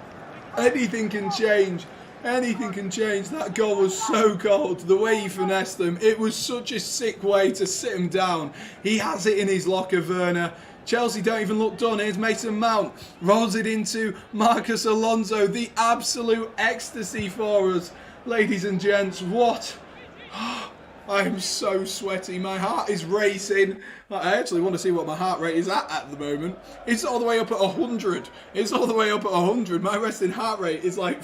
Speaker 1: Anything can change. Anything can change. That goal was so cold. The way he finessed them. It was such a sick way to sit him down. He has it in his locker, Werner. Chelsea don't even look done. Here's Mason Mount. Rolls it into Marcus Alonso. The absolute ecstasy for us. Ladies and gents, what? I am so sweaty. My heart is racing. I actually want to see what my heart rate is at the moment. It's all the way up at 100. It's all the way up at 100. My resting heart rate is like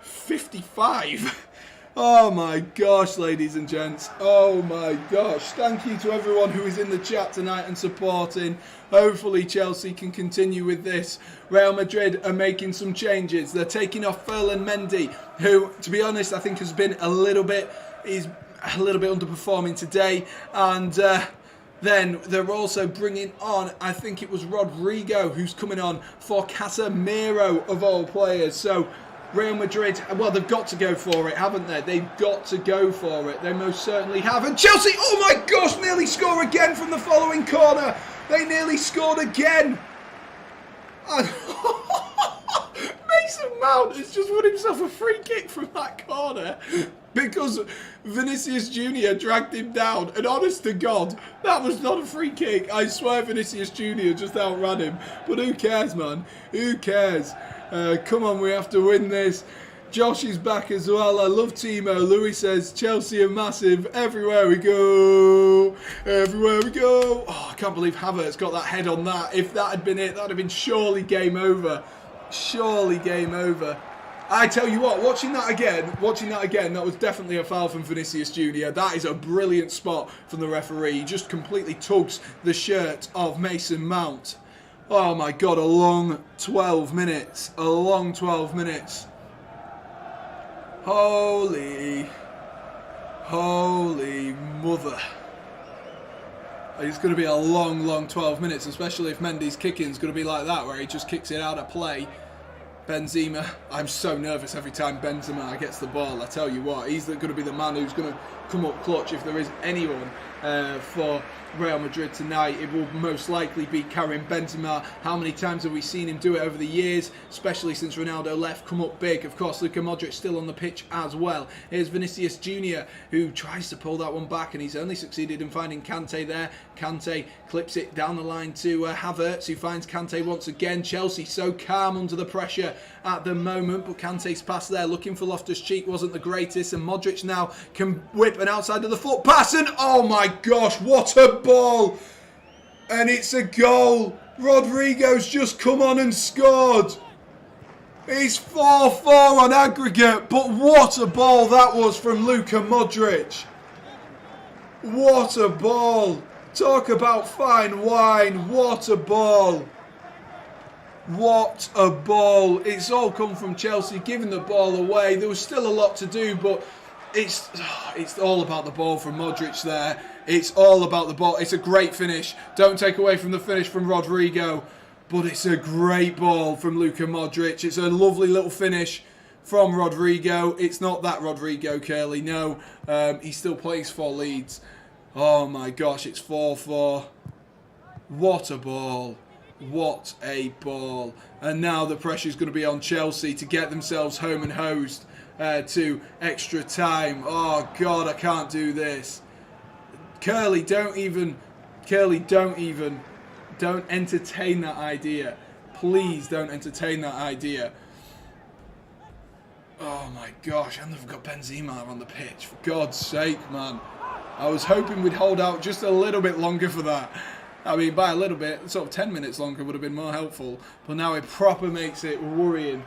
Speaker 1: 55. Oh my gosh, ladies and gents. Oh my gosh. Thank you to everyone who is in the chat tonight and supporting. Hopefully Chelsea can continue with this. Real Madrid are making some changes. They're taking off Ferland Mendy, who, to be honest, I think has been a little bit underperforming today. And then they're also bringing on, I think it was Rodrigo, who's coming on for Casemiro of all players. So Real Madrid, well, they've got to go for it, haven't they? They've got to go for it. They most certainly have. And Chelsea, oh my gosh, nearly score again from the following corner. They nearly scored again. Mason Mount has just won himself a free kick from that corner because Vinicius Junior dragged him down. And honest to God, that was not a free kick. I swear Vinicius Junior just outran him. But who cares, man? Who cares? Come on, we have to win this. Josh is back as well. I love Timo. Louis says Chelsea are massive. Everywhere we go. Everywhere we go. Oh, I can't believe Havertz got that head on that. If that had been it, that would have been surely game over. Surely game over. I tell you what, watching that again, that was definitely a foul from Vinicius Junior. That is a brilliant spot from the referee. He just completely tugs the shirt of Mason Mount. Oh my God, a long 12 minutes. A long 12 minutes. Holy mother. It's going to be a long 12 minutes, especially if Mendy's kicking is going to be like that, where he just kicks it out of play. Benzema, I'm so nervous every time Benzema gets the ball. I tell you what, he's going to be the man who's going to come up clutch. If there is anyone for Real Madrid tonight, it will most likely be Karim Benzema. How many times have we seen him do it over the years, especially since Ronaldo left, come up big? Of course, Luka Modric still on the pitch as well. Here's Vinicius Junior, who tries to pull that one back, and he's only succeeded in finding Kante there. Kante clips it down the line to Havertz, who finds Kante once again. Chelsea so calm under the pressure at the moment, but Kante's pass there, looking for Loftus-Cheek, wasn't the greatest, and Modric now can whip an outside of the foot pass, and oh my gosh, what a ball! And it's a goal. Rodrigo's just come on and scored. It's 4-4 on aggregate, but what a ball that was from Luka Modric. What a ball. Talk about fine wine. What a ball. What a ball. It's all come from Chelsea giving the ball away. There was still a lot to do, but it's all about the ball from Modric there. It's all about the ball. It's a great finish. Don't take away from the finish from Rodrigo, but it's a great ball from Luka Modric. It's a lovely little finish from Rodrigo. It's not that Rodrigo, Curly. No, he still plays for Leeds. Oh my gosh, it's 4-4. What a ball. What a ball. And now the pressure is going to be on Chelsea to get themselves home and hosed to extra time. Oh God, I can't do this. Curly, don't entertain that idea. Please don't entertain that idea. Oh my gosh, and they've got Benzema on the pitch. For God's sake, man. I was hoping we'd hold out just a little bit longer for that. I mean, by a little bit, sort of 10 minutes longer would have been more helpful. But now it proper makes it worrying.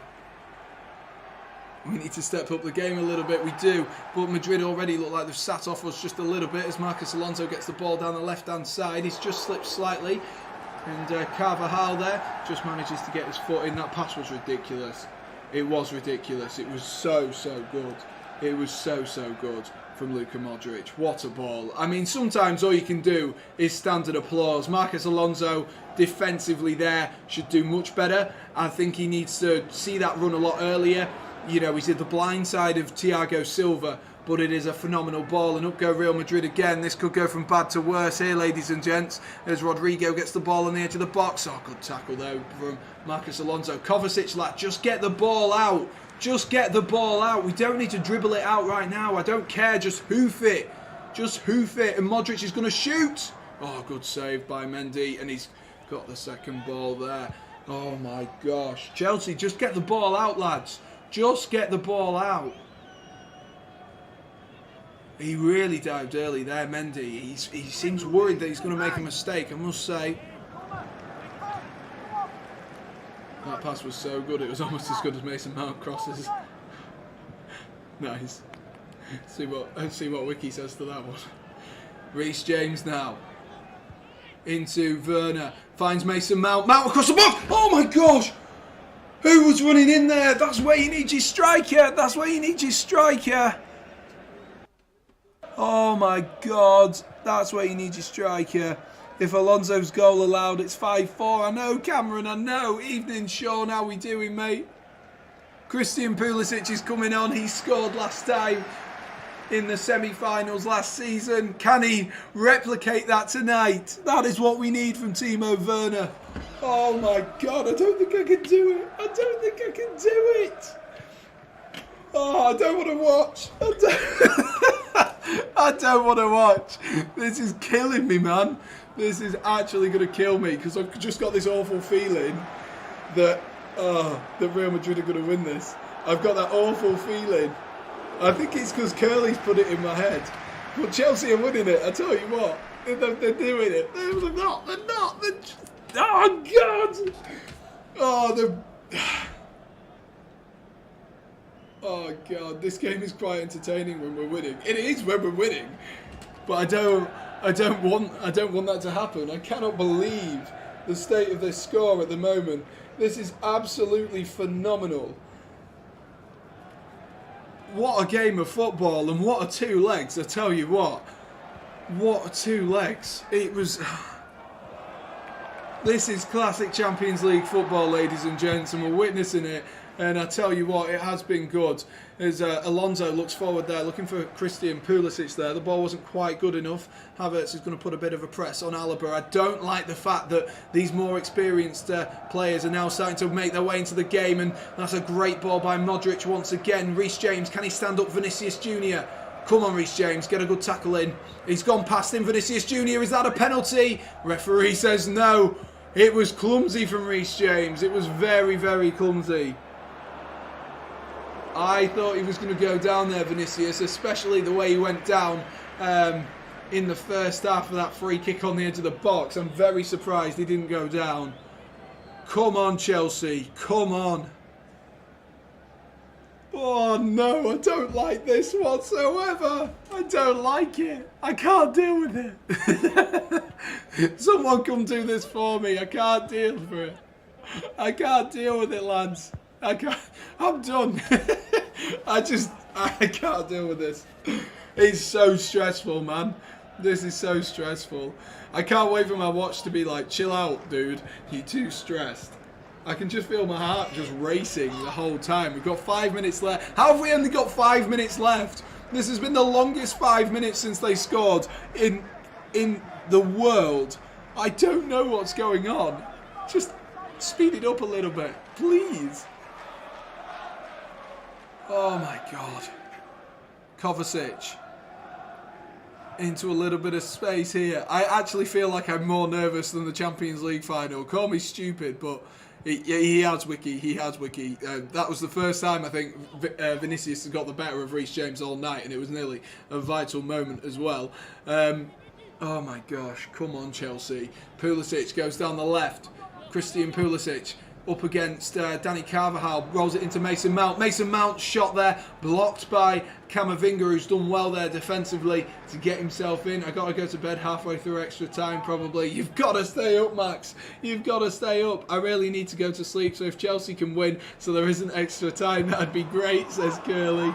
Speaker 1: We need to step up the game a little bit, we do. But Madrid already look like they've sat off us just a little bit as Marcos Alonso gets the ball down the left-hand side. He's just slipped slightly. And Carvajal there just manages to get his foot in. That pass was ridiculous. It was ridiculous. It was so good. It was so good from Luka Modric. What a ball. I mean, sometimes all you can do is standard applause. Marcos Alonso defensively there should do much better. I think he needs to see that run a lot earlier. You know, he's at the blind side of Thiago Silva, but it is a phenomenal ball. And up go Real Madrid again. This could go from bad to worse here, ladies and gents, as Rodrigo gets the ball on the edge of the box. Oh, good tackle there from Marcos Alonso. Kovacic, lad, just get the ball out. Just get the ball out. We don't need to dribble it out right now. I don't care. Just hoof it. Just hoof it. And Modric is going to shoot. Oh, good save by Mendy. And he's got the second ball there. Oh, my gosh. Chelsea, just get the ball out, lads. Just get the ball out. He really dived early there, Mendy. He seems worried that he's going to make a mistake, I must say. That pass was so good, it was almost as good as Mason Mount crosses. Nice. See what Wiki says to that one. Reece James now. Into Werner. Finds Mason Mount. Mount across the box! Oh my gosh! Who was running in there? That's where you need your striker. That's where you need your striker. Oh my God. That's where you need your striker. If Alonso's goal allowed, it's 5-4. I know, Cameron, I know. Evening, Sean, how we doing, mate? Christian Pulisic is coming on. He scored last time in the semi-finals last season. Can he replicate that tonight? That is what we need from Timo Werner. Oh my God, I don't think I can do it. I don't think I can do it. Oh, I don't want to watch. I don't want to watch. This is killing me, man. This is actually going to kill me because I've just got this awful feeling that Real Madrid are going to win this. I've got that awful feeling. I think it's because Curly's put it in my head. But Chelsea are winning it, I tell you what. They're doing it. They're not. They're just, oh, God. Oh, oh, God. This game is quite entertaining when we're winning. It is when we're winning. But I don't want that to happen. I cannot believe the state of this score at the moment. This is absolutely phenomenal. What a game of football, and what a two legs, I tell you what. What a two legs. It was... This is classic Champions League football, ladies and gents, and we're witnessing it. And I tell you what, it has been good. As Alonso looks forward there, looking for Christian Pulisic there. The ball wasn't quite good enough. Havertz is going to put a bit of a press on Alaba. I don't like the fact that these more experienced players are now starting to make their way into the game. And that's a great ball by Modric once again. Reece James, can he stand up Vinicius Jr.? Come on, Reece James, get a good tackle in. He's gone past him, Vinicius Jr. Is that a penalty? Referee says no. It was clumsy from Reece James. It was very, very clumsy. I thought he was going to go down there, Vinicius, especially the way he went down in the first half of that free kick on the edge of the box. I'm very surprised he didn't go down. Come on, Chelsea. Come on. Oh, no, I don't like this whatsoever. I don't like it. I can't deal with it. Someone come do this for me. I can't deal with it. I can't deal with it, lads. I can't. I'm done. I can't deal with this. It's so stressful, man. This is so stressful. I can't wait for my watch to be like, chill out, dude. You're too stressed. I can just feel my heart just racing the whole time. We've got 5 minutes left. How have we only got 5 minutes left? This has been the longest 5 minutes since they scored in the world. I don't know what's going on. Just speed it up a little bit, please. Oh my God. Kovacic. Into a little bit of space here. I actually feel like I'm more nervous than the Champions League final. Call me stupid, but he has Wiki. He has Wiki. That was the first time I think Vinicius has got the better of Reece James all night, and it was nearly a vital moment as well. Oh my gosh. Come on, Chelsea. Pulisic goes down the left. Christian Pulisic up against Danny Carvajal, rolls it into Mason Mount. Mason Mount shot there, blocked by Camavinga, who's done well there defensively to get himself in. I got to go to bed halfway through extra time probably. You've got to stay up, Max. You've got to stay up. I really need to go to sleep, so if Chelsea can win so there isn't extra time, that'd be great, says Curly.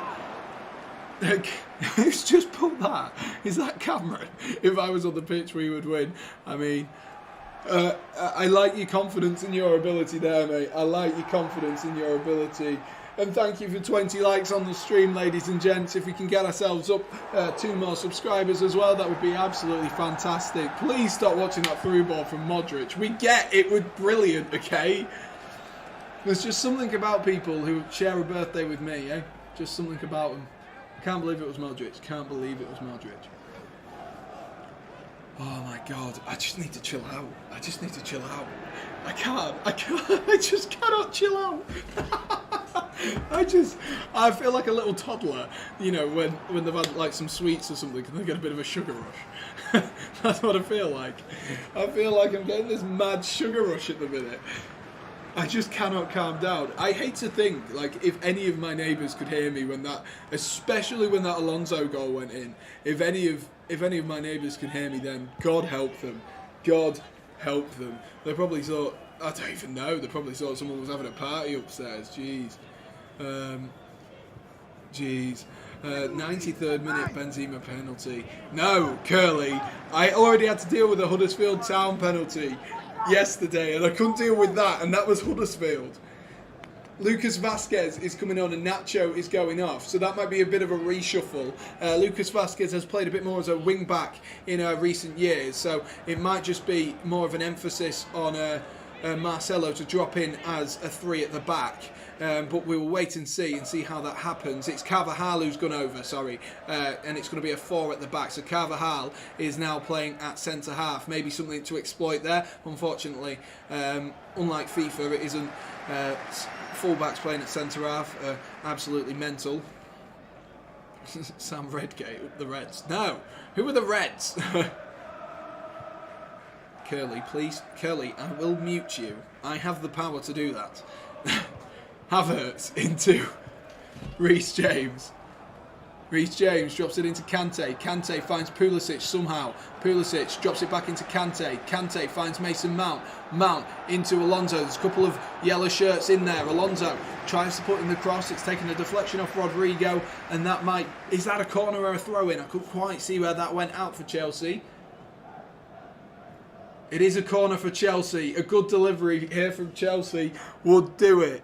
Speaker 1: Who's just put that? Is that Cameron? If I was on the pitch, we would win. I mean... I like your confidence in your ability there, mate. I like your confidence in your ability. And thank you for 20 likes on the stream, ladies and gents. If we can get ourselves up 2 more subscribers as well, that would be absolutely fantastic. Please stop watching that through ball from Modric. We get it was brilliant, okay? There's just something about people who share a birthday with me, eh? Just something about them. Can't believe it was Modric. Can't believe it was Modric. Oh my God, I just need to chill out. I just need to chill out. I just cannot chill out. I feel like a little toddler, you know, when they've had like some sweets or something and they get a bit of a sugar rush. That's what I feel like. I feel like I'm getting this mad sugar rush at the minute. I just cannot calm down. I hate to think, like, if any of my neighbours could hear me when that, especially when that Alonso goal went in, if any of my neighbours could hear me then, God help them. God help them. They probably thought, I don't even know, they probably thought someone was having a party upstairs. Jeez. 93rd minute Benzema penalty. No, Curly. I already had to deal with a Huddersfield Town penalty yesterday, and I couldn't deal with that, and that was Huddersfield. Lucas Vazquez is coming on and Nacho is going off, so that might be a bit of a reshuffle. Lucas Vazquez has played a bit more as a wing back in recent years, so it might just be more of an emphasis on Marcelo to drop in as a 3 at the back. But we will wait and see how that happens. It's Carvajal who's gone over, sorry, and it's going to be a 4 at the back. So Carvajal is now playing at centre half. Maybe something to exploit there. Unfortunately, unlike FIFA, it isn't. Fullbacks playing at centre half, absolutely mental. Sam Redgate, the Reds. No, who are the Reds? Curly, please, Curly, I will mute you. I have the power to do that. Havertz into Reece James. Reece James drops it into Kante. Kante finds Pulisic somehow. Pulisic drops it back into Kante. Kante finds Mason Mount. Mount into Alonso. There's a couple of yellow shirts in there. Alonso tries to put in the cross. It's taken a deflection off Rodrigo. And that might... Is that a corner or a throw-in? I couldn't quite see where that went out for Chelsea. It is a corner for Chelsea. A good delivery here from Chelsea would do it.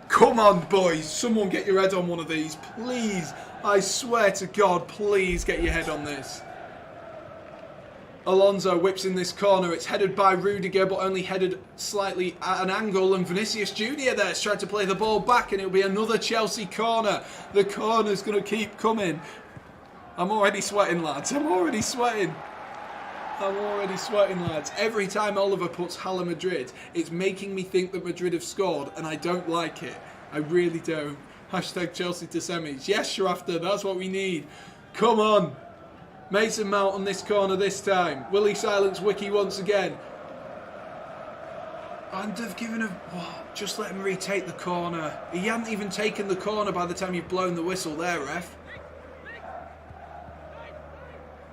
Speaker 1: Come on, boys. Someone get your head on one of these. Please. I swear to God, please get your head on this. Alonso whips in this corner. It's headed by Rudiger, but only headed slightly at an angle. And Vinicius Jr. there's tried to play the ball back, and it'll be another Chelsea corner. The corner's going to keep coming. I'm already sweating, lads. I'm already sweating, lads. Every time Oliver puts Hala Madrid, it's making me think that Madrid have scored, and I don't like it. I really don't. Hashtag Chelsea to semis. Yes, Shrafter, that's what we need. Come on. Mason Mount on this corner this time. Will he silence Wiki once again? And they've given him... Oh, just let him retake the corner. He hadn't even taken the corner by the time you've blown the whistle there, ref.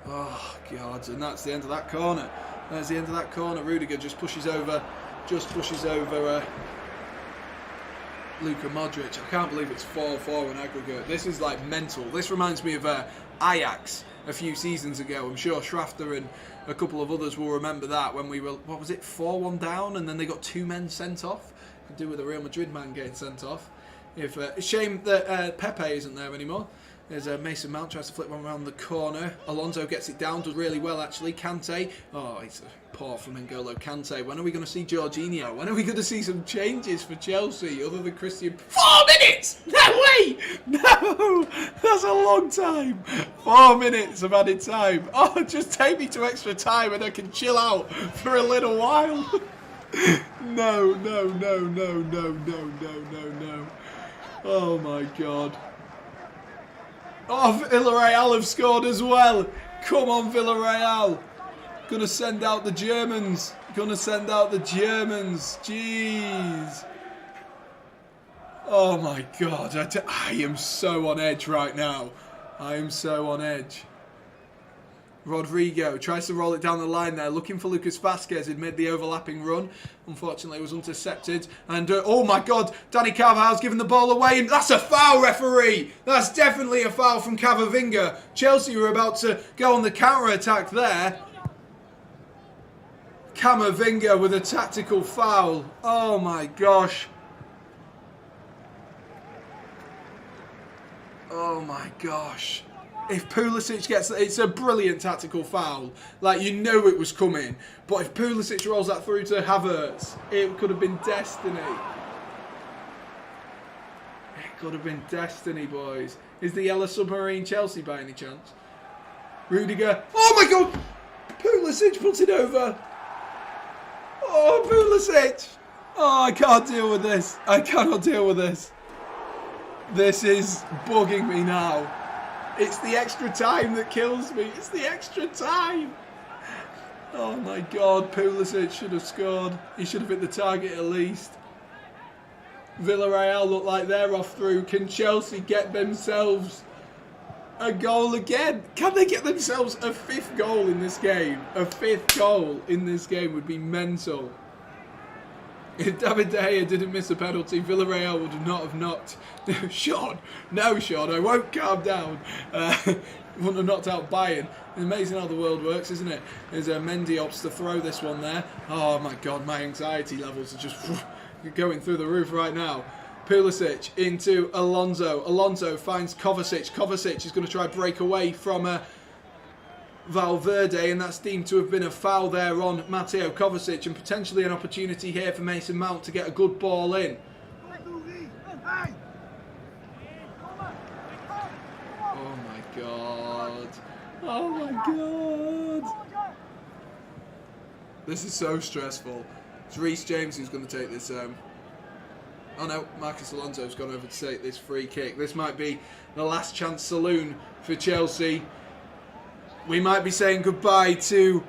Speaker 1: Oh, God. And that's the end of that corner. That's the end of that corner. Rudiger just pushes over... Luka Modric. I can't believe it's 4-4 in aggregate. This is like mental. This reminds me of Ajax a few seasons ago. I'm sure Shrafter and a couple of others will remember that when we were, what was it, 4-1 down, and then they got 2 men sent off. Could do with a Real Madrid man getting sent off. If shame that Pepe isn't there anymore. There's Mason Mount tries to flip one around the corner. Alonso gets it down, does really well actually. Kante, oh, it's a poor from N'Golo Kante. When are we going to see Jorginho? When are we going to see some changes for Chelsea other than Christian? 4 minutes! No way! No! That's a long time. 4 minutes of added time. Oh, just take me to extra time and I can chill out for a little while. No. Oh my God. Oh, Villarreal have scored as well. Come on, Villarreal. Gonna send out the Germans. Jeez. Oh my God. I am so on edge right now. Rodrigo tries to roll it down the line there, looking for Lucas Vazquez. He'd made the overlapping run. Unfortunately, it was intercepted. And, oh my God, Dani Carvajal's given the ball away. And that's a foul, referee. That's definitely a foul from Camavinga. Chelsea were about to go on the counter-attack there. Camavinga with a tactical foul. Oh my gosh. Oh my gosh. If Pulisic gets it, it's a brilliant tactical foul. Like, you know it was coming. But if Pulisic rolls that through to Havertz, it could have been destiny. It could have been destiny, boys. Is the Yellow Submarine Chelsea by any chance? Rudiger. Oh my God! Pulisic puts it over. Oh, Pulisic. Oh, I can't deal with this. I cannot deal with this. This is bugging me now. It's the extra time that kills me. It's the extra time. Oh my God, Pulisic should have scored. He should have hit the target at least. Villarreal look like they're off through. Can Chelsea get themselves a goal again? Can they get themselves a 5th goal in this game? A 5th goal in this game would be mental. If David De Gea didn't miss a penalty, Villarreal would not have knocked... Sean, I won't calm down. Wouldn't have knocked out Bayern. It's amazing how the world works, isn't it? There's a Mendy opts to throw this one there. Oh my God, my anxiety levels are just going through the roof right now. Pulisic into Alonso. Alonso finds Kovacic. Kovacic is going to try and break away from Valverde, and that's deemed to have been a foul there on Mateo Kovacic, and potentially an opportunity here for Mason Mount to get a good ball in. Oh my god. Oh my god. This is so stressful. It's Reece James who's going to take this home. Oh no, Marcus Alonso's gone over to take this free kick. This might be the last chance saloon for Chelsea. We might be saying goodbye to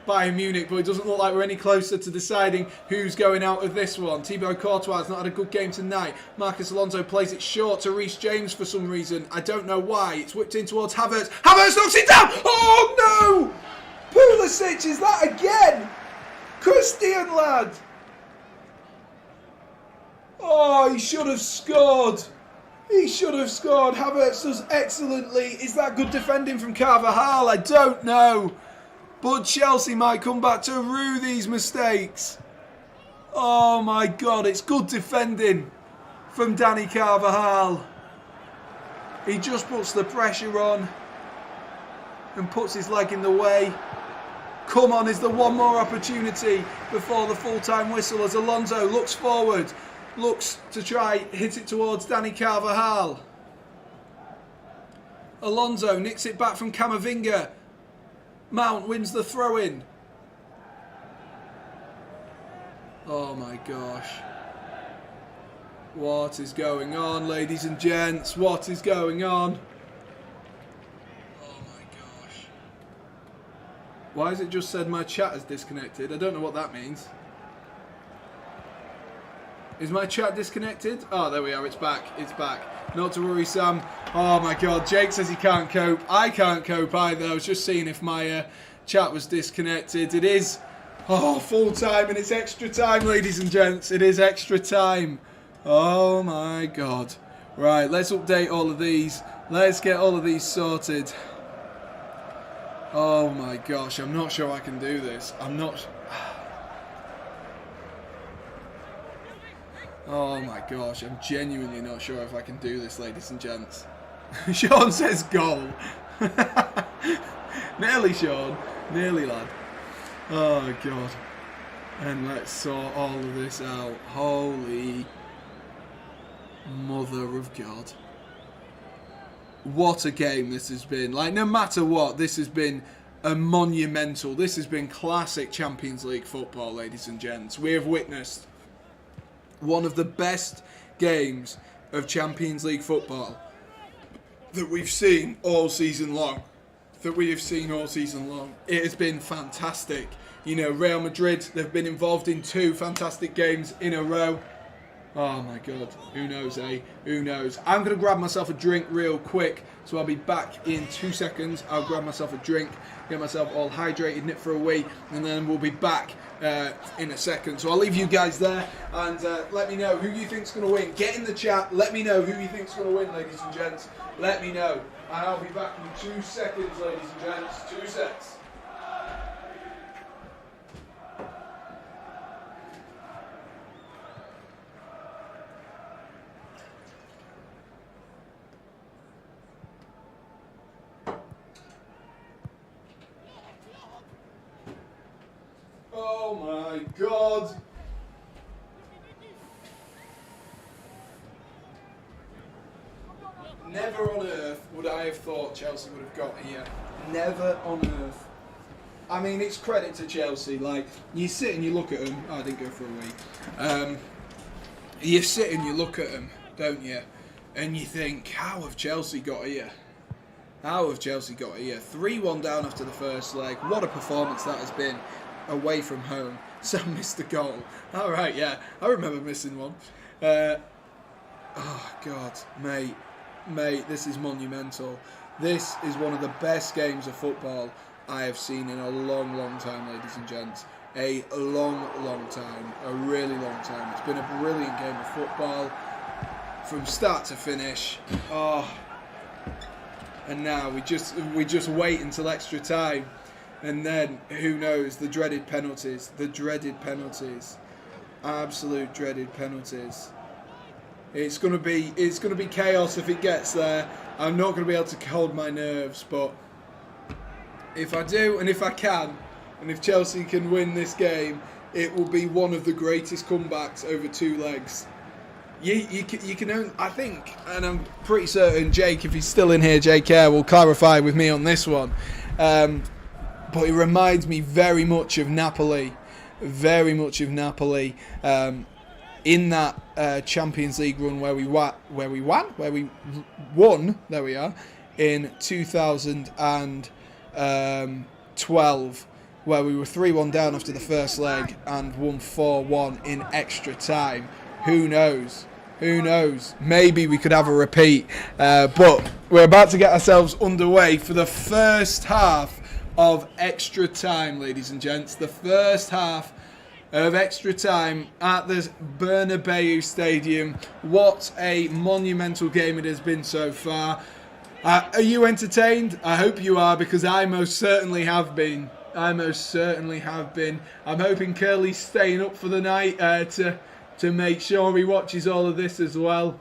Speaker 1: Bayern Munich, but it doesn't look like we're any closer to deciding who's going out of this one. Thibaut Courtois has not had a good game tonight. Marcus Alonso plays it short to Reece James for some reason. I don't know why. It's whipped in towards Havertz. Havertz knocks it down! Oh no! Pulisic, is that again? Christian, lad! Oh, he should have scored. He should have scored. Havertz does excellently. Is that good defending from Carvajal? I don't know. But Chelsea might come back to rue these mistakes. Oh my God, it's good defending from Dani Carvajal. He just puts the pressure on and puts his leg in the way. Come on, is there one more opportunity before the full-time whistle as Alonso looks forward. Looks to try hit it towards Dani Carvajal. Alonso nicks it back from Camavinga. Mount wins the throw-in. Oh my gosh. What is going on, ladies and gents? What is going on? Oh my gosh. Why has it just said my chat is disconnected? I don't know what that means. Is my chat disconnected? Oh, there we are. It's back. It's back. Not to worry, Sam. Oh, my God. Jake says he can't cope. I can't cope either. I was just seeing if my chat was disconnected. It is, full time, and it's extra time, ladies and gents. It is extra time. Oh, my God. Right, let's update all of these. Let's get all of these sorted. Oh, my gosh. I'm not sure I can do this. I'm not... Oh my gosh, I'm genuinely not sure if I can do this, ladies and gents. Sean says goal. Nearly, Sean. Nearly, lad. Oh god. And let's sort all of this out. Holy mother of God. What a game this has been. Like, no matter what, this has been a monumental, this has been classic Champions League football, ladies and gents. We have witnessed one of the best games of Champions League football that we've seen all season long. It has been fantastic. You know, Real Madrid, they've been involved in 2 fantastic games in a row. Oh my God, who knows, eh? Who knows? I'm going to grab myself a drink real quick, so I'll be back in 2 seconds. I'll grab myself a drink, get myself all hydrated, nip for a wee, and then we'll be back in a second. So I'll leave you guys there, and let me know who you think's going to win. Get in the chat, let me know who you think's going to win, ladies and gents. Let me know. And I'll be back in 2 seconds, ladies and gents. 2 seconds. Oh my God. Never on earth would I have thought Chelsea would have got here. Never on earth. I mean, it's credit to Chelsea. Like, you sit and you look at them. Oh, I didn't go for a wee. You sit and you look at them, don't you? And you think, how have Chelsea got here? How have Chelsea got here? 3-1 down after the first leg. What a performance that has been. Away from home. Sam missed the goal. Alright, yeah. I remember missing one. Oh, God. Mate, this is monumental. This is one of the best games of football I have seen in a long, long time, ladies and gents. A long, long time. A really long time. It's been a brilliant game of football from start to finish. Oh. And now we just wait until extra time. And then, who knows, the dreaded penalties. Absolute dreaded penalties. It's gonna be chaos if it gets there. I'm not gonna be able to hold my nerves, but If I do, and if I can, and if Chelsea can win this game, it will be one of the greatest comebacks over 2 legs. You can only, I think, and I'm pretty certain Jake, if he's still in here, Jake Kerr will clarify with me on this one. But it reminds me very much of Napoli. Very much of Napoli. In that Champions League run where we won, there we are, in 2012, where we were 3-1 down after the first leg and won 4-1 in extra time. Who knows? Who knows? Maybe we could have a repeat. But we're about to get ourselves underway for the first half of extra time, ladies and gents. The first half of extra time at the Bernabeu Stadium. What a monumental game it has been so far. Are you entertained? I hope you are, because I most certainly have been. I'm hoping Curly's staying up for the night to make sure he watches all of this as well.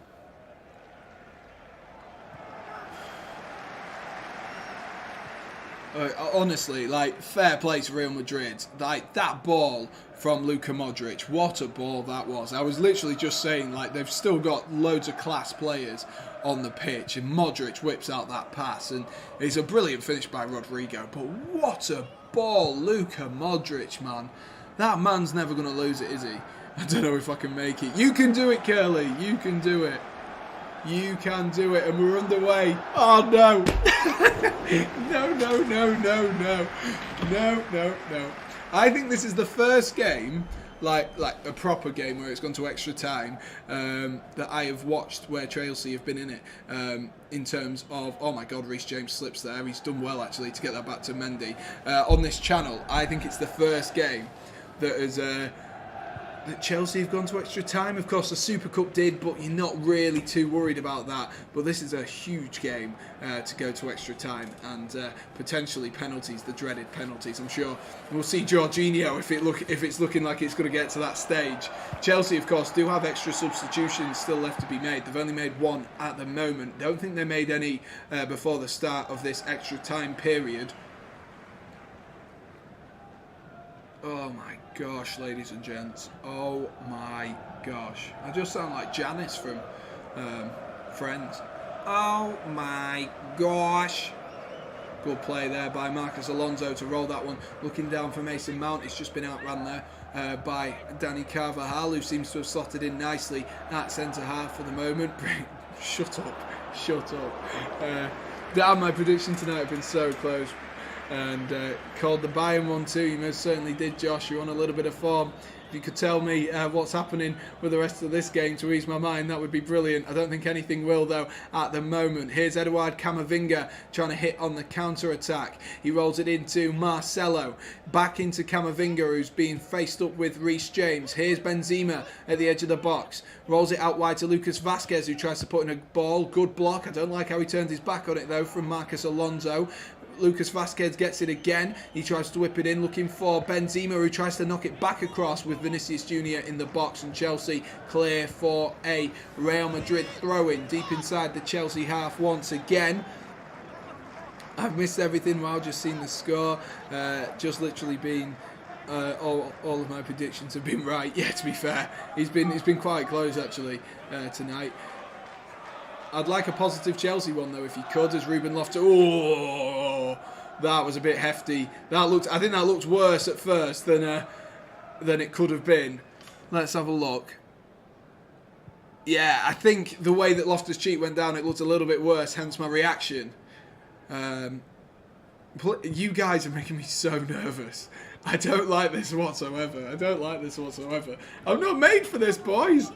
Speaker 1: Honestly, like, fair play to Real Madrid. Like, that ball from Luka Modric, what a ball that was. I was literally just saying, like, they've still got loads of class players on the pitch, and Modric whips out that pass, and it's a brilliant finish by Rodrigo. But what a ball, Luka Modric, man. That man's never going to lose it, is he? I don't know if I can make it. You can do it, Curly. You can do it. You can do it, and we're underway. Oh, no. No. I think this is the first game, like a proper game where it's gone to extra time, that I have watched where Chelsea have been in it. In terms of, oh my God, Reece James slips there. He's done well, actually, to get that back to Mendy. On this channel, I think it's the first game that has... that Chelsea have gone to extra time. Of course, the Super Cup did, but you're not really too worried about that. But this is a huge game to go to extra time, and potentially penalties, the dreaded penalties. I'm sure we'll see Jorginho if it's looking like it's going to get to that stage. Chelsea, of course, do have extra substitutions still left to be made. They've only made one at the moment. Don't think they made any before the start of this extra time period. Oh my gosh, ladies and gents. Oh my gosh. I just sound like Janice from Friends. Oh my gosh. Good play there by Marcus Alonso to roll that one. Looking down for Mason Mount. It's just been outran there by Danny Carvajal, who seems to have slotted in nicely at centre half for the moment. Shut up. Damn, my prediction tonight have been so close. And called the Bayern one too. You most certainly did, Josh. You're on a little bit of form. If you could tell me what's happening with the rest of this game to ease my mind, that would be brilliant. I don't think anything will, though, at the moment. Here's Eduard Camavinga trying to hit on the counter-attack. He rolls it into Marcelo. Back into Camavinga, who's being faced up with Reece James. Here's Benzema at the edge of the box. Rolls it out wide to Lucas Vazquez, who tries to put in a ball. Good block. I don't like how he turned his back on it, though, from Marcus Alonso. Lucas Vazquez gets it again. He tries to whip it in, looking for Benzema, who tries to knock it back across with Vinicius Jr. in the box, and Chelsea clear for a Real Madrid throw-in deep inside the Chelsea half once again. I've missed everything while just seeing the score. Just literally been all of my predictions have been right. Yeah, to be fair, it's been quite close actually tonight. I'd like a positive Chelsea one though, if you could, as Ruben Loftus. Oh, that was a bit hefty. I think that looked worse at first than it could have been. Let's have a look. Yeah, I think the way that Loftus-Cheek went down, it looked a little bit worse. Hence my reaction. You guys are making me so nervous. I don't like this whatsoever. I'm not made for this, boys.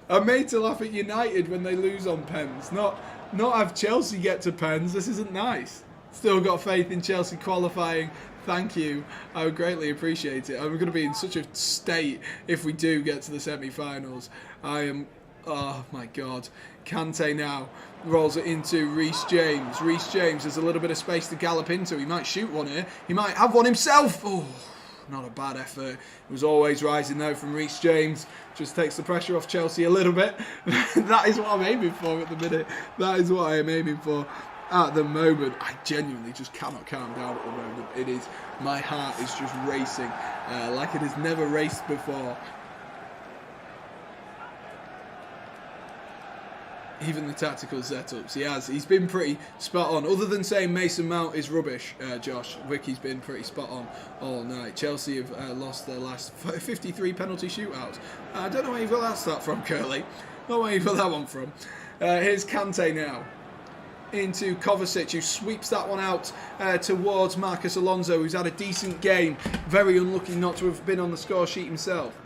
Speaker 1: I'm made to laugh at United when they lose on pens, not have Chelsea get to pens. This isn't nice. Still got faith in Chelsea qualifying. Thank you. I would greatly appreciate it. I'm going to be in such a state if we do get to the semi-finals. Oh my God. Kante now rolls it into Reece James. Reece James has a little bit of space to gallop into. He might shoot one here. He might have one himself. Oh, not a bad effort. It was always rising though from Reece James. Just takes the pressure off Chelsea a little bit. That is what I'm aiming for at the minute. That is what I am aiming for. at the moment. I genuinely just cannot calm down at the moment. It is, my heart is just racing like it has never raced before. Even the tactical setups, he's been pretty spot on. Other than saying Mason Mount is rubbish, Josh, Wicky's been pretty spot on all night. Chelsea have lost their last 53 penalty shootouts. I don't know where you got that stat from, Curly. Not where you got that one from. Here's Kante now into Kovacic, who sweeps that one out towards Marcus Alonso, who's had a decent game. Very unlucky not to have been on the score sheet himself.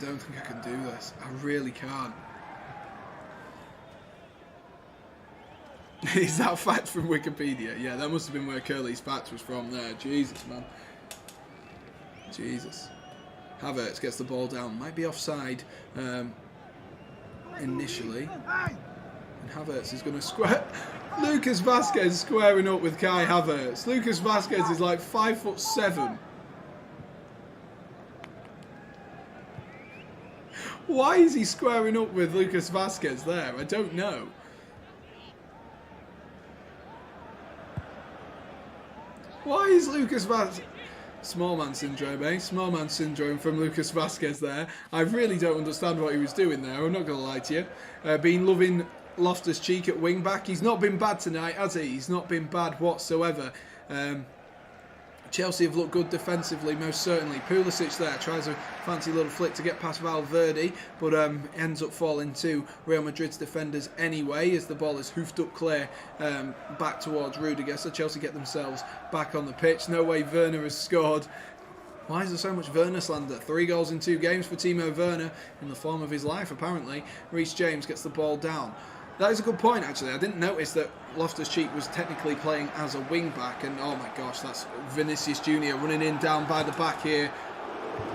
Speaker 1: I don't think I can do this. I really can't. Is that fact from Wikipedia? Yeah, that must have been where Curly's fact was from there. Jesus, man. Jesus. Havertz gets the ball down. Might be offside initially. And Havertz is going to square... Lucas Vazquez squaring up with Kai Havertz. Lucas Vazquez is like 5'7". Why is he squaring up with Lucas Vazquez there? I don't know. Why is Lucas Vazquez... Small man syndrome, eh? Small man syndrome from Lucas Vazquez there. I really don't understand what he was doing there. I'm not going to lie to you. Been loving Loftus-Cheek at wing-back. He's not been bad tonight, has he? He's not been bad whatsoever. Chelsea have looked good defensively, most certainly. Pulisic there tries a fancy little flick to get past Valverde, but ends up falling to Real Madrid's defenders anyway, as the ball is hoofed up clear back towards Rudiger. So Chelsea get themselves back on the pitch. No way Werner has scored. Why is there so much Werner slander? 3 goals in 2 games for Timo Werner, in the form of his life apparently. Reece James gets the ball down. That is a good point, actually. I didn't notice that Loftus-Cheek was technically playing as a wing-back, and oh my gosh, that's Vinicius Junior running in down by the back here.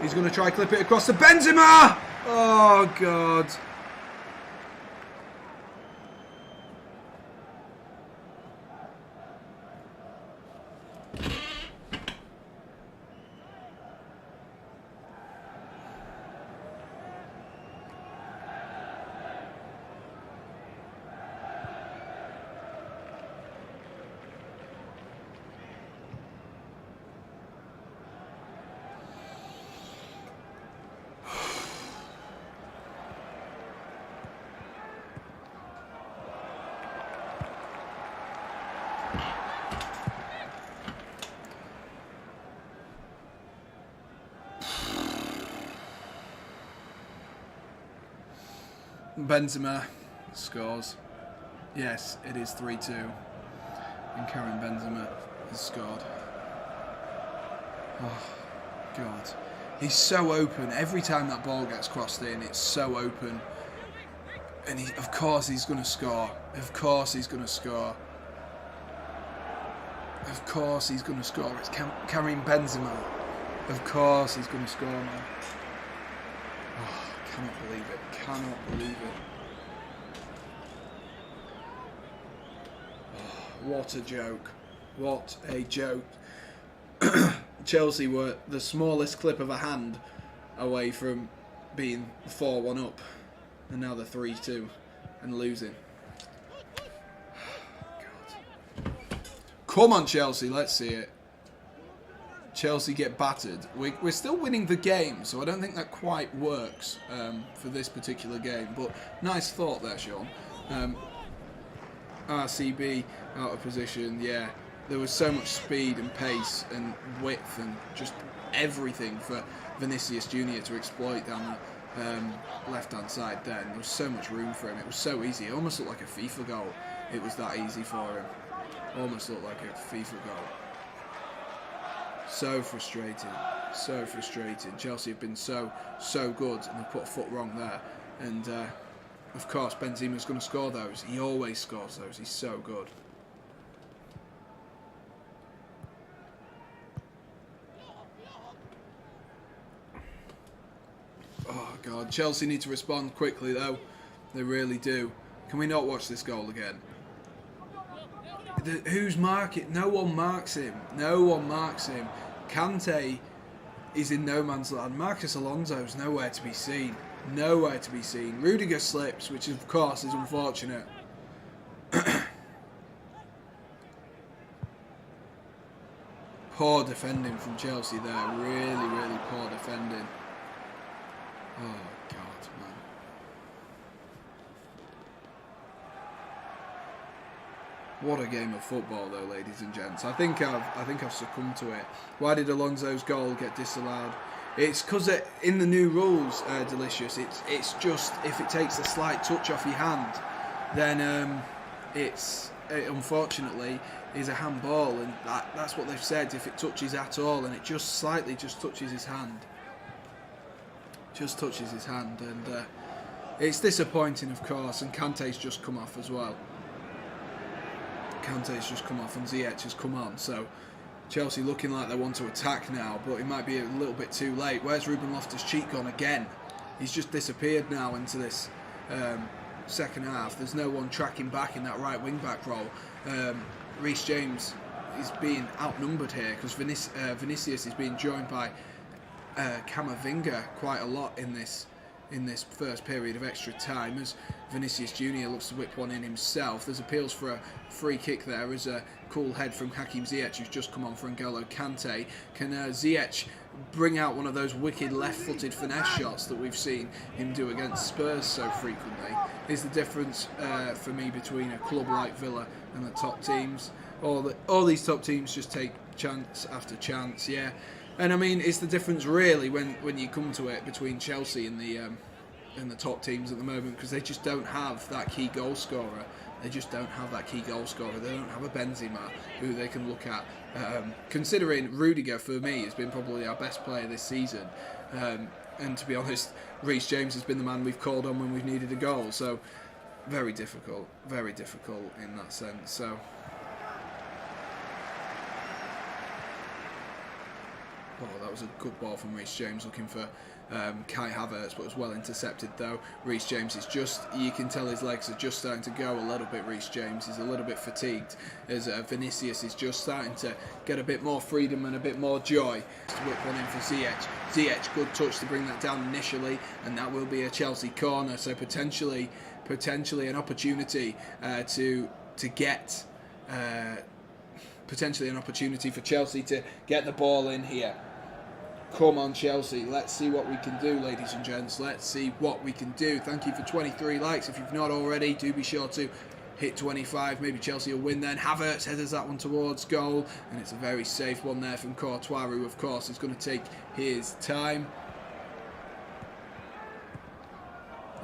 Speaker 1: He's going to try clip it across to Benzema! Oh, God. Benzema scores. Yes, it is 3-2. And Karim Benzema has scored. Oh, God. He's so open. Every time that ball gets crossed in, it's so open. And of course he's going to score. Of course he's going to score. Of course he's going to score. It's Karim Benzema. Of course he's going to score now. Oh, cannot believe it. Cannot believe it. Oh, what a joke. What a joke. Chelsea were the smallest clip of a hand away from being 4-1 up. And now they're 3-2 and losing. God. Come on, Chelsea. Let's see it. Chelsea get battered. We're still winning the game, so I don't think that quite works for this particular game. But nice thought there, Sean. RCB out of position, yeah. There was so much speed and pace and width and just everything for Vinicius Junior to exploit down the left-hand side there. And there was so much room for him. It was so easy. It almost looked like a FIFA goal. It was that easy for him. Almost looked like a FIFA goal. So frustrating, so frustrating. Chelsea have been so good, and they've put a foot wrong there. And of course, Benzema's going to score those. He always scores those. He's so good. Oh God, Chelsea need to respond quickly though. They really do. Can we not watch this goal again? Who's marking? No one marks him. No one marks him. Kante is in no man's land. Marcus Alonso's nowhere to be seen. Nowhere to be seen. Rudiger slips, which of course is unfortunate. Poor defending from Chelsea there. Really, really poor defending. Oh, God, man. What a game of football, though, ladies and gents. I think I've succumbed to it. Why did Alonso's goal get disallowed? It's because in the new rules, Delicious, it's just if it takes a slight touch off your hand, then it unfortunately is a handball, and that's what they've said. If it touches at all, and it just slightly touches his hand, and it's disappointing, of course. And Kante's just come off as well. Kante's just come off, and Ziyech has come on. So Chelsea looking like they want to attack now, but it might be a little bit too late. Where's Ruben Loftus-Cheek gone again? He's just disappeared now into this second half. There's no one tracking back in that right wing-back role. Reece James is being outnumbered here because Vinicius is being joined by Camavinga quite a lot in this first period of extra time, as Vinicius Jr. looks to whip one in himself. There's appeals for a free kick there. There's a cool head from Hakim Ziyech, who's just come on for N'Golo Kante. Can Ziyech bring out one of those wicked left-footed finesse shots that we've seen him do against Spurs so frequently? Is the difference for me between a club like Villa and the top teams? All these top teams just take chance after chance, yeah. And I mean, it's the difference really when you come to it between Chelsea and the top teams at the moment, because they just don't have that key goal scorer. They just don't have that key goal scorer. They don't have a Benzema who they can look at. Considering Rudiger, for me, has been probably our best player this season. And to be honest, Reece James has been the man we've called on when we've needed a goal. So very difficult in that sense. So. Oh, that was a good ball from Reece James, looking for Kai Havertz, but it was well intercepted though. Reece James is you can tell his legs are just starting to go a little bit. Reece James is a little bit fatigued, as Vinicius is just starting to get a bit more freedom and a bit more joy. To whip one in for Ziyech. Ziyech, good touch to bring that down initially, and that will be a Chelsea corner, so potentially an opportunity to get... potentially an opportunity for Chelsea to get the ball in here. Come on, Chelsea. Let's see what we can do, ladies and gents. Let's see what we can do. Thank you for 23 likes. If you've not already, do be sure to hit 25. Maybe Chelsea will win then. Havertz headers that one towards goal, and it's a very safe one there from Courtois, who, of course, is going to take his time.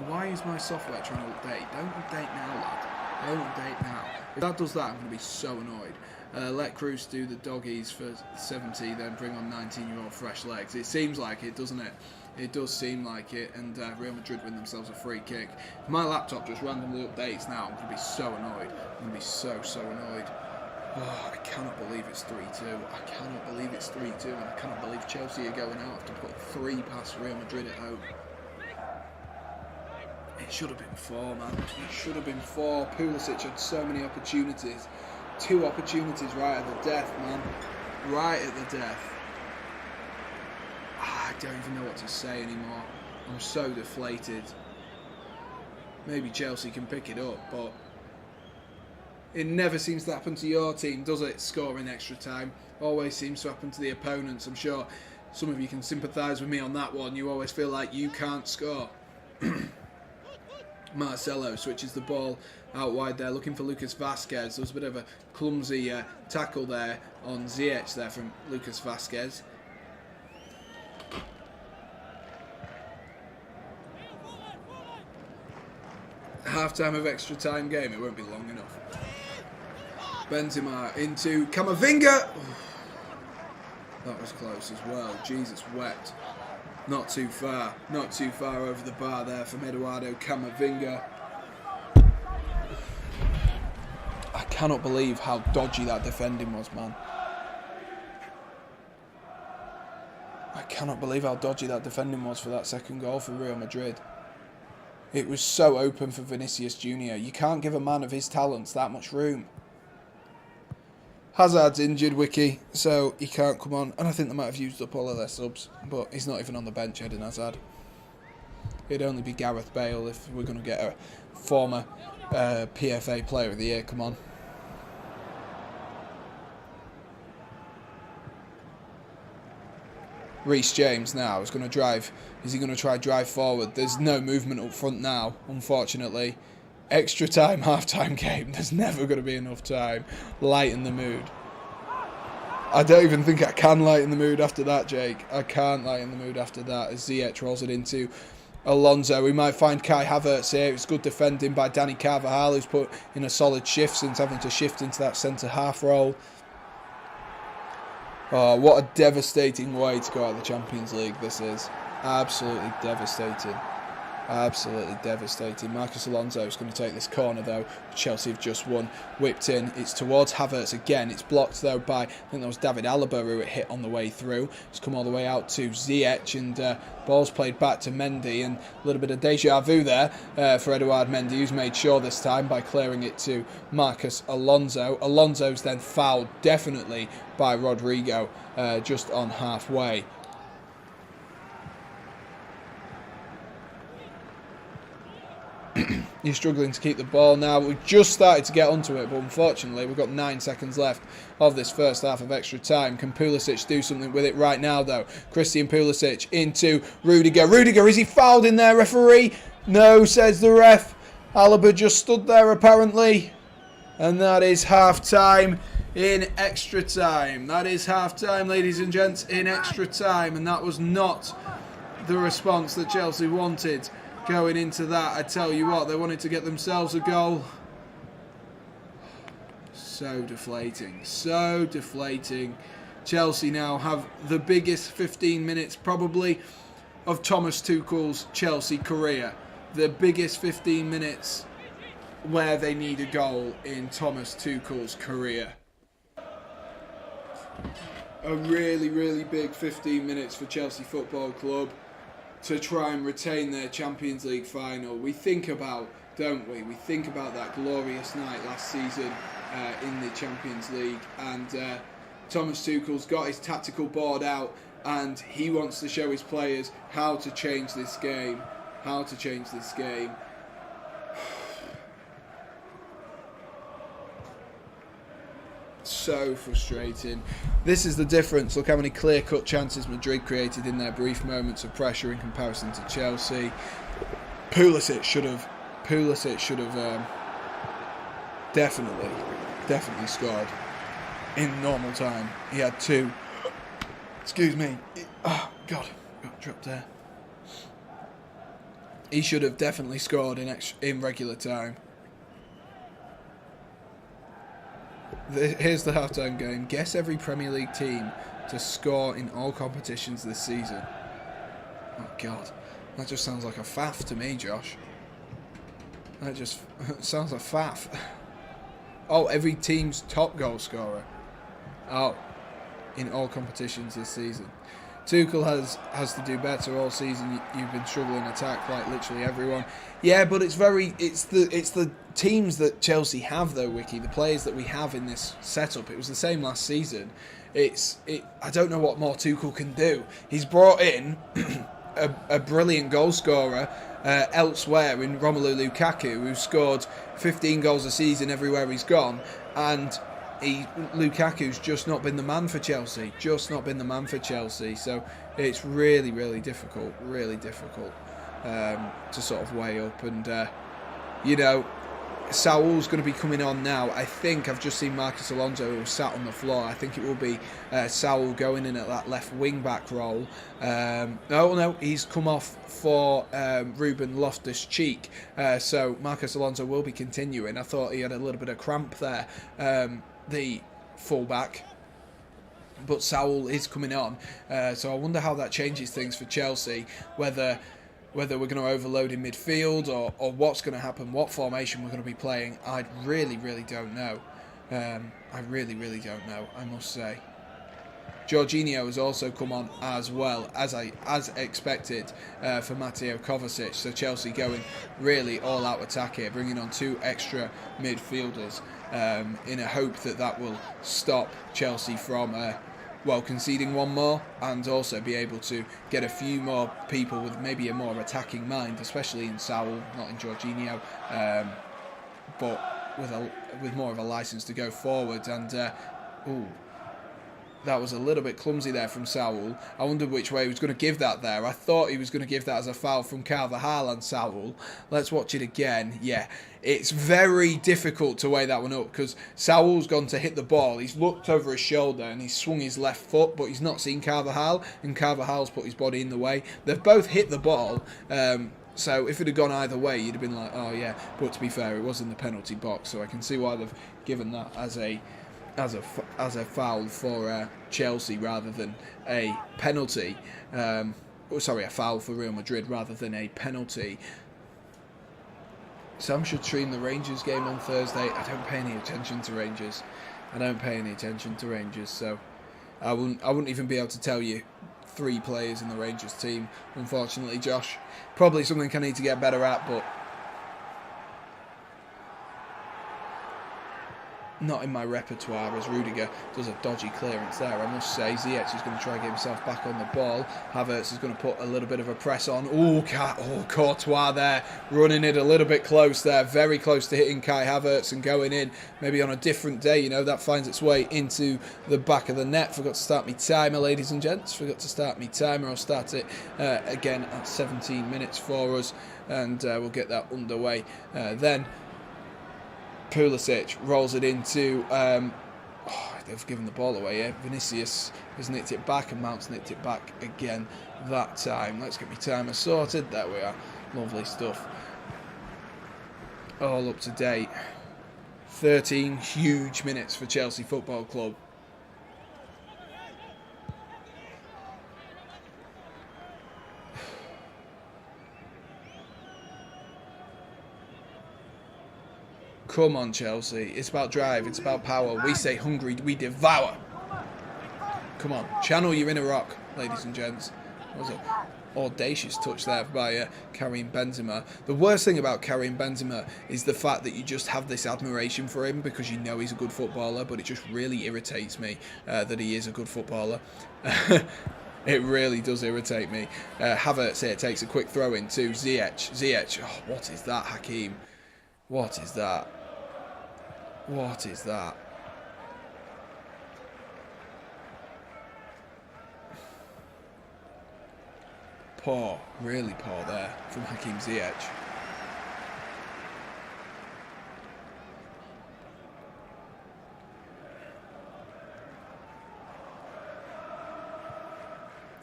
Speaker 1: Why is my software trying to update? Don't update now, lad. Don't update now. If that does that, I'm going to be so annoyed. Let Cruz do the doggies for 70, then bring on 19-year-old fresh legs. It seems like it, doesn't it? It does seem like it, and Real Madrid win themselves a free kick. If my laptop just randomly updates now, I'm going to be so annoyed. I'm going to be so annoyed. Oh, I cannot believe it's 3-2. I cannot believe it's 3-2, and I cannot believe Chelsea are going out to put 3 past Real Madrid at home. It should have been 4, man. It should have been 4. Pulisic had so many opportunities. 2 opportunities right at the death, man. Right at the death. I don't even know what to say anymore. I'm so deflated. Maybe Chelsea can pick it up, but it never seems to happen to your team, does it? Scoring extra time. Always seems to happen to the opponents. I'm sure some of you can sympathise with me on that one. You always feel like you can't score. Marcelo switches the ball out wide there, looking for Lucas Vazquez. There was a bit of a clumsy tackle there on Ziyech there from Lucas Vazquez. Half-time of extra time game, it won't be long enough. Benzema into Camavinga. That was close as well. Jesus wept. Not too far over the bar there from Eduardo Camavinga. I cannot believe how dodgy that defending was, man. I cannot believe how dodgy that defending was for that second goal for Real Madrid. It was so open for Vinicius Jr. You can't give a man of his talents that much room. Hazard's injured, Wiki, so he can't come on. And I think they might have used up all of their subs, but he's not even on the bench, Eden Hazard. It'd only be Gareth Bale if we're going to get a former PFA Player of the Year. Come on. Reece James now is going to drive. Is he going to try drive forward? There's no movement up front now, unfortunately. Extra time, half-time game. There's never going to be enough time. Lighten the mood. I don't even think I can lighten the mood after that, Jake. I can't lighten the mood after that as Ziyech rolls it into Alonso. We might find Kai Havertz here. It's good defending by Danny Carvajal, who's put in a solid shift since having to shift into that centre-half role. Oh, what a devastating way to go out of the Champions League this is. Absolutely devastating. Absolutely devastating. Marcos Alonso is going to take this corner though. Chelsea have just won. Whipped in. It's towards Havertz again. It's blocked though by, I think that was David Alaba who it hit on the way through. It's come all the way out to Ziyech and ball's played back to Mendy, and a little bit of deja vu there for Edouard Mendy, who's made sure this time by clearing it to Marcos Alonso. Alonso's then fouled definitely by Rodrigo just on halfway. He's struggling to keep the ball now. We've just started to get onto it, but unfortunately we've got 9 seconds left of this first half of extra time. Can Pulisic do something with it right now though? Christian Pulisic into Rudiger. Rudiger, is he fouled in there, referee? No, says the ref. Alaba just stood there apparently. And that is half time in extra time. That is half time, ladies and gents, in extra time. And that was not the response that Chelsea wanted. Going into that, I tell you what, they wanted to get themselves a goal. So deflating, so deflating. Chelsea now have the biggest 15 minutes probably of Thomas Tuchel's Chelsea career. The biggest 15 minutes where they need a goal in Thomas Tuchel's career. A really, really big 15 minutes for Chelsea Football Club to try and retain their Champions League final. We think about, don't we? We think about that glorious night last season in the Champions League, and Thomas Tuchel's got his tactical board out and he wants to show his players how to change this game. How to change this game. So frustrating. This is the difference. Look how many clear-cut chances Madrid created in their brief moments of pressure in comparison to Chelsea. Pulisic should have definitely scored in normal time. He had 2. Excuse me. Oh God, got dropped there. He should have definitely scored in regular time. Here's the halftime game. Guess every Premier League team to score in all competitions this season. Oh God, that just sounds like a faff to me, Josh. That just sounds like faff. Oh, every team's top goal scorer. Oh, in all competitions this season. Tuchel has to do better all season. You've been struggling attack like literally everyone. Yeah, but it's the teams that Chelsea have though, Wiki. The players that we have in this setup. It was the same last season. I don't know what more Tuchel can do. He's brought in a brilliant goal scorer elsewhere in Romelu Lukaku, who scored 15 goals a season everywhere he's gone, and Lukaku's just not been the man for Chelsea. So it's really, really difficult to sort of weigh up. And Saul's going to be coming on now. I think I've just seen Marcos Alonso who sat on the floor. I think it will be Saul going in at that left wing back role. No, he's come off for Ruben Loftus-Cheek. So Marcos Alonso will be continuing. I thought he had a little bit of cramp there. The fullback, but Saul is coming on, so I wonder how that changes things for Chelsea, whether we're going to overload in midfield or what's going to happen, what formation we're going to be playing. I really don't know. I really don't know, I must say. Jorginho has also come on as well, as expected, for Mateo Kovacic. So Chelsea going really all-out attack here, bringing on 2 extra midfielders in a hope that will stop Chelsea from while conceding one more, and also be able to get a few more people with maybe a more attacking mind, especially in Saul, not in Jorginho, but with more of a license to go forward. And that was a little bit clumsy there from Saul. I wondered which way he was going to give that there. I thought he was going to give that as a foul from Carvajal and Saul. Let's watch it again. Yeah, it's very difficult to weigh that one up because Saul's gone to hit the ball. He's looked over his shoulder and he's swung his left foot, but he's not seen Carvajal, and Carvajal's put his body in the way. They've both hit the ball. So if it had gone either way, you'd have been like, oh yeah. But to be fair, it was in the penalty box, so I can see why they've given that as a foul for Chelsea rather than a penalty. Sorry, a foul for Real Madrid rather than a penalty. Sam should stream the Rangers game on Thursday. I don't pay any attention to Rangers. So I wouldn't even be able to tell you 3 players in the Rangers team, unfortunately, Josh. Probably something I need to get better at, but not in my repertoire, as Rudiger does a dodgy clearance there, I must say. Ziyech is going to try and get himself back on the ball. Havertz is going to put a little bit of a press on. Courtois there, running it a little bit close there, very close to hitting Kai Havertz and going in. Maybe on a different day, that finds its way into the back of the net. Forgot to start my timer, ladies and gents. I'll start it again at 17 minutes for us, and we'll get that underway then. Pulisic rolls it into, they've given the ball away here. Vinicius has nicked it back, and Mount's nicked it back again that time. Let's get my timer sorted. There we are. Lovely stuff. All up to date. 13 huge minutes for Chelsea Football Club. Come on, Chelsea. It's about drive. It's about power. We say hungry, we devour. Come on. Channel your inner rock, ladies and gents. That was an audacious touch there by Karim Benzema. The worst thing about Karim Benzema is the fact that you just have this admiration for him because you know he's a good footballer, but it just really irritates me that he is a good footballer. It really does irritate me. Havertz here takes a quick throw in to Ziyech. Oh, what is that, Hakim? What is that? Poor, really poor there from Hakim Ziyech.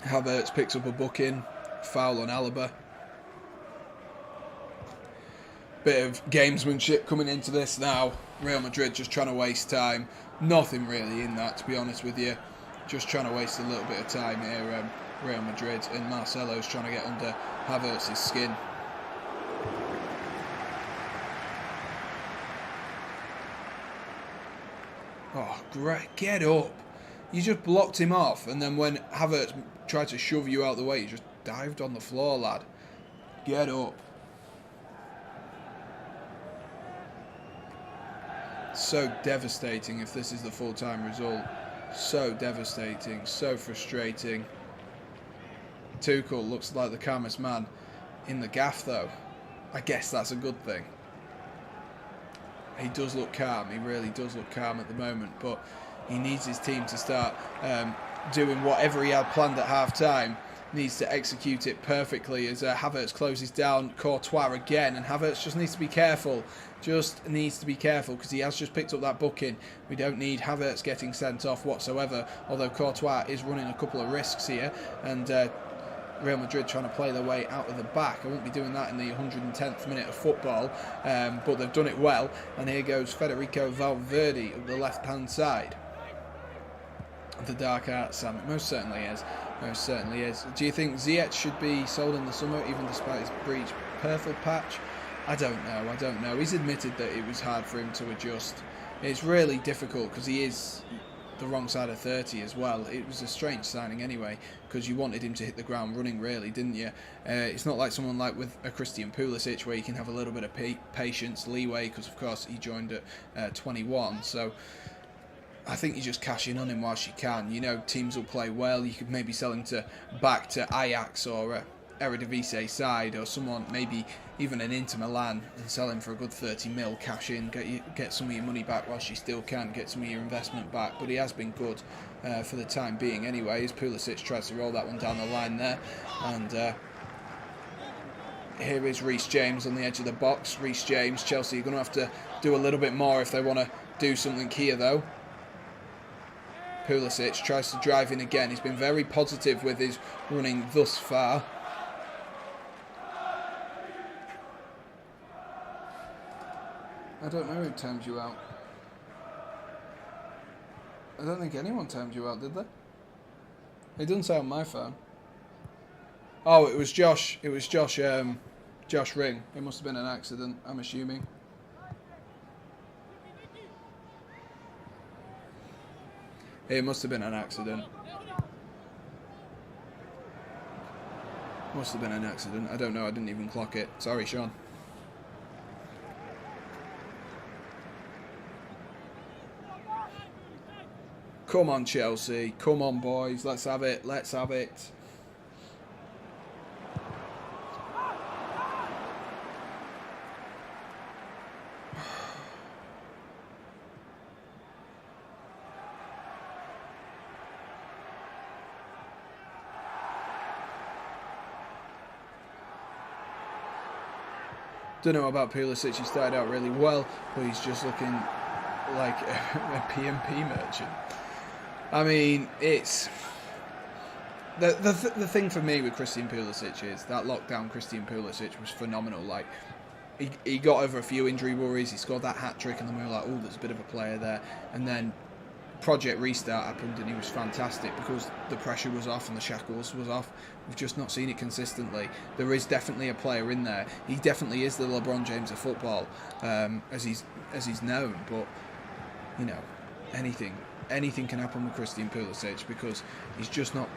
Speaker 1: Havertz picks up a booking, foul on Alaba. Bit of gamesmanship coming into this now. Real Madrid just trying to waste time. Nothing really in that, to be honest with you. Just trying to waste a little bit of time here, Real Madrid, and Marcelo's trying to get under Havertz's skin. Oh, great. Get up. You just blocked him off, and then when Havertz tried to shove you out the way, you just dived on the floor, lad. Get up. So devastating if this is the full-time result. So devastating, so frustrating. Tuchel looks like the calmest man in the gaff, though. I guess that's a good thing. He does look calm, he really does look calm at the moment, but he needs his team to start doing whatever he had planned at half-time. Needs to execute it perfectly as Havertz closes down Courtois again, and Havertz just needs to be careful. Because he has just picked up that booking. We don't need Havertz getting sent off whatsoever, although Courtois is running a couple of risks here, and Real Madrid trying to play their way out of the back. I won't be doing that in the 110th minute of football, but they've done it well, and here goes Federico Valverde up the left-hand side. The dark arts, Sam. It most certainly is. Do you think Ziyech should be sold in the summer, even despite his breach purple patch? I don't know. He's admitted that it was hard for him to adjust. It's really difficult because he is the wrong side of 30 as well. It was a strange signing anyway, because you wanted him to hit the ground running, really, didn't you? It's not like someone like with a Christian Pulisic where you can have a little bit of patience, leeway, because of course he joined at 21. So I think you just cash in on him whilst you can. You know, teams will play well. You could maybe sell him back to Ajax or Eredivisie side, or someone, maybe even an Inter Milan, and sell him for a good 30 mil, cash in, get some of your money back whilst you still can, get some of your investment back. But he has been good for the time being anyway, as Pulisic tries to roll that one down the line there. And here is Reece James on the edge of the box. Reece James, Chelsea are going to have to do a little bit more if they want to do something here though. Pulisic tries to drive in again. He's been very positive with his running thus far. I don't know who timed you out. I don't think anyone timed you out, did they? It doesn't say on my phone. Oh, it was Josh. It was Josh. Josh Ring. It must have been an accident, I'm assuming. It must have been an accident. Must have been an accident. I don't know. I didn't even clock it. Sorry, Sean. Come on, Chelsea. Come on, boys. Let's have it. Let's have it. Don't know about Pulisic. He started out really well, but he's just looking like a PMP merchant. I mean, it's the thing for me with Christian Pulisic is that lockdown. Christian Pulisic was phenomenal. Like he got over a few injury worries. He scored that hat trick, and then we were like, oh, there's a bit of a player there. And then Project Restart happened, and he was fantastic because the pressure was off and the shackles was off. We've just not seen it consistently. There is definitely a player in there. He definitely is the LeBron James of football, as he's known. But you know, anything can happen with Christian Pulisic because he's just not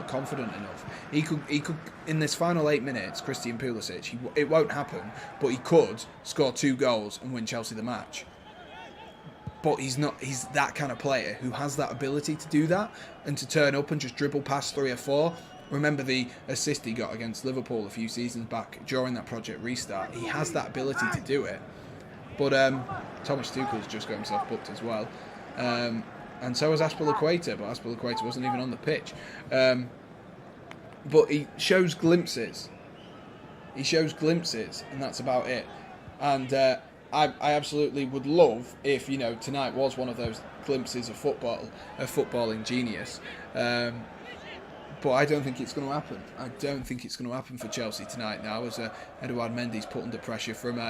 Speaker 1: confident enough. He could in this final 8 minutes, Christian Pulisic, it won't happen, but he could score 2 goals and win Chelsea the match. But he's that kind of player who has that ability to do that and to turn up and just dribble past 3 or 4. Remember the assist he got against Liverpool a few seasons back during that Project Restart. He has that ability to do it. But Thomas Tuchel's just got himself booked as well. And so was Azpilicueta, but Azpilicueta wasn't even on the pitch. But he shows glimpses. And that's about it. And I absolutely would love if, you know, tonight was one of those glimpses of footballing genius. But I don't think it's going to happen. I don't think it's going to happen for Chelsea tonight now, as Eduard Mendy's put under pressure from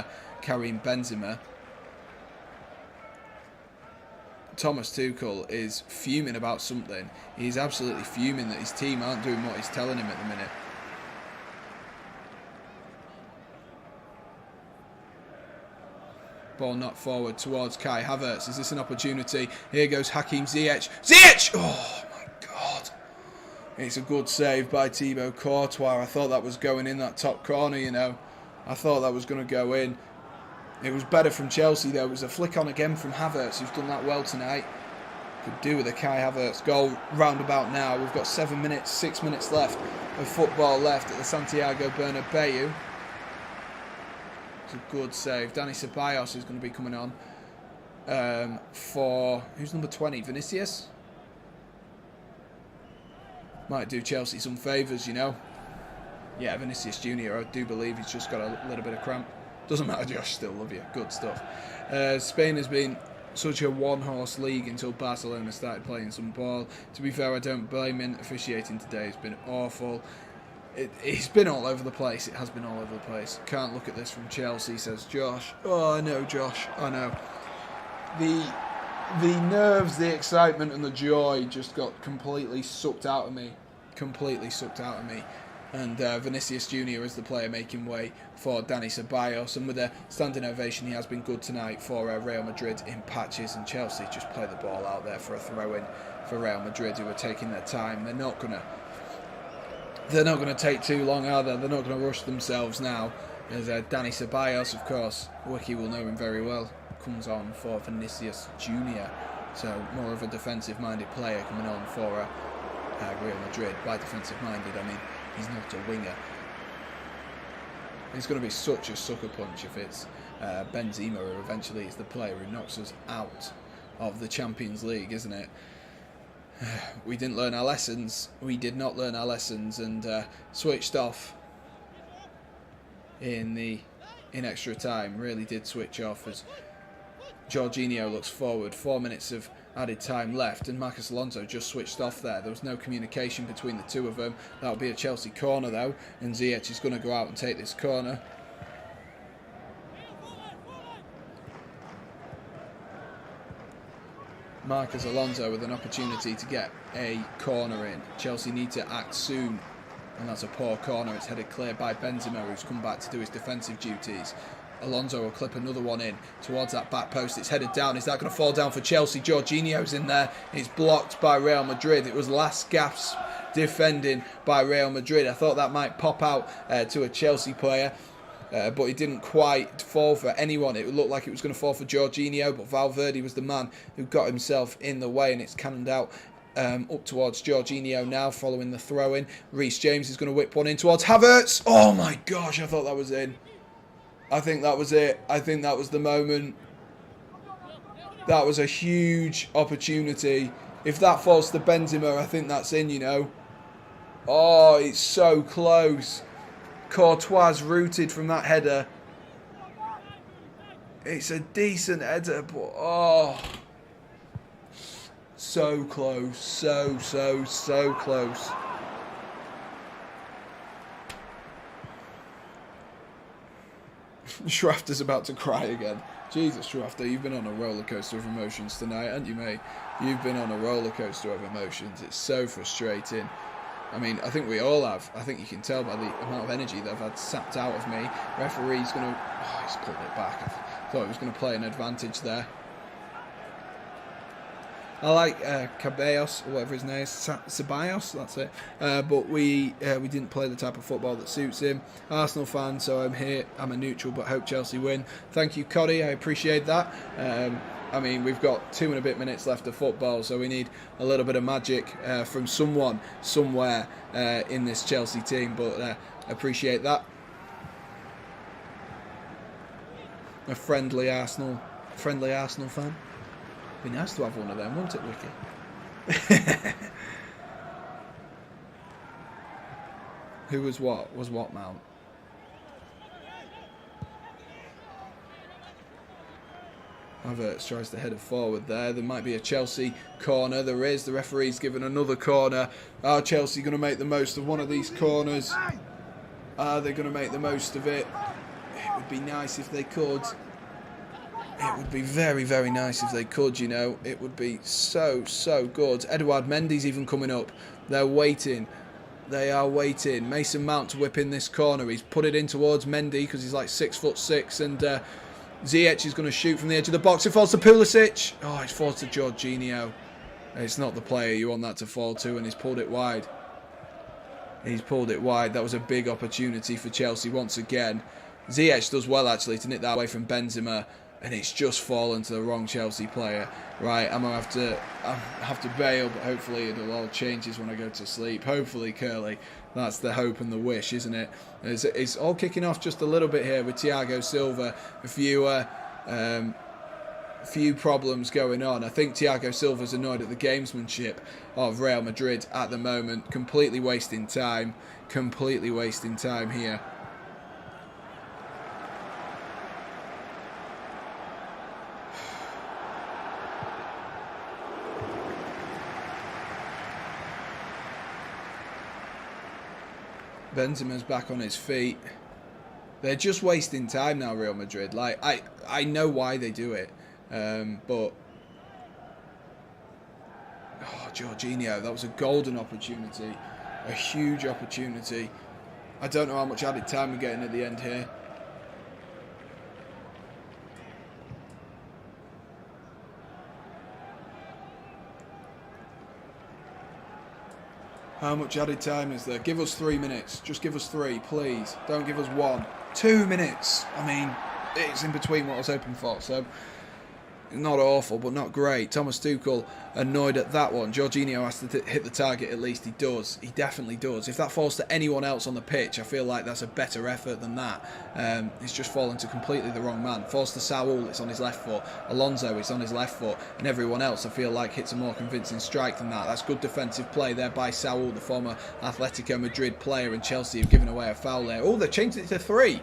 Speaker 1: Karim Benzema. Thomas Tuchel is fuming about something. He's absolutely fuming that his team aren't doing what he's telling him at the minute. Ball knocked forward towards Kai Havertz. Is this an opportunity? Here goes Hakim Ziyech. Ziyech! Oh my God. It's a good save by Thibaut Courtois. I thought that was going in that top corner, you know. I thought that was going to go in. It was better from Chelsea though. It was a flick on again from Havertz, who's done that well tonight. Could do with a Kai Havertz goal roundabout now. We've got 6 minutes left of football left at the Santiago Bernabeu. It's a good save. Dani Ceballos is going to be coming on for, who's number 20? Vinicius? Might do Chelsea some favours, you know. Yeah, Vinicius Junior, I do believe he's just got a little bit of cramp. Doesn't matter, Josh, still love you. Good stuff. Spain has been such a one-horse league until Barcelona started playing some ball. To be fair, I don't blame him. Officiating today has been awful. It's been all over the place. It has been all over the place. Can't look at this from Chelsea, says Josh. Oh, I know, Josh. I know. The nerves, the excitement and the joy just got completely sucked out of me. And Vinicius Junior is the player making way for Dani Ceballos. And with a standing ovation, he has been good tonight for Real Madrid in patches. And Chelsea just play the ball out there for a throw-in for Real Madrid, who are taking their time. They're not gonna take too long, are they? They're not gonna rush themselves now. As Dani Ceballos, of course, Wiki will know him very well, comes on for Vinicius Junior. So more of a defensive-minded player coming on for Real Madrid. By defensive-minded, I mean he's not a winger. It's going to be such a sucker punch if it's Benzema who eventually is the player who knocks us out of the Champions League, isn't it? We didn't learn our lessons. We did not learn our lessons and switched off in extra time. Really did switch off as Jorginho looks forward. 4 minutes of added time left and Marcos Alonso just switched off there. There was no communication between the two of them. That'll be a Chelsea corner though, and Ziyech is going to go out and take this corner. Marcos Alonso with an opportunity to get a corner in. Chelsea need to act soon, and that's a poor corner. It's headed clear by Benzema, who's come back to do his defensive duties. Alonso will clip another one in towards that back post. It's headed down. Is that going to fall down for Chelsea? Jorginho's in there. It's blocked by Real Madrid. It was last gasp defending by Real Madrid. I thought that might pop out to a Chelsea player. But it didn't quite fall for anyone. It looked like it was going to fall for Jorginho, but Valverde was the man who got himself in the way, and it's cannoned out up towards Jorginho now, following the throw-in. Reece James is going to whip one in towards Havertz. Oh my gosh, I thought that was in. I think that was it. I think that was the moment. That was a huge opportunity. If that falls to Benzema, I think that's in, you know. Oh, it's so close. Courtois rooted from that header. It's a decent header, but oh, so close, so close. Schrafter's about to cry again. Jesus, Schrafter, you've been on a roller coaster of emotions tonight, haven't you, mate? You've been on a roller coaster of emotions. It's so frustrating. I mean, I think we all have. I think you can tell by the amount of energy that I've had sapped out of me. Referee's going to... Oh, he's pulled it back. I thought he was going to play an advantage there. I like Cabellos, or whatever his name is, Ceballos, that's it. But we didn't play the type of football that suits him. Arsenal fan, so I'm here. I'm a neutral, but hope Chelsea win. Thank you, Coddy. I appreciate that. I mean, we've got 2 and a bit minutes left of football, so we need a little bit of magic from someone, somewhere in this Chelsea team, but appreciate that. A friendly Arsenal fan. Be nice to have one of them, wouldn't it, Wiki? Who was what? Was what Mount? Havertz tries to head it forward there. There might be a Chelsea corner. There is. The referee's given another corner. Are Chelsea going to make the most of one of these corners? Are they going to make the most of it? It would be nice if they could. It would be very, very nice if they could, you know. It would be so, so good. Edouard Mendy's even coming up. They're waiting. They are waiting. Mason Mount to whip in this corner. He's put it in towards Mendy because he's like 6'6", and Ziyech is going to shoot from the edge of the box. It falls to Pulisic. Oh, it falls to Jorginho. It's not the player you want that to fall to, and he's pulled it wide. He's pulled it wide. That was a big opportunity for Chelsea once again. Ziyech does well, actually, to nick that away from Benzema. And it's just fallen to the wrong Chelsea player. Right, I'm going to have to bail, but hopefully it'll all changes when I go to sleep. Hopefully, Curly. That's the hope and the wish, isn't it? It's all kicking off just a little bit here with Thiago Silva. A few problems going on. I think Thiago Silva's annoyed at the gamesmanship of Real Madrid at the moment. Completely wasting time. Completely wasting time here. Benzema's back on his feet. They're just wasting time now, Real Madrid. Like, I know why they do it. But... Oh, Jorginho, that was a golden opportunity. A huge opportunity. I don't know how much added time we're getting at the end here. How much added time is there? Give us 3 minutes. Just give us 3, please. Don't give us 1. 2 minutes. I mean, it's in between what I was hoping for. So, not awful, but not great. Thomas Tuchel annoyed at that one. Jorginho has to hit the target at least. He does. He definitely does. If that falls to anyone else on the pitch, I feel like that's a better effort than that. It's just fallen to completely the wrong man. Falls to Saul, it's on his left foot. Alonso, it's on his left foot. And everyone else, I feel like, hits a more convincing strike than that. That's good defensive play there by Saul, the former Atletico Madrid player, and Chelsea have given away a foul there. Oh, they've changed it to 3.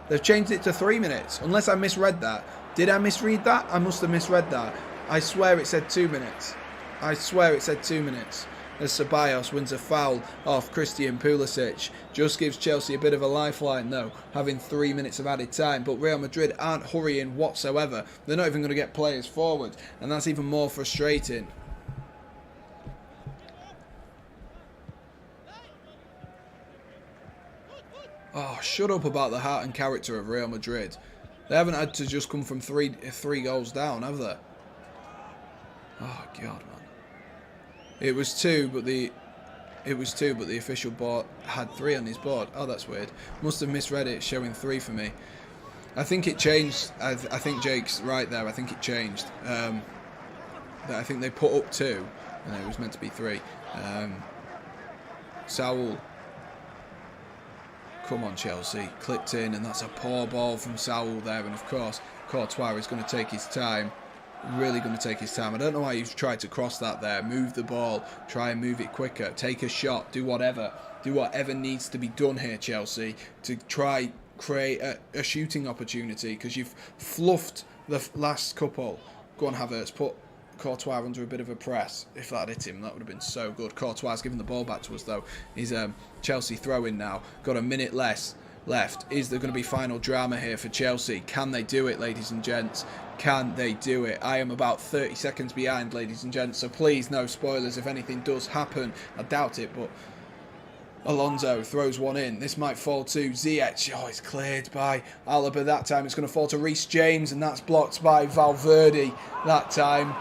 Speaker 1: They've changed it to 3 minutes. Unless I misread that. Did I misread that? I must have misread that. I swear it said 2 minutes. I swear it said 2 minutes. As Ceballos wins a foul off Christian Pulisic. Just gives Chelsea a bit of a lifeline though, having 3 minutes of added time. But Real Madrid aren't hurrying whatsoever. They're not even going to get players forward. And that's even more frustrating. Oh, shut up about the heart and character of Real Madrid. They haven't had to just come from three goals down, have they? Oh God, man! It was 2, but the official board had 3 on his board. Oh, that's weird. Must have misread it, showing 3 for me. I think it changed. I think Jake's right there. I think it changed. I think they put up 2, and it was meant to be 3. Saul. Come on, Chelsea. Clipped in, and that's a poor ball from Saul there. And of course, Courtois is going to take his time. Really going to take his time. I don't know why he's tried to cross that there. Move the ball. Try and move it quicker. Take a shot. Do whatever. Do whatever needs to be done here, Chelsea, to try create a shooting opportunity. Because you've fluffed the last couple. Go on, Havertz. Put Courtois under a bit of a press. If that had hit him, that would have been so good. Courtois giving the ball back to us though. He's Chelsea throw-in now. Got a minute less left. Is there going to be final drama here for Chelsea? Can they do it, ladies and gents? Can they do it? I am about 30 seconds behind, ladies and gents, so please no spoilers if anything does happen. I doubt it, but Alonso throws one in. This might fall to Ziyech. Oh, it's cleared by Alaba that time. It's going to fall to Reece James, and that's blocked by Valverde that time.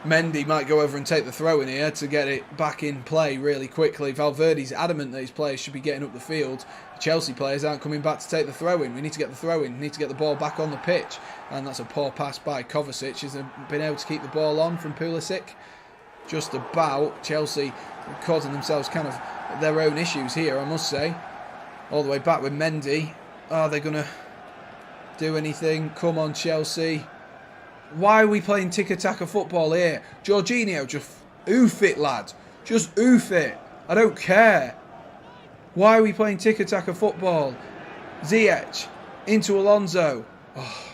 Speaker 1: Mendy might go over and take the throw in here to get it back in play really quickly. Valverde's adamant that his players should be getting up the field. Chelsea players aren't coming back to take the throw in. We need to get the throw in. We need to get the ball back on the pitch. And that's a poor pass by Kovacic. Has been able to keep the ball on from Pulisic. Just about. Chelsea causing themselves kind of their own issues here, I must say. All the way back with Mendy. Are they going to do anything? Come on, Chelsea. Why are we playing tiki-taka football here? Jorginho, just oof it, lad. Just oof it. I don't care. Why are we playing tiki-taka football? Ziyech into Alonso. Oh.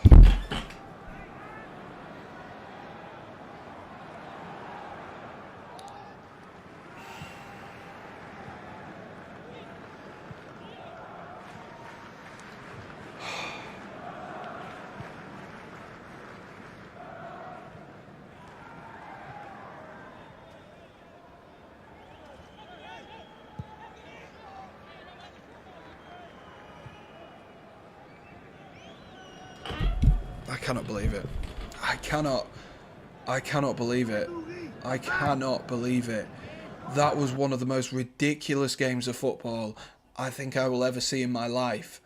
Speaker 1: I cannot believe it. I cannot believe it. I cannot believe it. That was one of the most ridiculous games of football I think I will ever see in my life.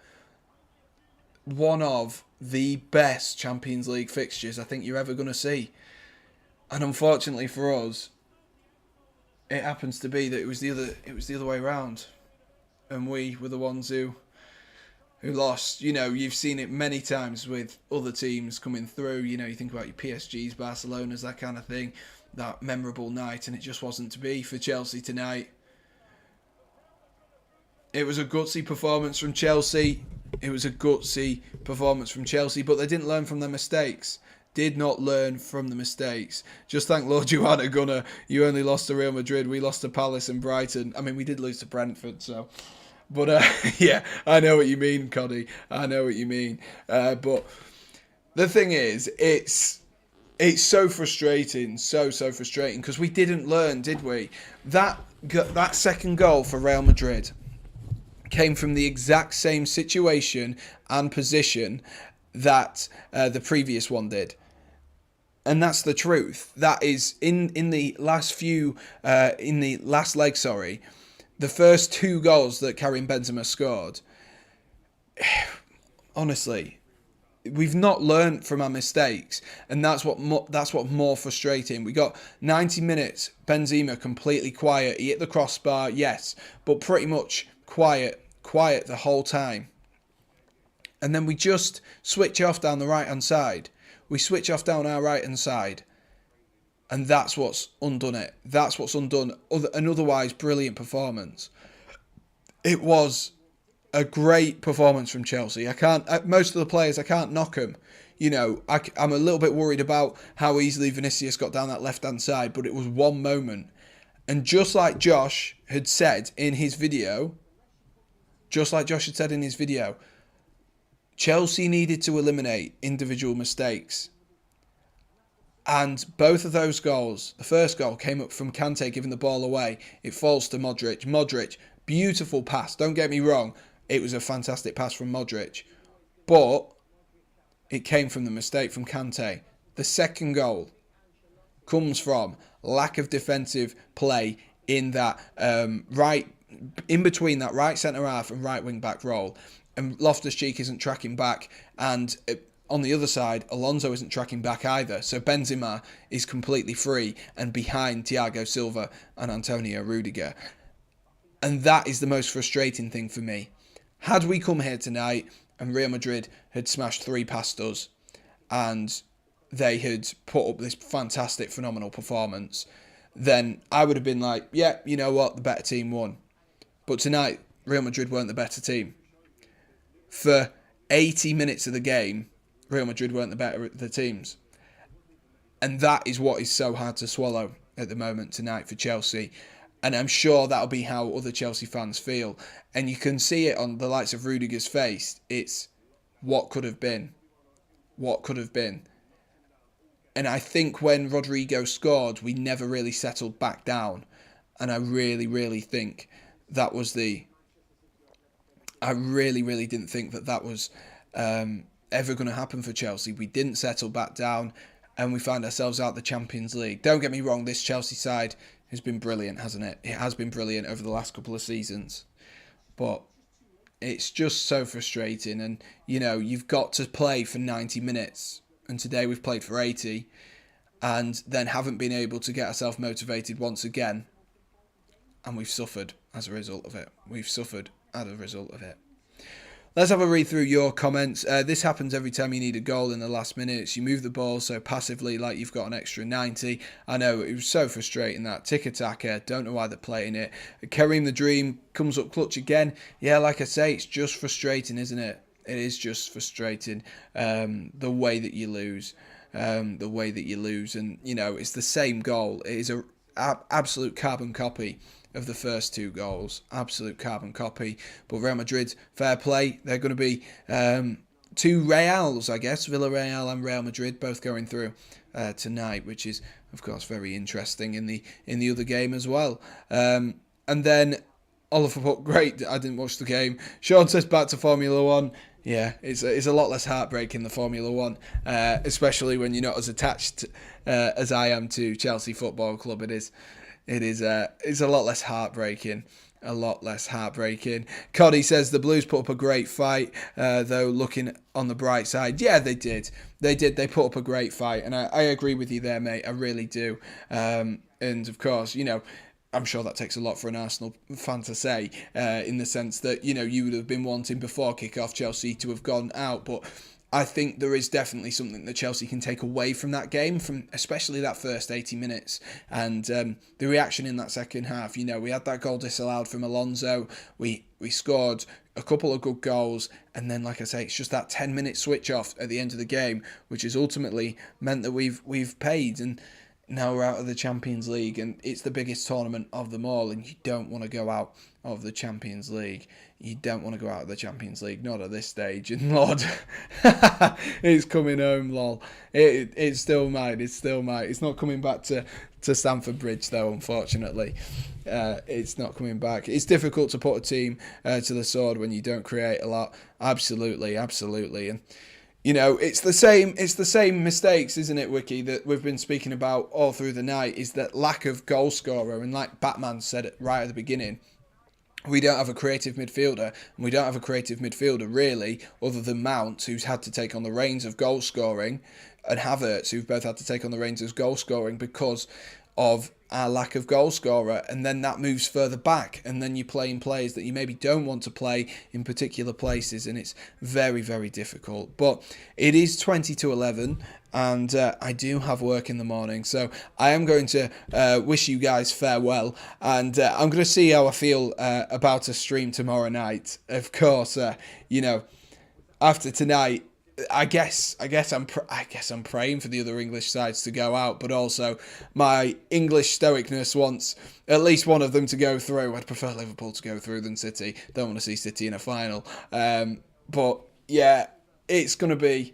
Speaker 1: One of the best Champions League fixtures I think you're ever going to see. And unfortunately for us, it happens to be that it was the other way around. And we were the ones who lost. You know, you've seen it many times with other teams coming through. You know, you think about your PSGs, Barcelona's, that kind of thing. That memorable night, and it just wasn't to be for Chelsea tonight. It was a gutsy performance from Chelsea. But they didn't learn from their mistakes. Did not learn from the mistakes. Just thank Lord you had a gunner. You only lost to Real Madrid. We lost to Palace and Brighton. I mean, we did lose to Brentford, so... But, yeah, I know what you mean, Coddy. I know what you mean. But the thing is, it's so frustrating, so frustrating, because we didn't learn, did we? That second goal for Real Madrid came from the exact same situation and position that the previous one did. And that's the truth. That is, in the last leg, the first 2 goals that Karim Benzema scored, honestly, we've not learned from our mistakes, and that's what more frustrating. We got 90 minutes, Benzema completely quiet. He hit the crossbar, yes, but pretty much quiet the whole time. And then we just switch off down the right-hand side. We switch off down our right-hand side. And that's what's undone it. That's what's undone an otherwise brilliant performance. It was a great performance from Chelsea. Most of the players, I can't knock them. You know, I'm a little bit worried about how easily Vinicius got down that left-hand side, but it was one moment. And just like Josh had said in his video, Chelsea needed to eliminate individual mistakes. And both of those goals, the first goal came up from Kante giving the ball away. It falls to Modric. Modric, beautiful pass. Don't get me wrong. It was a fantastic pass from Modric. But it came from the mistake from Kante. The second goal comes from lack of defensive play in that in between that right centre-half and right wing-back role. And Loftus-Cheek isn't tracking back. And on the other side, Alonso isn't tracking back either. So Benzema is completely free and behind Thiago Silva and Antonio Rudiger. And that is the most frustrating thing for me. Had we come here tonight and Real Madrid had smashed 3 past us and they had put up this fantastic, phenomenal performance, then I would have been like, yeah, you know what, the better team won. But tonight, Real Madrid weren't the better team. For 80 minutes of the game, Real Madrid weren't the better of the teams. And that is what is so hard to swallow at the moment tonight for Chelsea. And I'm sure that'll be how other Chelsea fans feel. And you can see it on the likes of Rudiger's face. It's what could have been. What could have been. And I think when Rodrigo scored, we never really settled back down. And I really, really think that was I really, really didn't think that was ever going to happen for Chelsea. We didn't settle back down and we found ourselves out the Champions League. Don't get me wrong, this Chelsea side has been brilliant, hasn't it? It has been brilliant over the last couple of seasons. But it's just so frustrating. And, you know, you've got to play for 90 minutes. And today we've played for 80. And then haven't been able to get ourselves motivated once again. And we've suffered as a result of it. Let's have a read through your comments. This happens every time you need a goal in the last minutes. You move the ball so passively like you've got an extra 90. I know, it was so frustrating that. Tiki-taka, don't know why they're playing it. Kareem the Dream comes up clutch again. Yeah, like I say, it's just frustrating, isn't it? It is just frustrating, the way that you lose. And, you know, it's the same goal. It is an absolute carbon copy of the first 2 goals. Absolute carbon copy. But Real Madrid, fair play. They're going to be 2 Reals, I guess. Villarreal and Real Madrid both going through tonight, which is, of course, very interesting in the other game as well. And then Oliver put, great, I didn't watch the game. Sean says back to Formula 1. Yeah, it's a lot less heartbreaking than Formula 1, especially when you're not as attached as I am to Chelsea Football Club. It's a lot less heartbreaking. Coddy says the Blues put up a great fight, though looking on the bright side. Yeah, they did. They put up a great fight, and I agree with you there, mate. I really do. And of course, you know, I'm sure that takes a lot for an Arsenal fan to say, in the sense that, you know, you would have been wanting before kickoff Chelsea to have gone out, but I think there is definitely something that Chelsea can take away from that game, from especially that first 80 minutes. And the reaction in that second half, you know, we had that goal disallowed from Alonso. We scored a couple of good goals. And then, like I say, it's just that 10-minute switch off at the end of the game, which has ultimately meant that we've paid. And now we're out of the Champions League, and it's the biggest tournament of them all, and you don't want to go out of the Champions League. Not at this stage. And Lord, it's coming home, lol. It still might. It's not coming back to Stamford Bridge, though, unfortunately. It's not coming back. It's difficult to put a team to the sword when you don't create a lot. Absolutely. And you know, it's the same mistakes, isn't it, Wiki, that we've been speaking about all through the night, is that lack of goal scorer. And like Batman said it right at the beginning, we don't have a creative midfielder, and we don't have a creative midfielder really, other than Mount, who's had to take on the reins of goal scoring, and Havertz, who've both had to take on the reins of goal scoring because of our lack of goal scorer. And then that moves further back, and then you're playing players that you maybe don't want to play in particular places, and it's very, very difficult. But it is 20 to 11. And I do have work in the morning, so I am going to wish you guys farewell, and I'm going to see how I feel about a stream tomorrow night. Of course, after tonight, I guess I'm praying for the other English sides to go out, but also my English stoicness wants at least one of them to go through. I'd prefer Liverpool to go through than City. Don't want to see City in a final, but yeah, it's going to be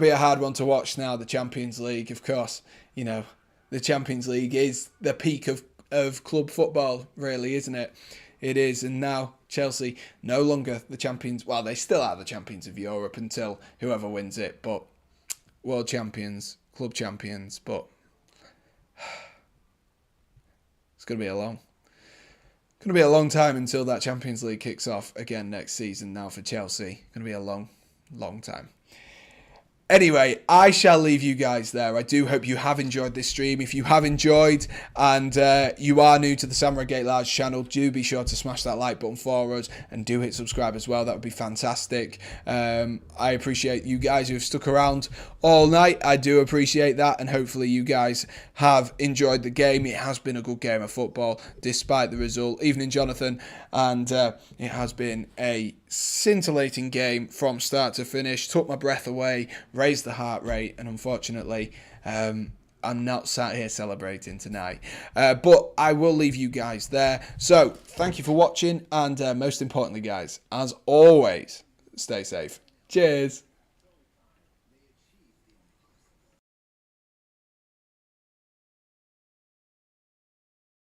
Speaker 1: a hard one to watch now, the Champions League. Of course, the Champions League is the peak of club football, really, isn't it? It is, and now Chelsea no longer the champions. Well, they still are the champions of Europe until whoever wins it, but world champions, club champions, but it's going to be a long time until that Champions League kicks off again next season now for Chelsea. Going to be a long, long time. Anyway, I shall leave you guys there. I do hope you have enjoyed this stream. If you have enjoyed and you are new to the Redgate-Large channel, do be sure to smash that like button for us and do hit subscribe as well. That would be fantastic. I appreciate you guys who have stuck around all night. I do appreciate that, and hopefully you guys have enjoyed the game. It has been a good game of football despite the result. Evening, Jonathan, and it has been a scintillating game from start to finish. Took my breath away, raised the heart rate, and unfortunately I'm not sat here celebrating tonight, but I will leave you guys there. So thank you for watching, and most importantly guys, as always, stay safe. Cheers.